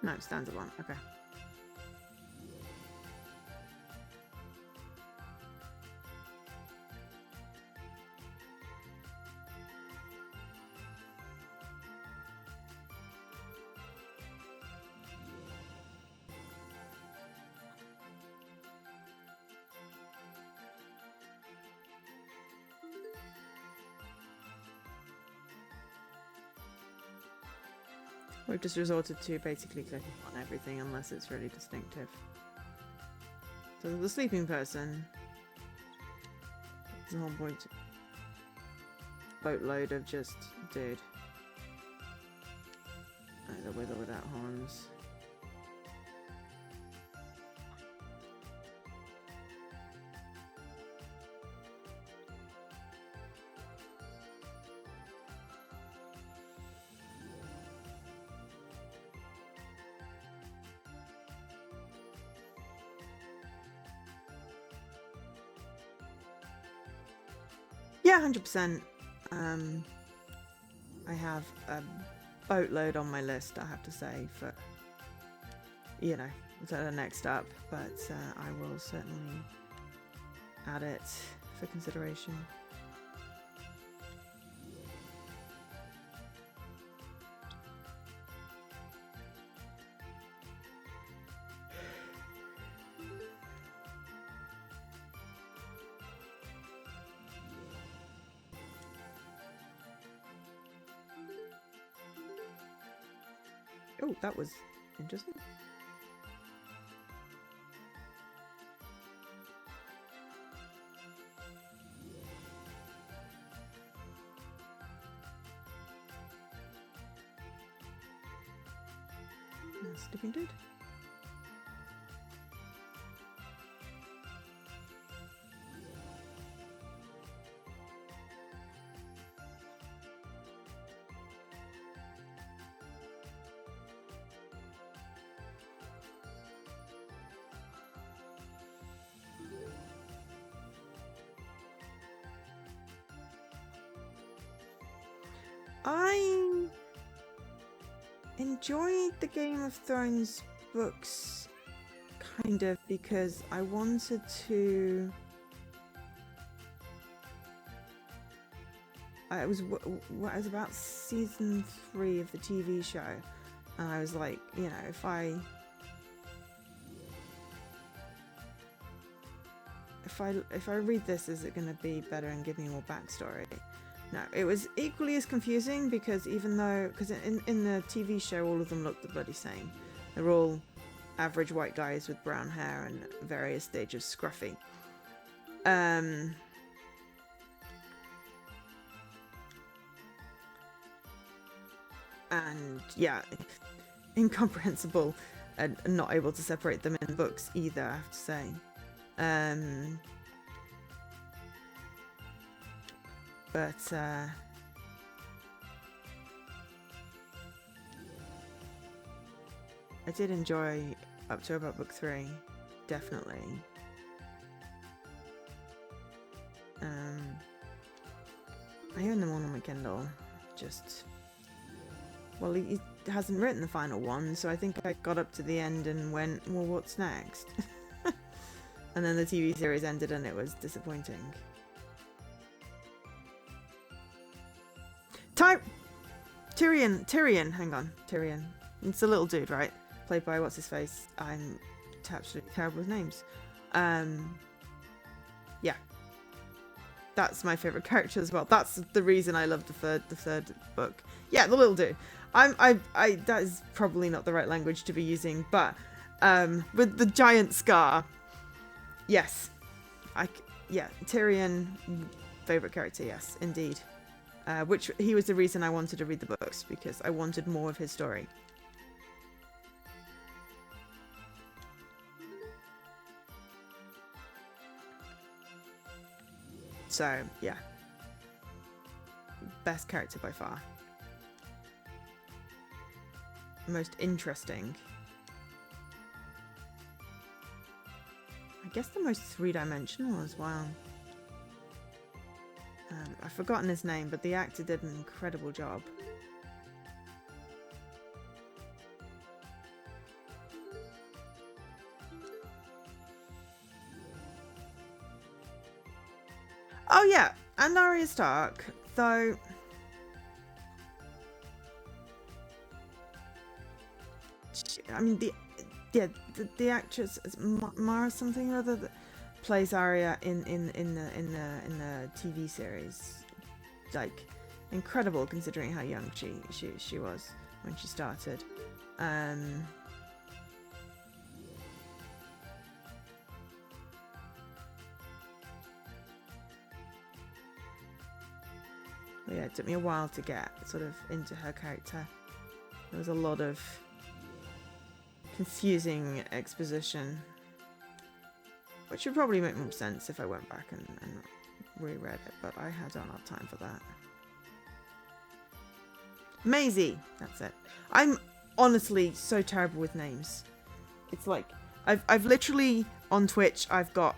No, it stands alone. Okay. We've just resorted to basically clicking on everything unless it's really distinctive. So the sleeping person. There's a whole boatload of just dude. Either with or without horns. Yeah, 100%. I have a boatload on my list, I have to say, for, you know, the next up, but I will certainly add it for consideration. Oh, that was interesting. Sleeping dude. I enjoyed the Game of Thrones books kind of because I wanted to. I was about season 3 of the TV show, and I was like, you know, if I read this, is it going to be better and give me more backstory? No, it was equally as confusing because in the TV show all of them looked the bloody same. They're all average white guys with brown hair and various stages of scruffy. And yeah, incomprehensible and not able to separate them in books either, I have to say. But I did enjoy up to about book 3, definitely. I own them all on my Kindle. Just, well, he hasn't written the final one, so I think I got up to the end and went, well, what's next? And then the TV series ended and it was disappointing. Tyrion. It's a little dude, right? Played by what's his face? I'm absolutely terrible with names. Yeah, that's my favorite character as well. That's the reason I love the third book. Yeah, the little dude. That is probably not the right language to be using, but with the giant scar. Yes, Tyrion, favorite character. Yes, indeed. Which he was the reason I wanted to read the books, because I wanted more of his story. So, yeah. Best character by far. Most interesting. I guess the most three-dimensional as well. I've forgotten his name, but the actor did an incredible job. Oh yeah, and Arya Stark, though. I mean, the actress Mara something or other that plays Arya in the TV series, like, incredible considering how young she was when she started. But yeah, it took me a while to get sort of into her character. There was a lot of confusing exposition, which would probably make more sense if I went back and reread it, but I don't have time for that. Maisie, that's it. I'm honestly so terrible with names. It's like I've literally on Twitch I've got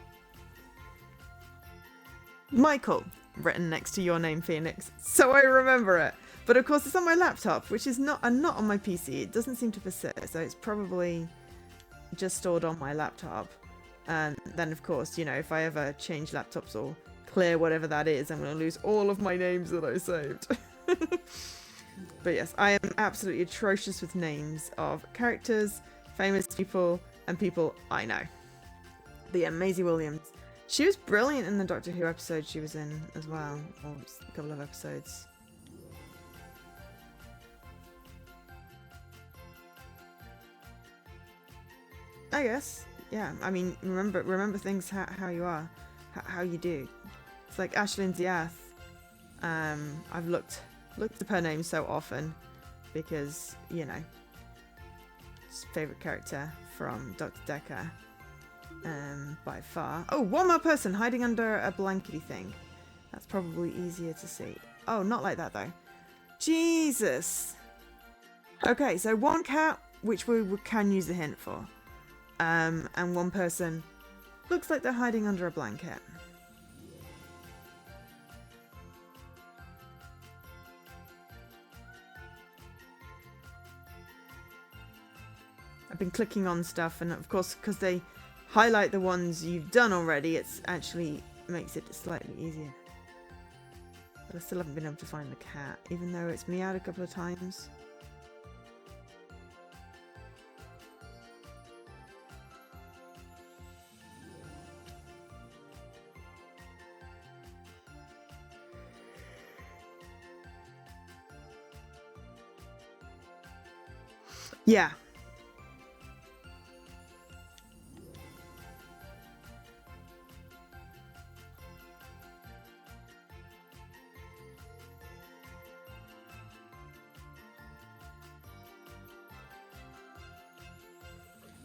Michael written next to your name, Phoenix, so I remember it. But of course it's on my laptop, which is not on my PC. It doesn't seem to persist, so it's probably just stored on my laptop. And then of course, you know, if I ever change laptops or clear whatever that is, I'm going to lose all of my names that I saved. But yes, I am absolutely atrocious with names of characters, famous people, and people I know. But yeah, Maisie Williams. She was brilliant in the Doctor Who episode she was in as well, or a couple of episodes. I guess. Yeah. I mean, remember things how you are, how you do. It's like Ashlyn Diath. I've looked up her name so often because, you know, it's favorite character from Dr. Decker. By far. Oh, one more person hiding under a blankety thing. That's probably easier to see. Oh, not like that though. Jesus. Okay, so one cat, which we can use the hint for. And one person looks like they're hiding under a blanket. I've been clicking on stuff, and of course, because they highlight the ones you've done already, it's actually makes it slightly easier. But I still haven't been able to find the cat, even though it's meowed a couple of times. Yeah.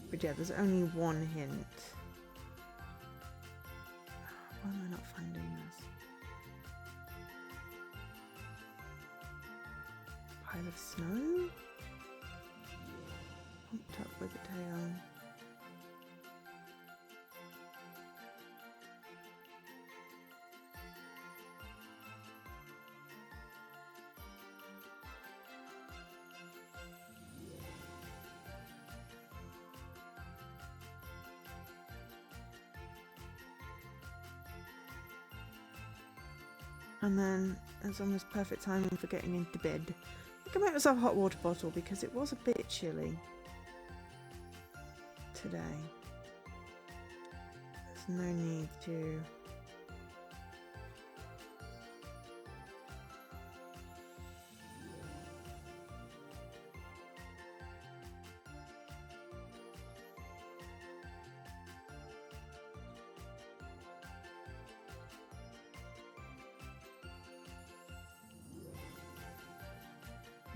But yeah, there's only one hint. Why am I not finding this? Pile of snow? Pumped up with a tail. And then it's almost perfect timing for getting into bed. I can make myself a hot water bottle because it was a bit chilly today. There's no need to...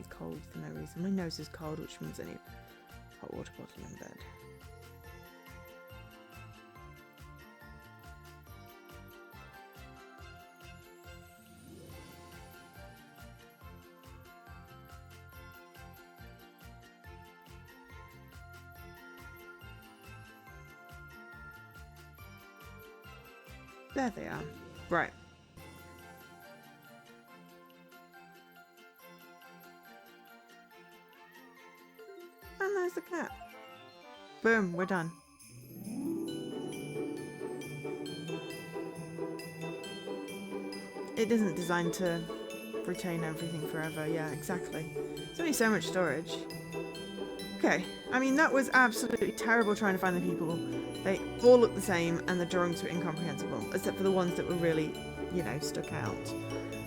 cold for no reason. My nose is cold, which means I need a hot water bottle in bed. There they are. Right. And there's the cat. Boom, we're done. It isn't designed to retain everything forever. Yeah, exactly. There's only so much storage. Okay, I mean, that was absolutely terrible trying to find the people. They all look the same and the drawings were incomprehensible, except for the ones that were really, you know, stuck out.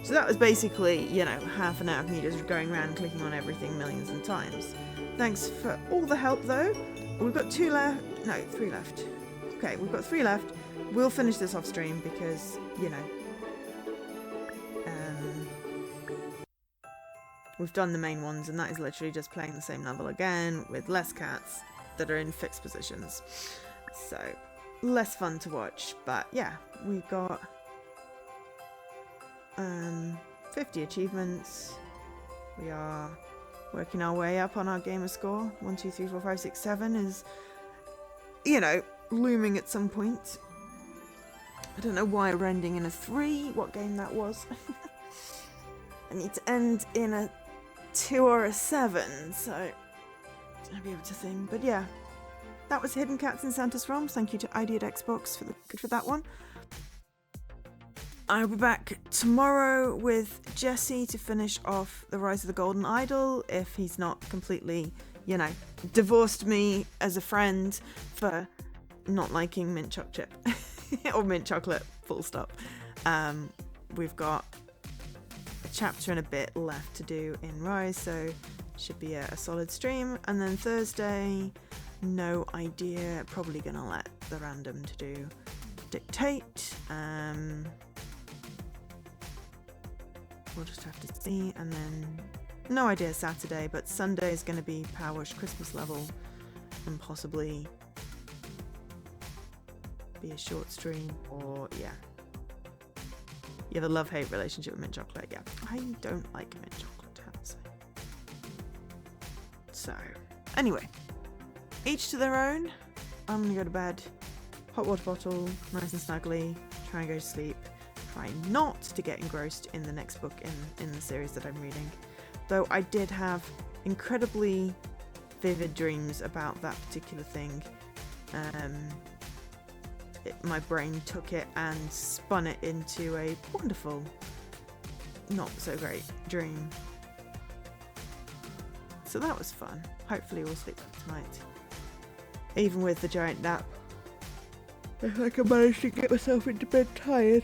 So that was basically, you know, half an hour of me just going around clicking on everything millions of times. Thanks for all the help, though. We've got 2 left. No, 3 left. Okay, we've got 3 left. We'll finish this off stream because, you know, we've done the main ones, and that is literally just playing the same level again with less cats that are in fixed positions. So, less fun to watch. But yeah, we got 50 achievements. We are working our way up on our gamer score. 1, 2, 3, 4, 5, 6, 7 is, you know, looming at some point. I don't know why we're ending in a 3. What game that was? I need to end in a 2 or a 7, so I'll be able to think. But yeah, that was Hidden Cats in Santa's Realms. Thank you to Ideate Xbox for that one. I'll be back tomorrow with Jesse to finish off the Rise of the Golden Idol, if he's not completely, you know, divorced me as a friend for not liking mint chocolate chip or mint chocolate, full stop. We've got a chapter and a bit left to do in Rise, so should be a solid stream. And then Thursday No idea. Probably gonna let the random to do dictate. We'll just have to see. And then no idea Saturday, but Sunday is going to be Power Wash Christmas level and possibly be a short stream, or yeah. You have a love-hate relationship with mint chocolate. Yeah, I don't like mint chocolate, I have to say. So anyway, each to their own. I'm gonna go to bed, hot water bottle, nice and snuggly, try and go to sleep, try not to get engrossed in the next book in the series that I'm reading. Though I did have incredibly vivid dreams about that particular thing. My brain took it and spun it into a wonderful, not so great dream. So that was fun. Hopefully we'll sleep tonight. Even with the giant nap. If I can manage to get myself into bed tired.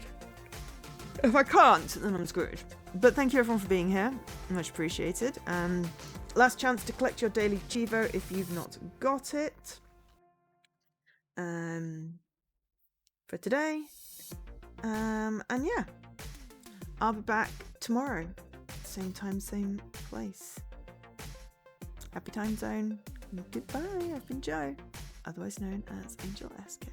If I can't, then I'm screwed. But thank you everyone for being here. Much appreciated. Last chance to collect your daily Chivo if you've not got it. For today. And yeah. I'll be back tomorrow. Same time, same place. Happy time zone. Goodbye. I've been Joe, otherwise known as Angel SK.